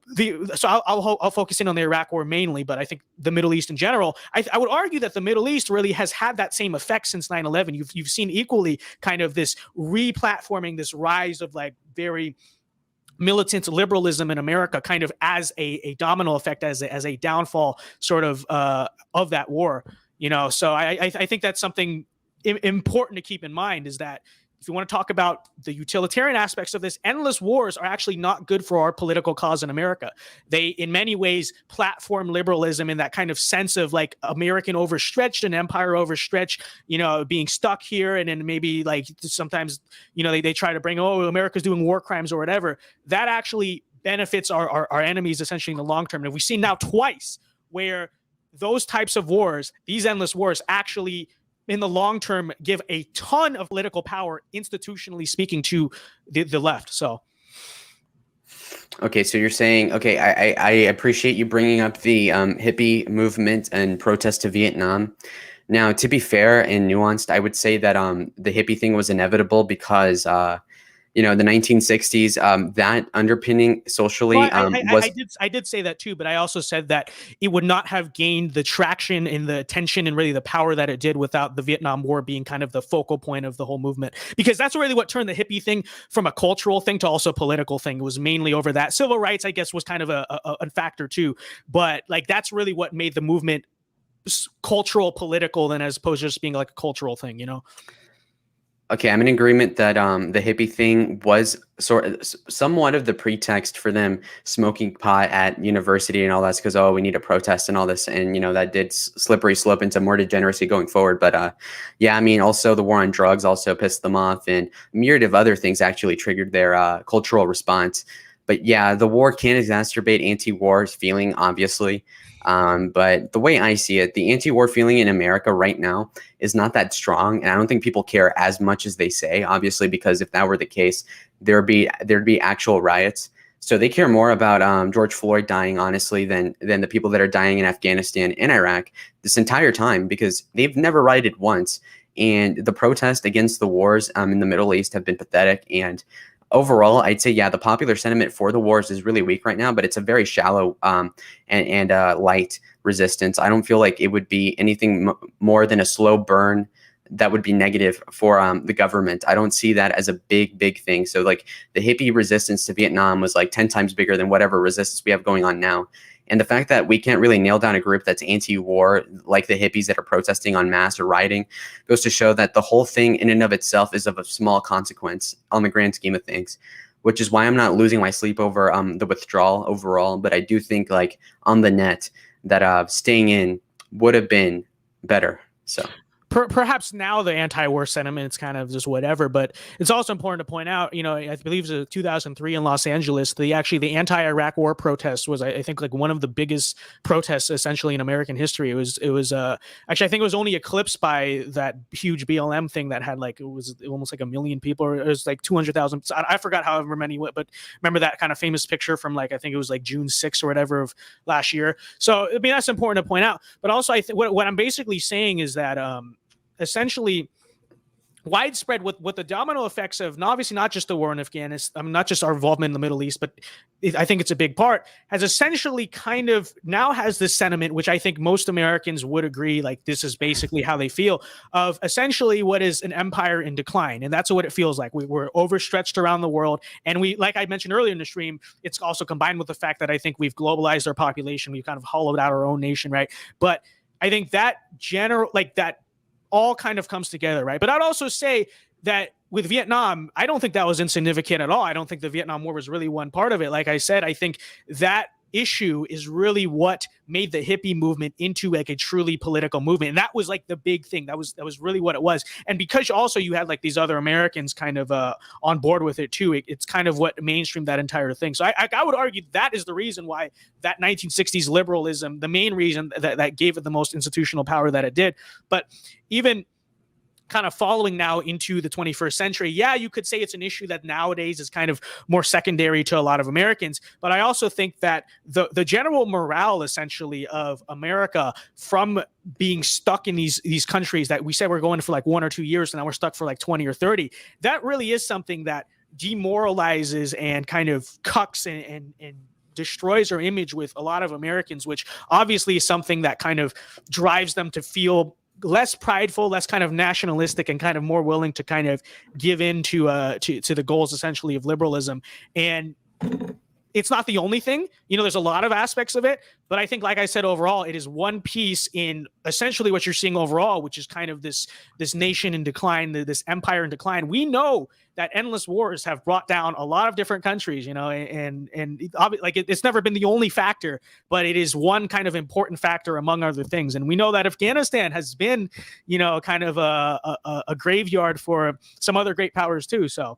I'll focus in on the Iraq War mainly, but I think the Middle East in general, I would argue that the Middle East really has had that same effect since 9/11. You've seen equally kind of this re-platforming, this rise of like very militant liberalism in America, kind of as a domino effect, as a downfall sort of that war. You know, so I think that's something important to keep in mind, is that if you want to talk about the utilitarian aspects of this, endless wars are actually not good for our political cause in America. They, in many ways, platform liberalism in that kind of sense of like American overstretched and empire overstretched, you know, being stuck here. And then maybe like sometimes, you know, they try to bring, oh, America's doing war crimes or whatever. That actually benefits our enemies essentially in the long term. And we've seen now twice where those types of wars, these endless wars, actually in the long term give a ton of political power, institutionally speaking, to the left. So Okay, so you're saying, okay, I appreciate you bringing up the hippie movement and protest to Vietnam. Now, to be fair and nuanced, I would say that the hippie thing was inevitable because you know, the 1960s, that underpinning socially was. I did say that too, but I also said that it would not have gained the traction and the attention and really the power that it did without the Vietnam War being kind of the focal point of the whole movement. Because that's really what turned the hippie thing from a cultural thing to also a political thing. It was mainly over that. Civil rights, I guess, was kind of a factor too, but like that's really what made the movement cultural, political, than as opposed to just being like a cultural thing, you know. Okay, I'm in agreement that the hippie thing was somewhat of the pretext for them smoking pot at university and all that, because, oh, we need a protest and all this, and you know that did slippery slope into more degeneracy going forward. But yeah, I mean, also the war on drugs also pissed them off, and a myriad of other things actually triggered their cultural response. But yeah, the war can exacerbate anti-war feeling, obviously. But the way I see it, the anti-war feeling in America right now is not that strong, and I don't think people care as much as they say. Obviously, because if that were the case, there'd be actual riots. So they care more about George Floyd dying, honestly, than the people that are dying in Afghanistan and Iraq this entire time, because they've never rioted once. And the protests against the wars in the Middle East have been pathetic. And overall, I'd say, yeah, the popular sentiment for the wars is really weak right now, but it's a very shallow and light resistance. I don't feel like it would be anything more than a slow burn that would be negative for the government. I don't see that as a big thing. So like the hippie resistance to Vietnam was like 10 times bigger than whatever resistance we have going on now. And the fact that we can't really nail down a group that's anti-war, like the hippies that are protesting en masse or rioting, goes to show that the whole thing in and of itself is of a small consequence on the grand scheme of things, which is why I'm not losing my sleep over the withdrawal overall. But I do think, like, on the net, that staying in would have been better. So perhaps now the anti-war sentiment is kind of just whatever, but it's also important to point out, you know, I believe it was 2003 in Los Angeles, the anti-Iraq war protest was, I think, like one of the biggest protests essentially in American history. It was actually, I think it was only eclipsed by that huge BLM thing that had like, it was almost like 1 million people, or it was like 200,000. I forgot however many, but remember that kind of famous picture from like, I think it was like June 6th or whatever of last year. So I mean, that's important to point out, but also I think what I'm basically saying is that, essentially widespread with the domino effects of obviously not just the war in Afghanistan, not just our involvement in the Middle East, but I think it's a big part, has essentially kind of now has this sentiment, which I think most Americans would agree, like this is basically how they feel, of essentially what is an empire in decline. And that's what it feels like. We're overstretched around the world. And we, like I mentioned earlier in the stream, it's also combined with the fact that I think we've globalized our population. We've kind of hollowed out our own nation, right? But I think that all kind of comes together, right? But I'd also say that with Vietnam, I don't think that was insignificant at all. I don't think the Vietnam War was really one part of it. Like I said, I think that issue is really what made the hippie movement into like a truly political movement. And that was like the big thing. That was really what it was. And because also you had like these other Americans kind of on board with it too, it's kind of what mainstreamed that entire thing. So I would argue that is the reason why that 1960s liberalism, the main reason that gave it the most institutional power that it did. But even kind of following now into the 21st century, yeah, you could say it's an issue that nowadays is kind of more secondary to a lot of Americans. But I also think that the general morale, essentially, of America from being stuck in these countries that we said we're going for like 1 or 2 years, and now we're stuck for like 20 or 30, that really is something that demoralizes and kind of cucks and destroys our image with a lot of Americans, which obviously is something that kind of drives them to feel less prideful, less kind of nationalistic, and kind of more willing to kind of give in to the goals essentially of liberalism. And it's not the only thing, there's a lot of aspects of it, but I think, like I said, overall, it is one piece in essentially what you're seeing overall, which is kind of this nation in decline, this empire in decline. We know that endless wars have brought down a lot of different countries, and like it's never been the only factor, but it is one kind of important factor among other things. And we know that Afghanistan has been, kind of a graveyard for some other great powers too. So.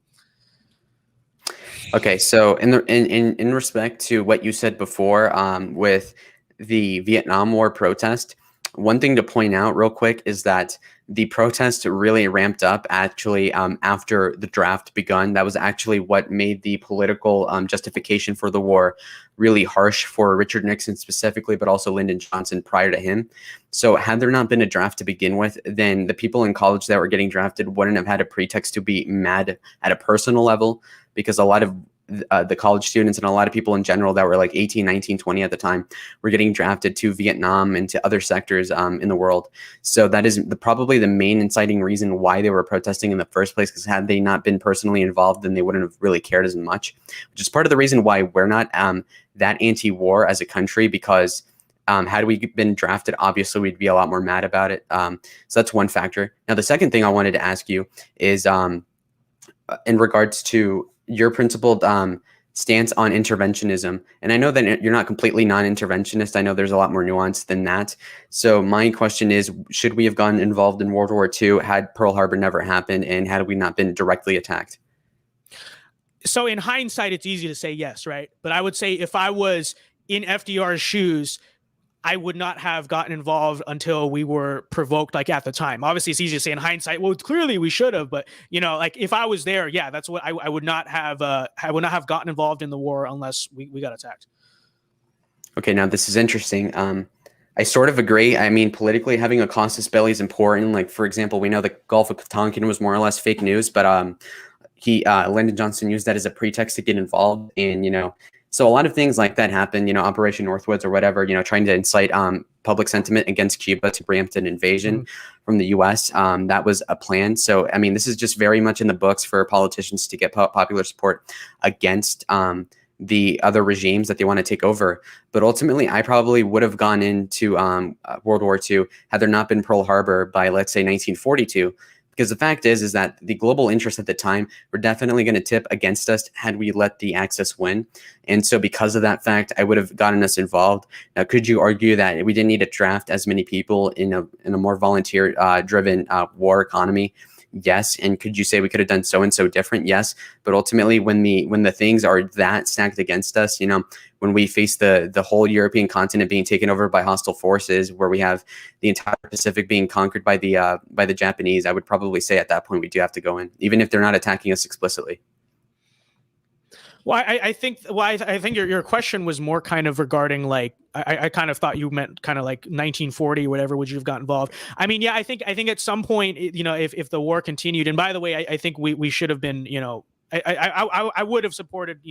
Okay, so in respect to what you said before, with the Vietnam War protest, one thing to point out real quick is that the protest really ramped up actually after the draft begun. That was actually what made the political justification for the war really harsh for Richard Nixon specifically, but also Lyndon Johnson prior to him. So had there not been a draft to begin with, then the people in college that were getting drafted wouldn't have had a pretext to be mad at a personal level, because a lot of the college students and a lot of people in general that were like 18, 19, 20 at the time were getting drafted to Vietnam and to other sectors in the world. So that is probably the main inciting reason why they were protesting in the first place, because had they not been personally involved, then they wouldn't have really cared as much, which is part of the reason why we're not that anti-war as a country, because had we been drafted, obviously we'd be a lot more mad about it. So that's one factor. Now, the second thing I wanted to ask you is in regards to your principled stance on interventionism. And I know that you're not completely non-interventionist. I know there's a lot more nuance than that. So my question is, should we have gotten involved in World War II had Pearl Harbor never happened, and had we not been directly attacked? So in hindsight, it's easy to say yes, right? But I would say if I was in FDR's shoes, I would not have gotten involved until we were provoked, like at the time. Obviously, it's easy to say in hindsight, well, clearly we should have, but like if I was there, yeah, that's what I would not have gotten involved in the war unless we got attacked. Okay, now this is interesting. I sort of agree. I mean, politically, having a casus belli is important. Like, for example, we know the Gulf of Tonkin was more or less fake news, but Lyndon Johnson used that as a pretext to get involved, and so a lot of things like that happen, Operation Northwoods or whatever, trying to incite public sentiment against Cuba to preempt an invasion from the U.S. That was a plan. So, I mean, this is just very much in the books for politicians to get popular support against the other regimes that they want to take over. But ultimately, I probably would have gone into World War II had there not been Pearl Harbor by, let's say, 1942. Because the fact is that the global interests at the time were definitely going to tip against us had we let the Axis win. And so because of that fact, I would have gotten us involved. Now, could you argue that we didn't need to draft as many people in a more volunteer driven war economy? Yes. And could you say we could have done so and so different? Yes. But ultimately, when the things are that stacked against us, when we face the whole European continent being taken over by hostile forces, where we have the entire Pacific being conquered by the Japanese, I would probably say at that point we do have to go in, even if they're not attacking us explicitly. Well, I think your question was more kind of regarding like I kind of thought you meant kind of like 1940 or whatever. Would you have got involved? I mean, yeah, I think at some point, if the war continued, and by the way, I think we should have been, I would have supported,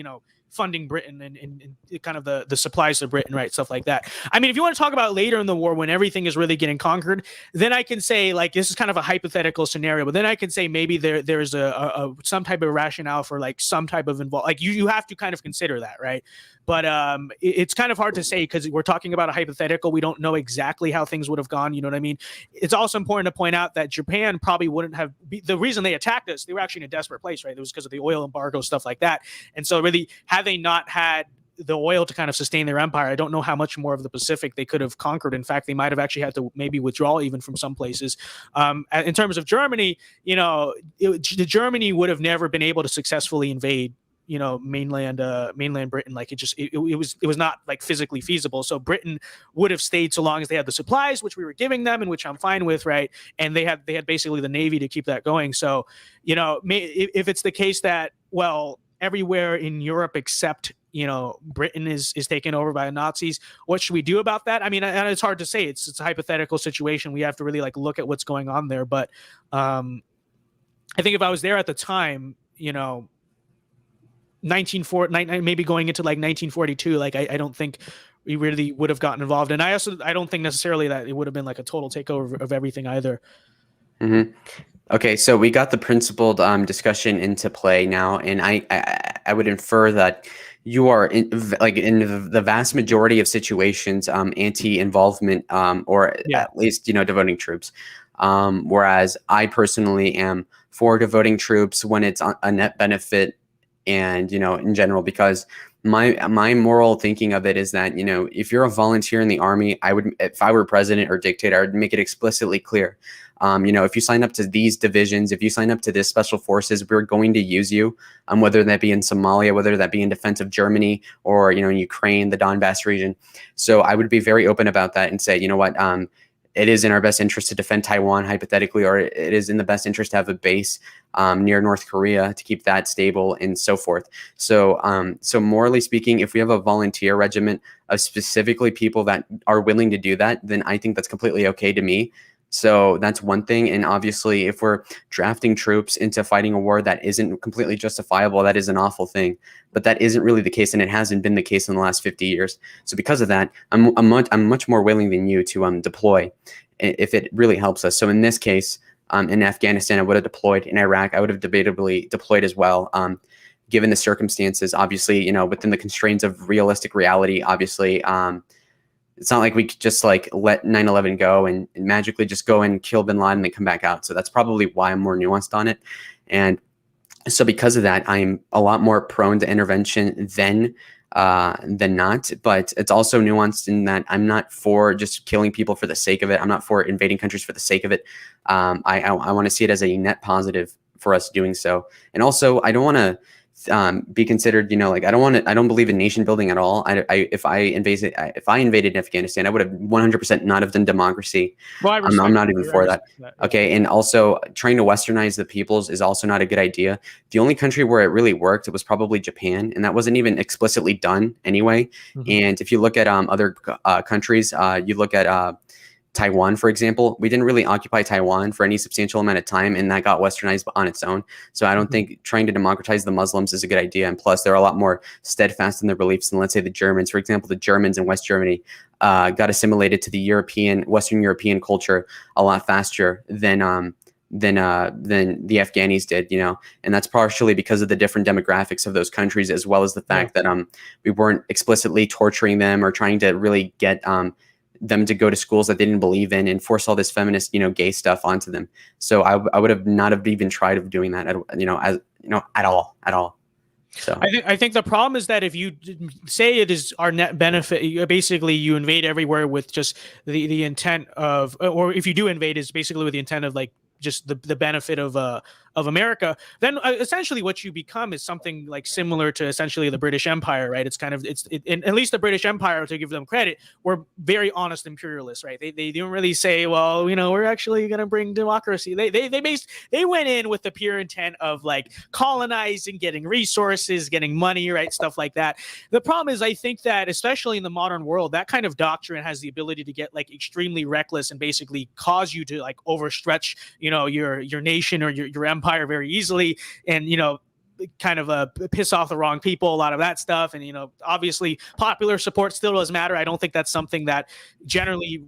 funding Britain and kind of the supplies to Britain, right? Stuff like that. I mean, if you want to talk about later in the war when everything is really getting conquered, then I can say like this is kind of a hypothetical scenario, but then I can say maybe there's a some type of rationale for like some type of involved. Like you have to kind of consider that, right? But it's kind of hard to say because we're talking about a hypothetical. We don't know exactly how things would have gone. You know what I mean? It's also important to point out that Japan probably wouldn't have the reason they attacked us. They were actually in a desperate place, right? It was because of the oil embargo, stuff like that. And so really, had they not had the oil to kind of sustain their empire, I don't know how much more of the Pacific they could have conquered. In fact, they might have actually had to maybe withdraw even from some places. In terms of Germany, Germany would have never been able to successfully invade mainland Britain. Like it was not like physically feasible. So Britain would have stayed so long as they had the supplies, which we were giving them and which I'm fine with, right? And they had basically the Navy to keep that going. So if it's the case that everywhere in Europe except Britain is taken over by the Nazis, what should we do about that? I mean, and it's hard to say. It's a hypothetical situation. We have to really like look at what's going on there. But I think if I was there at the time, 1940, maybe going into like 1942, like I don't think we really would have gotten involved. And I don't think necessarily that it would have been like a total takeover of everything either. Mm-hmm. Okay, so we got the principled discussion into play now, and I would infer that you are in the vast majority of situations anti-involvement or at least devoting troops, whereas I personally am for devoting troops when it's a net benefit and in general, because my moral thinking of it is that if you're a volunteer in the army, if I were president or dictator, I would make it explicitly clear. If you sign up to these divisions, if you sign up to this special forces, we're going to use you, whether that be in Somalia, whether that be in defense of Germany or, in Ukraine, the Donbass region. So I would be very open about that and say, it is in our best interest to defend Taiwan hypothetically, or it is in the best interest to have a base near North Korea to keep that stable and so forth. So morally speaking, if we have a volunteer regiment of specifically people that are willing to do that, then I think that's completely okay to me. So that's one thing. And obviously, if we're drafting troops into fighting a war that isn't completely justifiable, that is an awful thing. But that isn't really the case, and it hasn't been the case in the last 50 years. So because of that, I'm much more willing than you to deploy if it really helps us. So in this case, in Afghanistan, I would have deployed. In Iraq, I would have debatably deployed as well. Given the circumstances, obviously, within the constraints of realistic reality, obviously, it's not like we could just like let 9/11 go and magically just go and kill bin Laden and then come back out. So that's probably why I'm more nuanced on it. And so because of that, I'm a lot more prone to intervention than not. But it's also nuanced in that I'm not for just killing people for the sake of it. I'm not for invading countries for the sake of it. I want to see it as a net positive for us doing so. And also, I don't want to be considered, I don't believe in nation building at all. If I invaded Afghanistan, I would have 100% not have done democracy. Well, I'm not even for that. Okay. And also trying to westernize the peoples is also not a good idea. The only country where it really worked, it was probably Japan. And that wasn't even explicitly done anyway. Mm-hmm. And if you look at other countries, you look at Taiwan, for example, we didn't really occupy Taiwan for any substantial amount of time, and that got westernized on its own. So I don't think trying to democratize the Muslims is a good idea. And plus, they're a lot more steadfast in their beliefs than, let's say, the Germans. For example, the Germans in West Germany got assimilated to the Western European culture a lot faster than the Afghanis did, and that's partially because of the different demographics of those countries, as well as the fact that we weren't explicitly torturing them or trying to really get them to go to schools that they didn't believe in and force all this feminist, gay stuff onto them. So I would have not have even tried of doing that, at all. So I think the problem is that if you say it is our net benefit, basically you invade everywhere with just the intent of, or if you do invade, is basically with the intent of like just the benefit of America, then essentially what you become is something like similar to essentially the British Empire, right? It's kind of at least the British Empire, to give them credit, were very honest imperialists, right? They didn't really say, well, we're actually going to bring democracy. They went in with the pure intent of like colonizing, getting resources, getting money, right? Stuff like that. The problem is, I think that especially in the modern world, that kind of doctrine has the ability to get like extremely reckless and basically cause you to like overstretch, your nation or your empire very easily. And, kind of piss off the wrong people, a lot of that stuff. And, obviously popular support still does matter. I don't think that's something that generally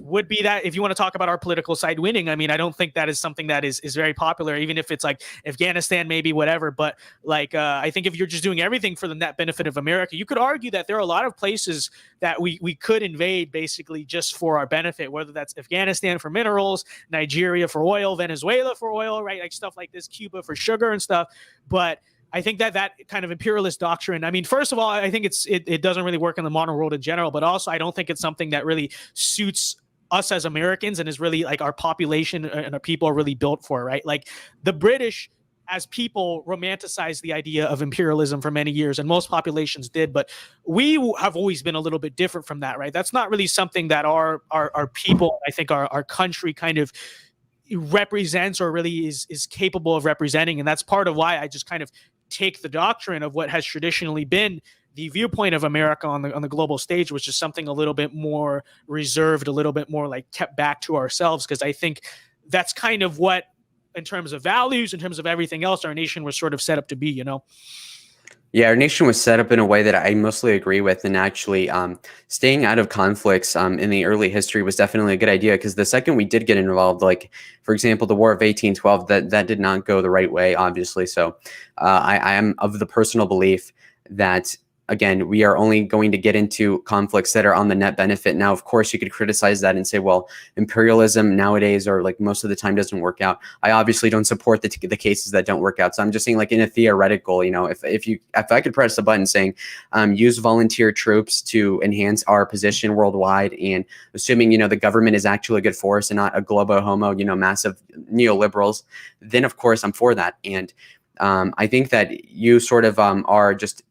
would be that if you want to talk about our political side winning. I mean, I don't think that is something that is very popular, even if it's like Afghanistan, maybe whatever. But like, I think if you're just doing everything for the net benefit of America, you could argue that there are a lot of places that we could invade basically just for our benefit, whether that's Afghanistan for minerals, Nigeria for oil, Venezuela for oil, right? Like stuff like this, Cuba for sugar and stuff. But I think that kind of imperialist doctrine, I mean, first of all, I think it doesn't really work in the modern world in general, but also I don't think it's something that really suits us as Americans and is really like our population and our people are really built for, right? Like the British as people romanticized the idea of imperialism for many years, and most populations did, but we have always been a little bit different from that, right? That's not really something that our people, I think our country kind of represents or really is capable of representing. And that's part of why I just kind of take the doctrine of what has traditionally been the viewpoint of America on the global stage, which is something a little bit more reserved, a little bit more like kept back to ourselves. Because I think that's kind of what, in terms of values, in terms of everything else, our nation was sort of set up to be, Yeah, our nation was set up in a way that I mostly agree with, and actually staying out of conflicts in the early history was definitely a good idea, because the second we did get involved, like, for example, the War of 1812, that did not go the right way, obviously. So I am of the personal belief that, again, we are only going to get into conflicts that are on the net benefit. Now, of course, you could criticize that and say, well, imperialism nowadays, or like most of the time, doesn't work out. I obviously don't support the cases that don't work out. So I'm just saying, like, in a theoretical, if I could press a button saying, use volunteer troops to enhance our position worldwide, and assuming, the government is actually a good force and not a globo homo, massive neoliberals, then of course I'm for that. And I think that you sort of are just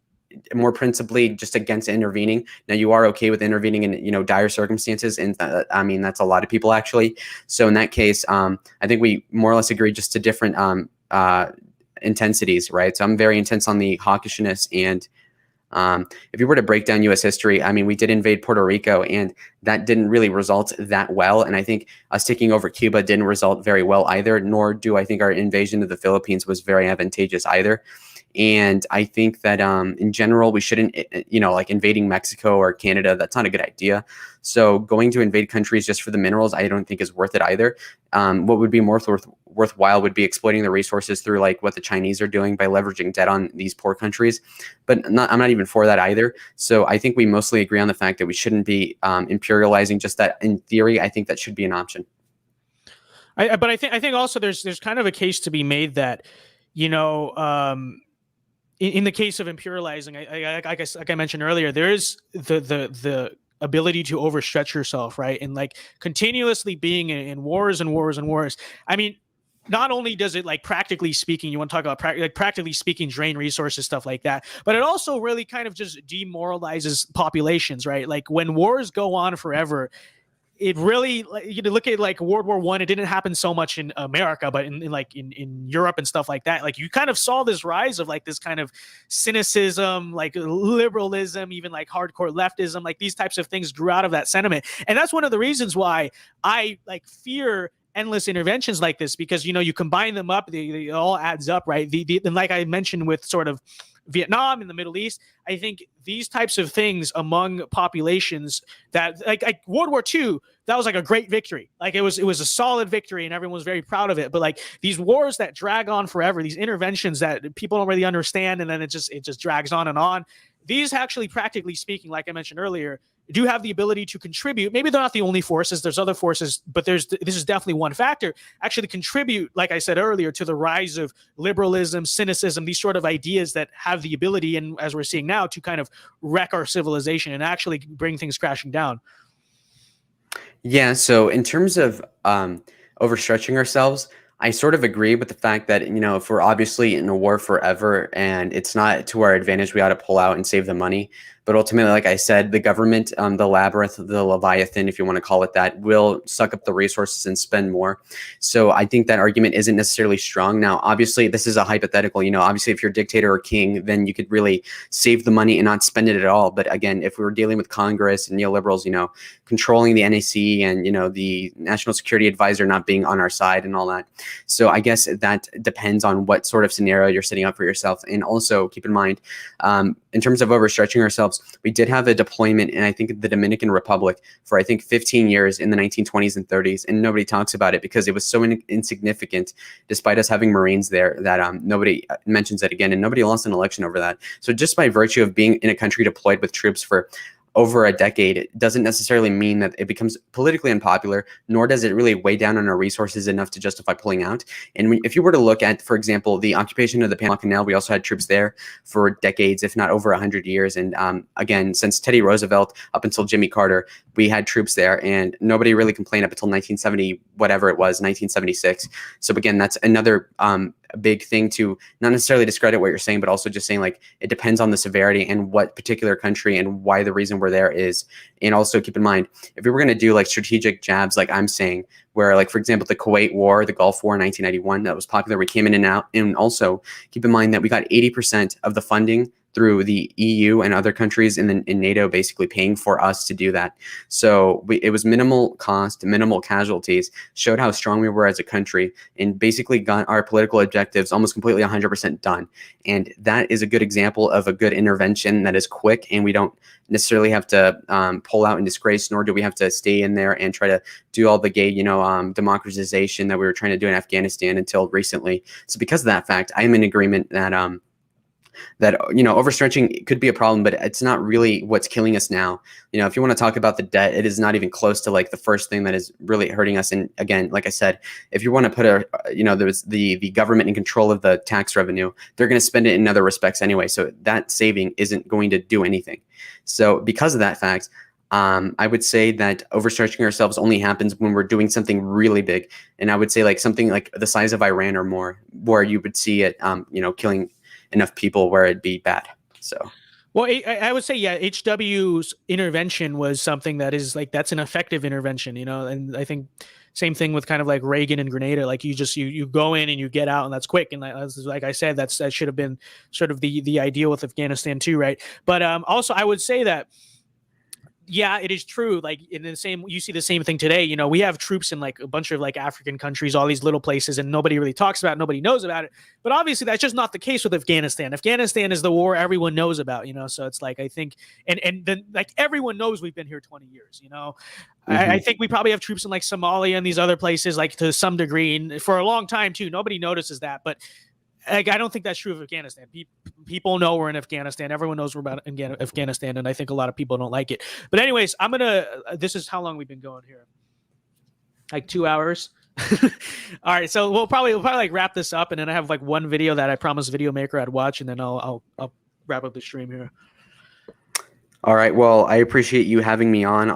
more principally just against intervening. Now, you are okay with intervening in dire circumstances, and I mean, that's a lot of people actually. So in that case, I think we more or less agree just to different intensities, right? So I'm very intense on the hawkishness, and if you were to break down U.S. history, I mean, we did invade Puerto Rico, and that didn't really result that well. And I think us taking over Cuba didn't result very well either, nor do I think our invasion of the Philippines was very advantageous either. And I think that in general, we shouldn't, like invading Mexico or Canada, that's not a good idea. So going to invade countries just for the minerals, I don't think is worth it either. What would be more worthwhile would be exploiting the resources through like what the Chinese are doing by leveraging debt on these poor countries. But I'm not even for that either. So I think we mostly agree on the fact that we shouldn't be imperializing, just that in theory, I think that should be an option. But I think also there's kind of a case to be made that, in the case of imperializing, I guess, like I mentioned earlier, there is the ability to overstretch yourself, right? And like continuously being in wars and wars and wars. I mean, not only does it, like, practically speaking, you want to talk about practically speaking, drain resources, stuff like that, but it also really kind of just demoralizes populations, right? Like when wars go on forever, it really, like, you look at like World War I, it didn't happen so much in America, but in Europe and stuff like that, like you kind of saw this rise of like this kind of cynicism, like liberalism, even like hardcore leftism, like these types of things grew out of that sentiment. And that's one of the reasons why I like fear endless interventions like this, because, you combine them up, they all adds up, right? And like I mentioned with sort of Vietnam in the Middle East, I think these types of things among populations that like World War II, that was like a great victory. Like it was a solid victory and everyone was very proud of it. But like these wars that drag on forever, these interventions that people don't really understand, and then it just drags on and on. These actually, practically speaking, like I mentioned earlier, do have the ability to contribute. Maybe they're not the only forces. There's other forces, but this is definitely one factor. Actually contribute, like I said earlier, to the rise of liberalism, cynicism, these sort of ideas that have the ability, and as we're seeing now, to kind of wreck our civilization and actually bring things crashing down. Yeah. So in terms of overstretching ourselves, I sort of agree with the fact that, if we're obviously in a war forever and it's not to our advantage, we ought to pull out and save the money. But ultimately, like I said, the government, the labyrinth, the Leviathan, if you want to call it that, will suck up the resources and spend more. So I think that argument isn't necessarily strong. Now, obviously, this is a hypothetical. Obviously, if you're a dictator or king, then you could really save the money and not spend it at all. But again, if we were dealing with Congress and neoliberals, controlling the NAC and, the National Security Advisor not being on our side and all that. So I guess that depends on what sort of scenario you're setting up for yourself. And also keep in mind, in terms of overstretching ourselves, we did have a deployment in, I think, the Dominican Republic for, I think, 15 years in the 1920s and 30s. And nobody talks about it because it was so insignificant, despite us having Marines there, that nobody mentions it again. And nobody lost an election over that. So just by virtue of being in a country deployed with troops for over a decade, it doesn't necessarily mean that it becomes politically unpopular, nor does it really weigh down on our resources enough to justify pulling out. And if you were to look at, for example, the occupation of the Panama Canal, we also had troops there for decades, if not over 100 years. And again, since Teddy Roosevelt up until Jimmy Carter, we had troops there, and nobody really complained up until 1970, whatever it was, 1976. So again, that's another a big thing to not necessarily discredit what you're saying, but also just saying, like, it depends on the severity and what particular country and why the reason we're there is. And also keep in mind, if we were going to do like strategic jabs, like I'm saying, where, like, for example, the Kuwait War, the Gulf War in 1991, that was popular, we came in and out. And also keep in mind that we got 80% of the funding through the EU and other countries in NATO basically paying for us to do that. So it was minimal cost, minimal casualties, showed how strong we were as a country, and basically got our political objectives almost completely 100% done. And that is a good example of a good intervention that is quick, and we don't necessarily have to pull out in disgrace, nor do we have to stay in there and try to do all the gay, democratization that we were trying to do in Afghanistan until recently. So because of that fact, I am in agreement that overstretching could be a problem, but it's not really what's killing us now. If you want to talk about the debt, it is not even close to like the first thing that is really hurting us. And again, like I said, if you want to put there's the government in control of the tax revenue, they're going to spend it in other respects anyway. So that saving isn't going to do anything. So because of that fact, I would say that overstretching ourselves only happens when we're doing something really big. And I would say like something like the size of Iran or more, where you would see it, killing enough people where it'd be bad. So, well, I would say, yeah, HW's intervention was something that is like, that's an effective intervention, and I think same thing with kind of like Reagan and Grenada, like you go in and you get out, and that's quick. And like I said, that should have been sort of the ideal with Afghanistan too, right? But also I would say that, yeah, it is true. Like you see the same thing today. We have troops in like a bunch of like African countries, all these little places, and nobody really talks about it, nobody knows about it. But obviously that's just not the case with Afghanistan. Afghanistan is the war everyone knows about, so it's like, I think, and then like everyone knows we've been here 20 years, I think we probably have troops in like Somalia and these other places, like to some degree, and for a long time too. Nobody notices that, but I don't think that's true of Afghanistan. People know we're in Afghanistan. Everyone knows we're about Afghanistan, and I think a lot of people don't like it. But anyways, this is how long we've been going here. Like 2 hours. All right, so we'll probably like wrap this up, and then I have like one video that I promised Video Maker I'd watch, and then I'll wrap up the stream here. All right. Well, I appreciate you having me on.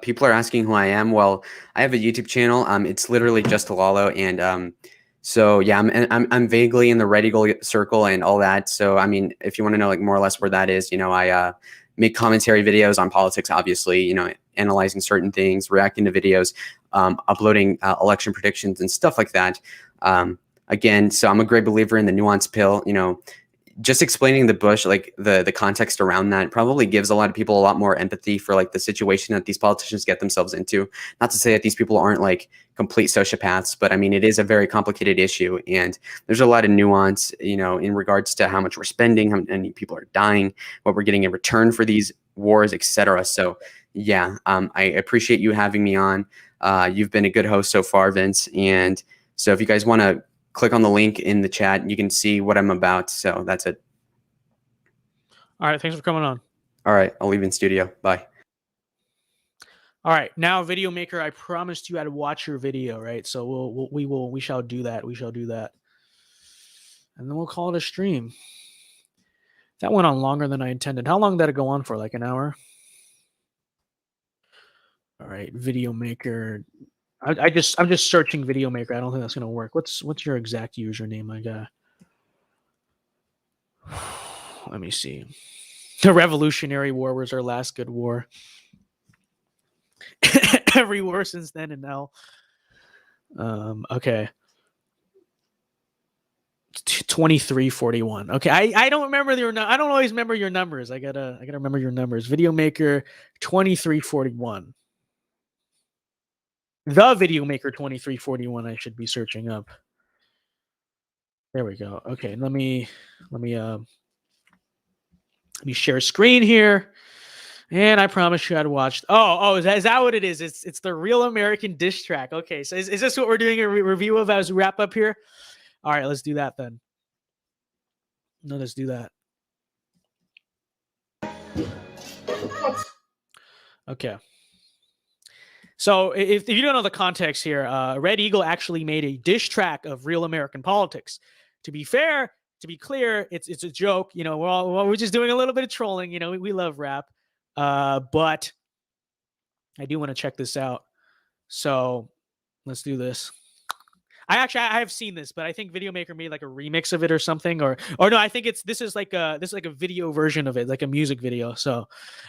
People are asking who I am. Well, I have a YouTube channel. It's literally just Lalo, and so yeah, I'm vaguely in the Ready Goal circle and all that. So I mean, if you want to know like more or less where that is, I make commentary videos on politics, obviously, analyzing certain things, reacting to videos, uploading election predictions and stuff like that. Again, so I'm a great believer in the nuance pill. Just explaining the Bush, like the context around that, probably gives a lot of people a lot more empathy for like the situation that these politicians get themselves into. Not to say that these people aren't like complete sociopaths, but I mean, it is a very complicated issue, and there's a lot of nuance, in regards to how much we're spending, how many people are dying, what we're getting in return for these wars, etc. So yeah, I appreciate you having me on. You've been a good host so far, Vince. And so if you guys want to click on the link in the chat, you can see what I'm about. So that's it. All right. Thanks for coming on. All right. I'll leave in studio. Bye. All right. Now, Video Maker, I promised you I'd watch your video, right? So we shall do that. We shall do that. And then we'll call it a stream. That went on longer than I intended. How long did it go on for? Like an hour? All right. Video Maker. I'm just searching Video Maker. I don't think that's gonna work. What's your exact username, my guy? Let me see. The Revolutionary War was our last good war. Every war since then and now. Okay. 2341. Okay, I don't remember I don't always remember your numbers. I gotta remember your numbers. Video Maker 2341. The Video Maker 2341. I should be searching up. There we go. Okay, let me share screen here. And I promise you I'd watched. Is that what it is? It's the Real American Diss Track. Okay, so is this what we're doing a review of as we wrap up here? All right, let's do that then. No, let's do that. Okay. So if you don't know the context here, Red Eagle actually made a diss track of Real American Politics. To be fair, to be clear, it's a joke. You know, we're just doing a little bit of trolling. You know, we love rap. But I do want to check this out. So let's do this. I have seen this, but I think Video Maker made like a remix of it or something, or no, I think this is like a video version of it, like a music video. So,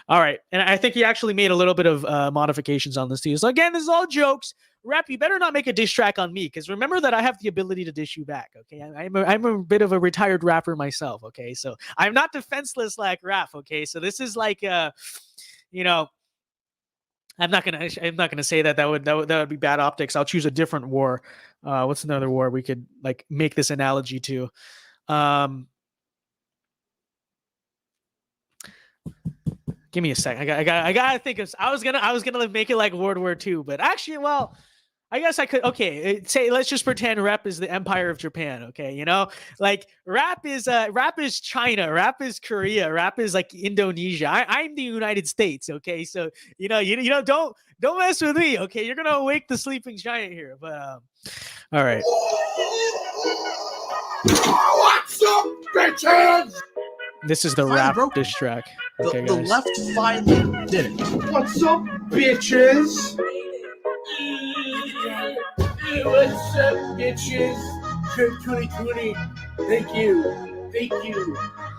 all right, and I think he actually made a little bit of modifications on this too. So again, this is all jokes. Rap, you better not make a diss track on me, because remember that I have the ability to diss you back. Okay, I'm a bit of a retired rapper myself. Okay, so I'm not defenseless like Rap. Okay, so this is like you know. I'm not gonna say that would be bad optics. I'll choose a different war. What's another war we could like make this analogy to? Give me a sec. I gotta think of. I was gonna make it like World War II, but actually, well, I guess I could. Okay, let's just pretend Rap is the Empire of Japan. Okay, you know, like Rap is China, Rap is Korea, Rap is like Indonesia. I'm the United States. Okay, so you know, don't mess with me. Okay, you're gonna awake the sleeping giant here. But all right. What's up, bitches? This is the Rap diss track. Okay, the guys. left finally did it. What's up, bitches? What's up, bitches? Trip 2020. Thank you.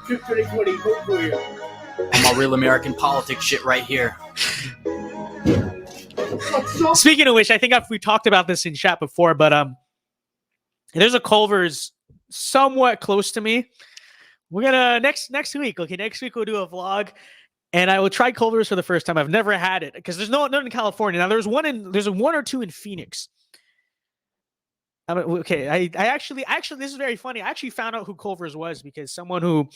Trip 2020. Vote for you. I'm a Real American Politics shit right here. Speaking of which, I think we talked about this in chat before, but there's a Culver's somewhat close to me. We're gonna next week. Okay, next week we'll do a vlog, and I will try Culver's for the first time. I've never had it because there's none in California. Now there's one or two in Phoenix. Okay, I actually this is very funny. I actually found out who Culver's was because someone who,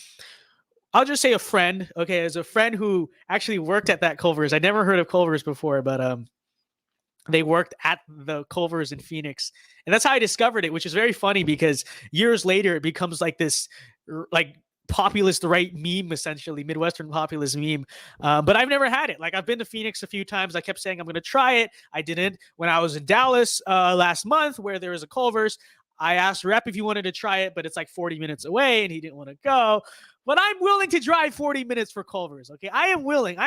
I'll just say a friend. Okay, as a friend who actually worked at that Culver's. I'd never heard of Culver's before, but they worked at the Culver's in Phoenix, and that's how I discovered it, which is very funny because years later it becomes like this like populist right meme, essentially Midwestern populist meme. But I've never had it. Like I've been to Phoenix a few times. I kept saying I'm going to try it. I didn't. When I was in Dallas last month, where there was a Culver's, I asked Rep if he wanted to try it, but it's like 40 minutes away, and he didn't want to go. But I'm willing to drive 40 minutes for Culver's. Okay, I am willing.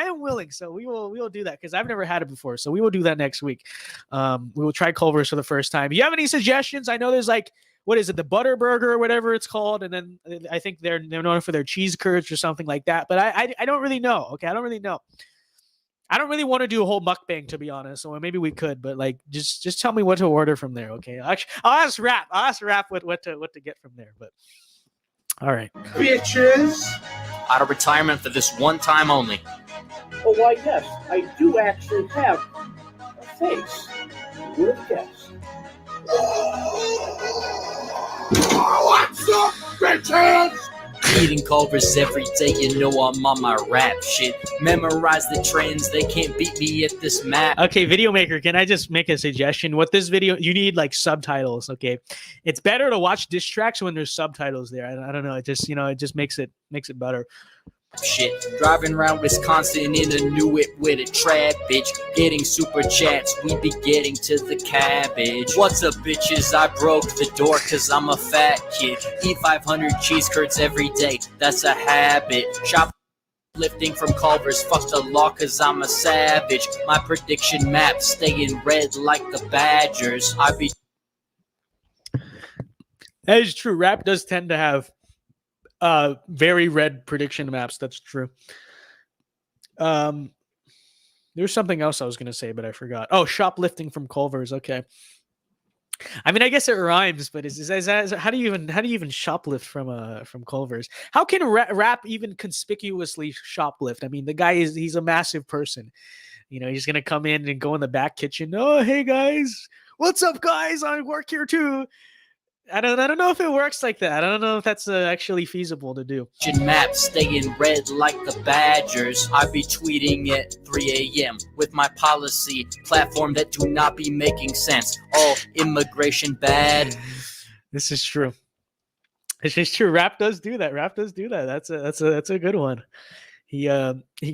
So we will do that because I've never had it before. So we will do that next week. We will try Culver's for the first time. Do you have any suggestions? I know there's like, what is it, the Butter Burger or whatever it's called, and then I think they're known for their cheese curds or something like that. But I don't really know. Okay, I don't really know. I don't really want to do a whole mukbang, to be honest. Or maybe we could, but like just tell me what to order from there. Okay, actually, I'll ask Rap what to get from there. But all right, Bitches. Out of retirement for this one time only. Oh, why, yes, I do actually have a face. You would have guessed. What's up, bitches? Eating Culver's every day, you know I'm on my rap shit. Memorize the trends, they can't beat me at this map. Okay, Video Maker, can I just make a suggestion? What this video, you need like subtitles, okay? It's better to watch diss tracks when there's subtitles there. I don't know, it just makes it better. Shit, driving around Wisconsin in a new whip with a trap bitch, getting super chats, we be getting to the cabbage. What's up, bitches? I broke the door cause I'm a fat kid. Eat 500 cheese curds every day, that's a habit. Shoplifting from Culver's, fuck the law cause I'm a savage. My prediction map stay in red like the Badgers. That is true. Rap does tend to have Very red prediction maps. That's true. There's something else I was gonna say, but I forgot. Oh, shoplifting from Culver's. Okay. I mean, I guess it rhymes, but how do you even shoplift from Culver's? How can Rap even conspicuously shoplift? I mean, the guy he's a massive person. You know, he's gonna come in and go in the back kitchen. Oh, hey guys, what's up, guys? I work here too. I don't know if it works like that. I don't know if that's actually feasible to do. Maps staying red like the Badgers. I be tweeting at 3 a.m. with my policy platform that do not be making sense. All immigration bad. This is true. This is true. Rap does do that. That's a good one. He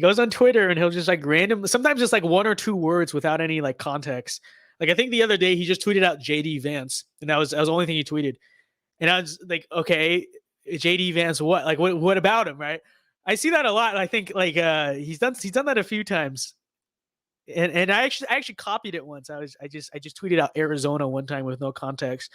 goes on Twitter and he'll just like sometimes just like one or two words without any like context. Like I think the other day he just tweeted out JD Vance, and that was the only thing he tweeted. And I was like, okay, JD Vance, what? Like what about him, right? I see that a lot. And I think like he's done that a few times. And I actually copied it once. I just tweeted out Arizona one time with no context.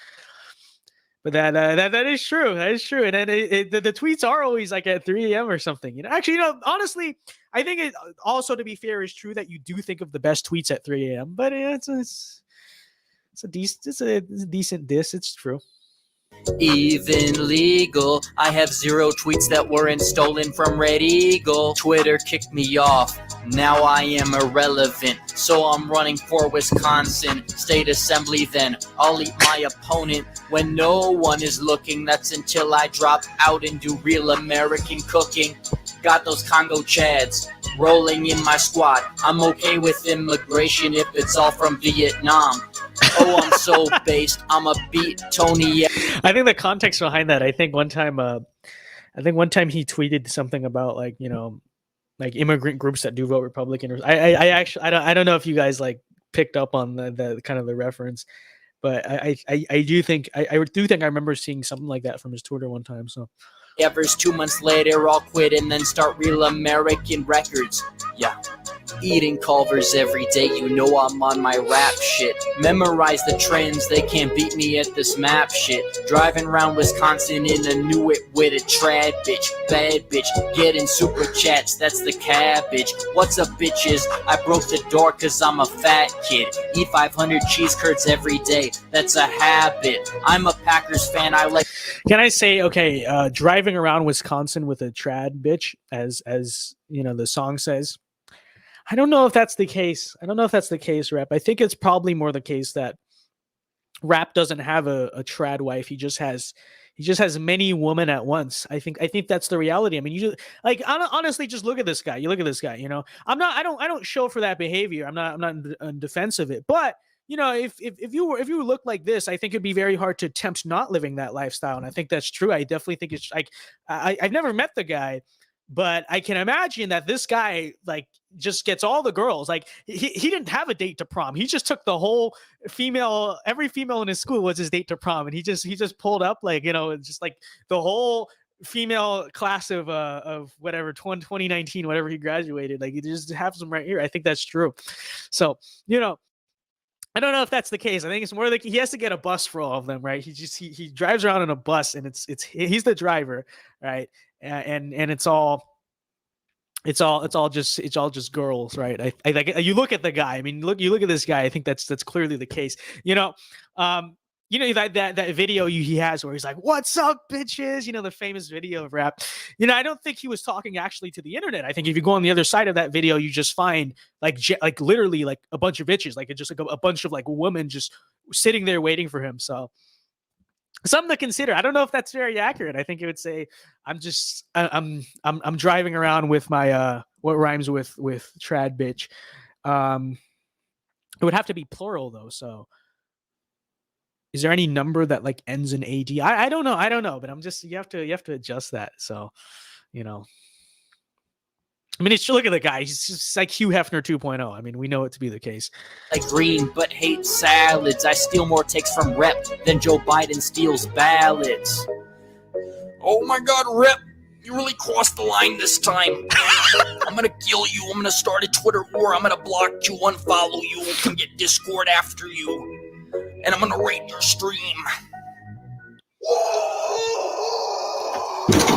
But that is true. That is true. And then the tweets are always like at 3 a.m. or something. You know, actually, you know, honestly, I think it also, to be fair, is true that you do think of the best tweets at 3 a.m. But it's a decent diss. It's true. Even legal, I have 0 tweets that weren't stolen from Red Eagle. Twitter kicked me off, now I am irrelevant. So I'm running for Wisconsin State Assembly, then I'll eat my opponent when no one is looking. That's until I drop out and do real American cooking. Got those Congo Chads rolling in my squad. I'm okay with immigration if it's all from Vietnam. Oh, I'm so based, I'ma beat Tony. I think the context behind that, I think one time he tweeted something about like, you know, like immigrant groups that do vote Republican. I don't know if you guys like picked up on the kind of the reference, but I do think I remember seeing something like that from his Twitter one time. So Evers 2 months later, I'll quit and then start Real American Records. Yeah. Eating Culver's every day, you know I'm on my rap shit. Memorize the trends, they can't beat me at this map shit. Driving around Wisconsin in a new it with a trad bitch. Bad bitch, getting super chats, that's the cabbage. What's up bitches, I broke the door cause I'm a fat kid. Eat 500 cheese curds every day, that's a habit. I'm a Packers fan, I like... Can I say, okay, driving around Wisconsin with a trad bitch, as you know the song says, I don't know if that's the case. Rap. I think it's probably more the case that Rap doesn't have a trad wife. He just has many women at once. I think that's the reality. I mean, you just like honestly, just look at this guy. You look at this guy. You know, I don't show for that behavior. I'm not in defense of it. But you know, if you look like this, I think it'd be very hard to attempt not living that lifestyle. And I think that's true. I definitely think it's like I've never met the guy, but I can imagine that this guy like just gets all the girls. Like he didn't have a date to prom. He just took the whole every female in his school was his date to prom, and he just pulled up like, you know, just like the whole female class of whatever 2019, whatever he graduated. Like he just has them right here. I think that's true. So, you know, I don't know if that's the case. I think it's more like he has to get a bus for all of them, right? He drives around in a bus, and he's the driver, right? And it's all just girls, right? I like you look at the guy. I mean, you look at this guy. I think that's clearly the case. You know, that video he has where he's like, "What's up, bitches?" You know, the famous video of Rap. You know, I don't think he was talking actually to the internet. I think if you go on the other side of that video, you just find like literally like a bunch of bitches, like just like a bunch of like women just sitting there waiting for him. So something to consider. I don't know if that's very accurate. I think it would say I'm driving around with my what rhymes with trad bitch. It would have to be plural though. So is there any number that like ends in AD? I don't know, but you have to adjust that. So, you know, I mean, look at the guy. He's just like Hugh Hefner 2.0. I mean, we know it to be the case. Like green, but hate salads. I steal more takes from Rep than Joe Biden steals ballots. Oh my God, Rep, you really crossed the line this time. I'm gonna kill you. I'm gonna start a Twitter war. I'm gonna block you, unfollow you, and get Discord after you. And I'm gonna rate your stream.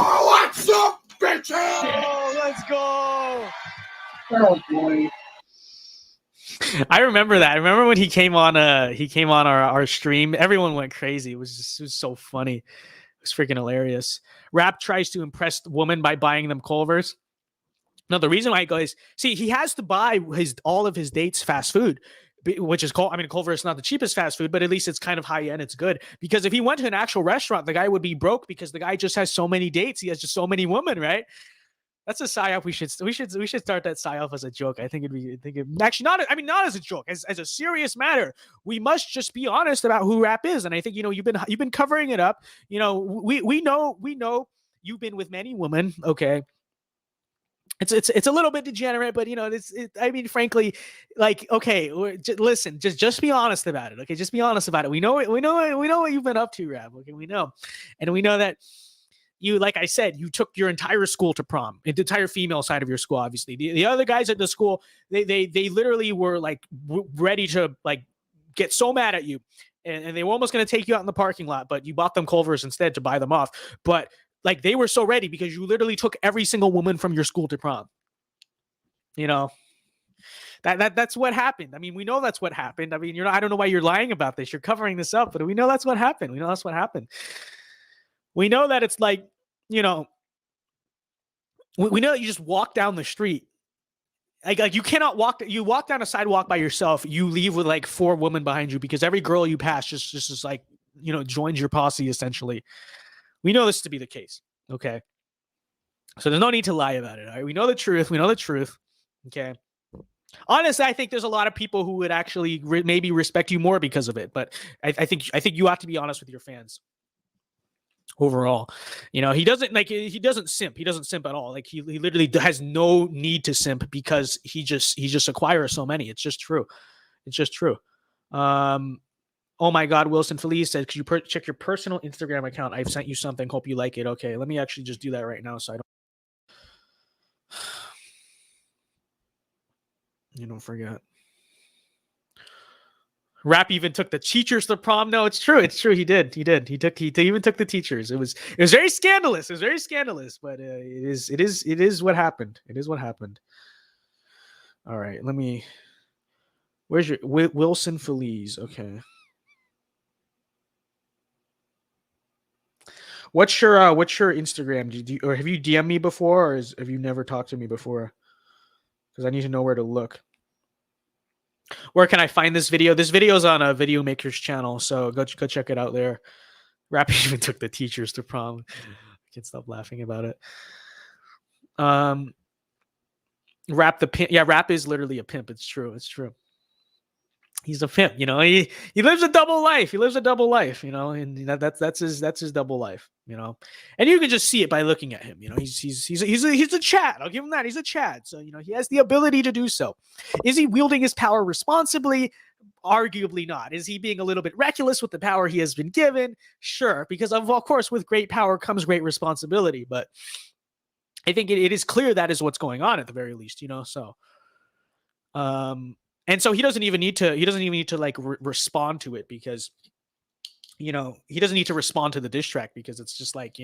What's up, bitches? Oh, let's go. Oh boy. I remember that. I remember when he came on our stream. Everyone went crazy. It was so funny. It was freaking hilarious. Rap tries to impress the woman by buying them Culvers. No, the reason why he goes, see, he has to buy all of his dates fast food, which is called, I mean, Culver is not the cheapest fast food, but at least it's kind of high end. It's good because if he went to an actual restaurant, the guy would be broke because the guy just has so many dates. He has just so many women, right? That's a psyop. We should start that psyop as a joke. I think actually not. I mean, not as a joke, as a serious matter. We must just be honest about who Rap is, and I think you've been covering it up. We know you've been with many women. Okay. It's a little bit degenerate, but I mean, frankly, like, okay, listen, just be honest about it. Okay, just be honest about it. We know what you've been up to, Rap. Okay, we know that you, like I said, you took your entire school to prom, the entire female side of your school. Obviously, the other guys at the school, they literally were like ready to like get so mad at you, and they were almost going to take you out in the parking lot, but you bought them Culvers instead to buy them off. But like they were so ready because you literally took every single woman from your school to prom. That's what happened. I mean, we know that's what happened. I mean, I don't know why you're lying about this. You're covering this up, but we know that's what happened. We know that's what happened. We know that it's like, we know that you just walk down the street. Like you cannot walk. You walk down a sidewalk by yourself. You leave with like 4 women behind you because every girl you pass just like, joins your posse essentially. We know this to be the case. Okay. So there's no need to lie about it. All right. We know the truth. Okay. Honestly, I think there's a lot of people who would actually maybe respect you more because of it. But I think you have to be honest with your fans. Overall, he doesn't simp. He doesn't simp at all. Like he literally has no need to simp because he just acquires so many. It's just true. Oh my God, Wilson Felice said, could you check your personal Instagram account? I've sent you something. Hope you like it. Okay, let me actually just do that right now so you don't forget. Rap even took the teachers to prom. No, it's true. He did. He even took the teachers. It was very scandalous. But it is what happened. All right, where's your Wilson Felice? Okay. What's your Instagram? Or have you DM'd me before, or have you never talked to me before? Because I need to know where to look. Where can I find this video? This video is on a Video Maker's channel, so go check it out there. Rap even took the teachers to prom. I can't stop laughing about it. Rap the pimp. Yeah, Rap is literally a pimp. It's true. He's a pimp, he lives a double life. And that's his double life, And you can just see it by looking at him. He's a Chad. I'll give him that. He's a Chad. So, he has the ability to do so. Is he wielding his power responsibly? Arguably not. Is he being a little bit reckless with the power he has been given? Sure, because of course with great power comes great responsibility, but I think it is clear that is what's going on at the very least, so and so he doesn't even need to like respond to it because he doesn't need to respond to the diss track because it's just like,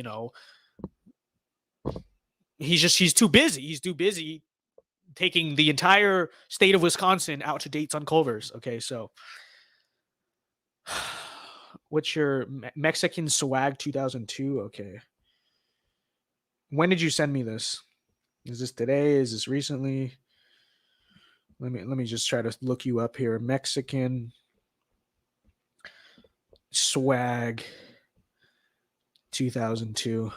he's too busy. He's too busy taking the entire state of Wisconsin out to dates on Culvers. Okay, so what's your Mexican swag 2002? Okay. When did you send me this? Is this today? Is this recently? Let me just try to look you up here. Mexican swag 2002.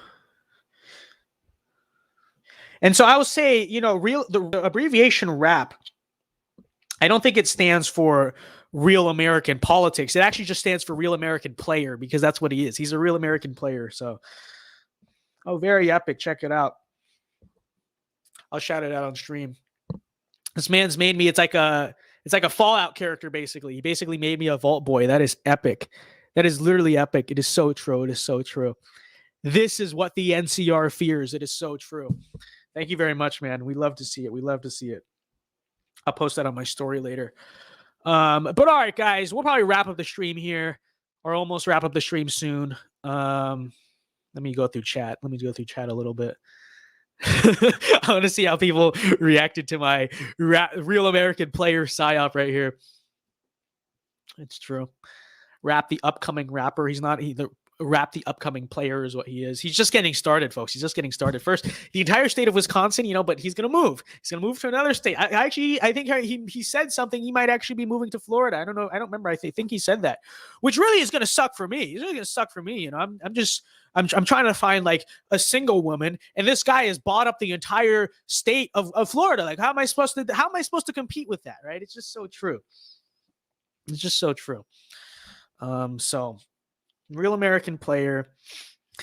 And so I will say, the abbreviation RAP, I don't think it stands for Real American Politics. It actually just stands for Real American Player because that's what he is. He's a real American player. So, very epic. Check it out. I'll shout it out on stream. This man's made me, it's like a Fallout character, basically. He basically made me a Vault Boy. That is epic. That is literally epic. It is so true. It is so true. This is what the NCR fears. It is so true. Thank you very much, man. We love to see it. I'll post that on my story later. But all right, guys, we'll probably wrap up the stream here or almost wrap up the stream soon. Let me go through chat. Let me go through chat a little bit. I want to see how people reacted to my real American player psyop right here. It's true. Rap the upcoming rapper. He's not Rap the upcoming player is what he is. He's just getting started, folks. He's just getting started. First, the entire state of Wisconsin, but he's going to move. He's going to move to another state. I think he said something. He might actually be moving to Florida. I don't know. I don't remember. I think he said that, which really is going to suck for me. It's really going to suck for me. I'm trying to find like a single woman, and this guy has bought up the entire state of Florida. Like, how am I supposed to compete with that? Right? It's just so true. It's just so true. So real American player.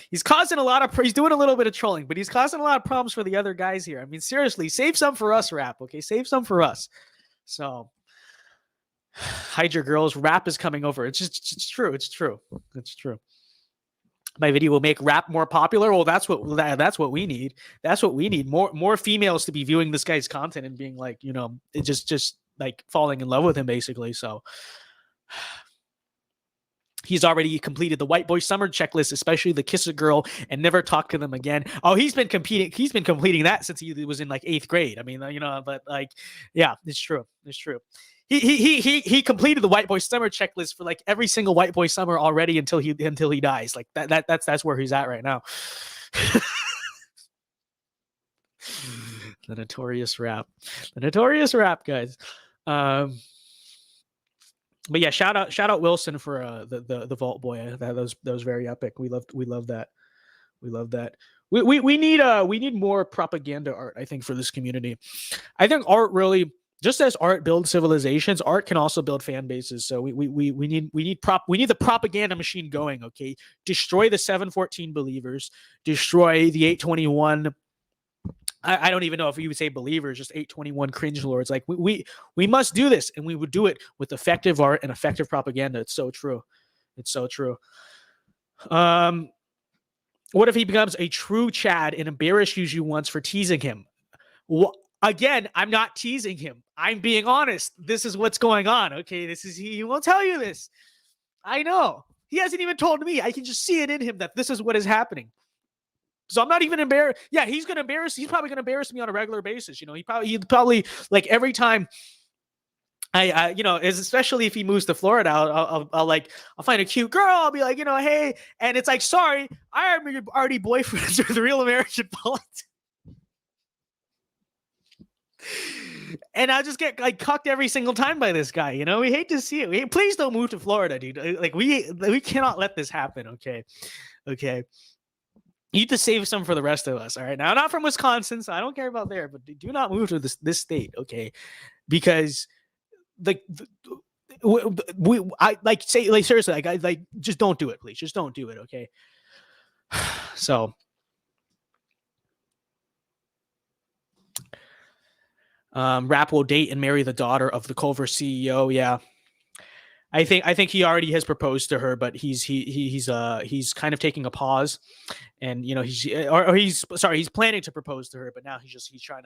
He's causing he's doing a little bit of trolling, but he's causing a lot of problems for the other guys here. I mean, seriously, save some for us, Rap. Okay, save some for us. So hide your girls. Rap is coming over. It's true. It's true. It's true. My video will make Rap more popular. Well, that's what we need. That's what we need. More females to be viewing this guy's content and being like, it just like falling in love with him, basically. So he's already completed the white boy summer checklist, especially the kiss a girl and never talk to them again. Oh, he's been completing that since he was in like 8th grade. I mean, but like, yeah, it's true. It's true. He completed the white boy summer checklist for like every single white boy summer already until he dies. Like that's where he's at right now. The notorious Rap, guys. But yeah, shout out Wilson for the Vault Boy. That was very epic. We love that. We love that. We need more propaganda art, I think, for this community. I think art really, just as art builds civilizations, art can also build fan bases. So we need the propaganda machine going. Okay, destroy the 714 believers, destroy the 821. I don't even know if you would say believers, just 821 cringe lords. Like we must do this, and we would do it with effective art and effective propaganda. It's so true. It's so true. What if he becomes a true Chad and embarrasses you once for teasing him? Again, I'm not teasing him. I'm being honest. This is what's going on. Okay, he won't tell you this. I know. He hasn't even told me. I can just see it in him that this is what is happening. So I'm not even embarrassed. Yeah, he's probably going to embarrass me on a regular basis. He probably like every time especially if he moves to Florida, I'll find a cute girl. I'll be like, hey, and it's like, sorry, I am already boyfriends with the real American politics. And I'll just get like cucked every single time by this guy. We hate to see it. Please don't move to Florida, dude. Like we cannot let this happen. Okay. You need to save some for the rest of us. All right. Now, I'm not from Wisconsin, so I don't care about there, but do not move to this state. Okay. Because seriously, just don't do it, please. Just don't do it. Okay. So, Rap will date and marry the daughter of the Culver CEO. Yeah. I think he already has proposed to her, but he's kind of taking a pause, and he's planning to propose to her, but now he's trying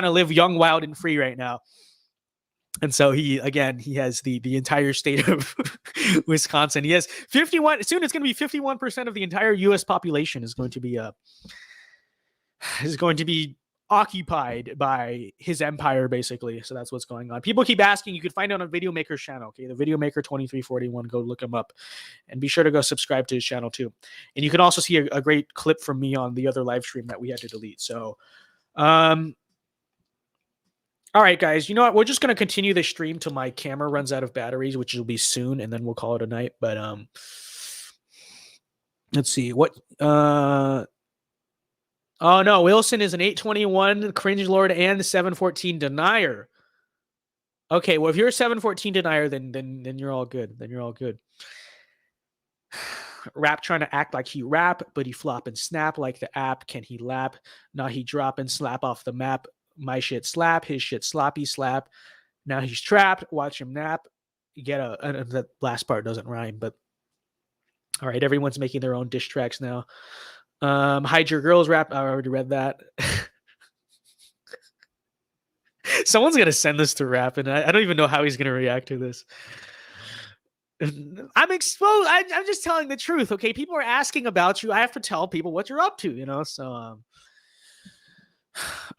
to live young, wild, and free right now. And so he has the entire state of Wisconsin. He has 51. Soon it's going to be 51% of the entire U.S. population is going to be occupied by his empire, basically. So that's what's going on. People keep asking. You could find out on Video Maker's channel. Okay, the Video Maker 2341. Go look him up, and be sure to go subscribe to his channel too. And you can also see a great clip from me on the other live stream that we had to delete. So, all right, guys. You know what? We're just going to continue the stream till my camera runs out of batteries, which will be soon, and then we'll call it a night. But let's see what. Oh no, Wilson is an 821 cringe lord and 714 denier. Okay, well if you're a 714 denier, then you're all good. Then you're all good. Rap trying to act like he rap, but he flop and snap like the app. Can he lap? Now he drop and slap off the map. My shit slap, his shit sloppy slap. Now he's trapped. Watch him nap. You get that last part doesn't rhyme, but all right, everyone's making their own diss tracks now. Hide your girls rap. I already read that. Someone's gonna send this to Rap, and I don't even know how he's gonna react to this. I'm exposed. I'm just telling the truth. Okay, people are asking about you. I have to tell people what you're up to. So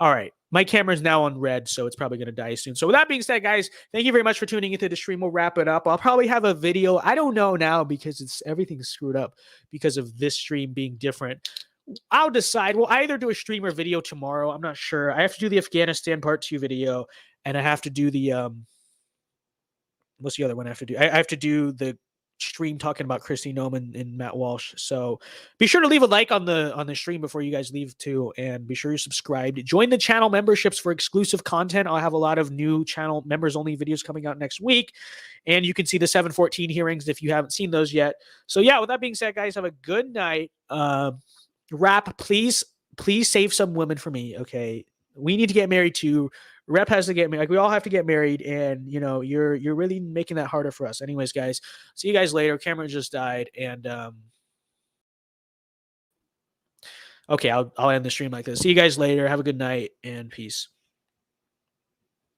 all right. My camera is now on red, so it's probably going to die soon. So with that being said, guys, thank you very much for tuning into the stream. We'll wrap it up. I'll probably have a video. I don't know now because everything's screwed up because of this stream being different. I'll decide. We'll either do a stream or video tomorrow. I'm not sure. I have to do the Afghanistan Part 2 video, and I have to do the what's the other one I have to do? I have to do the stream talking about Christy Noman and Matt Walsh. So be sure to leave a like on the stream before you guys leave too, and be sure you're subscribed. Join the channel memberships for exclusive content. I'll have a lot of new channel members only videos coming out next week, and you can see the 714 hearings if you haven't seen those yet. So yeah, with that being said, guys, have a good night. Rap, please save some women for me. Okay, we need to get married too. Rep has to get married. Like, we all have to get married, and you're really making that harder for us. Anyways, guys, see you guys later. Cameron just died, and okay, I'll end the stream like this. See you guys later. Have a good night and peace.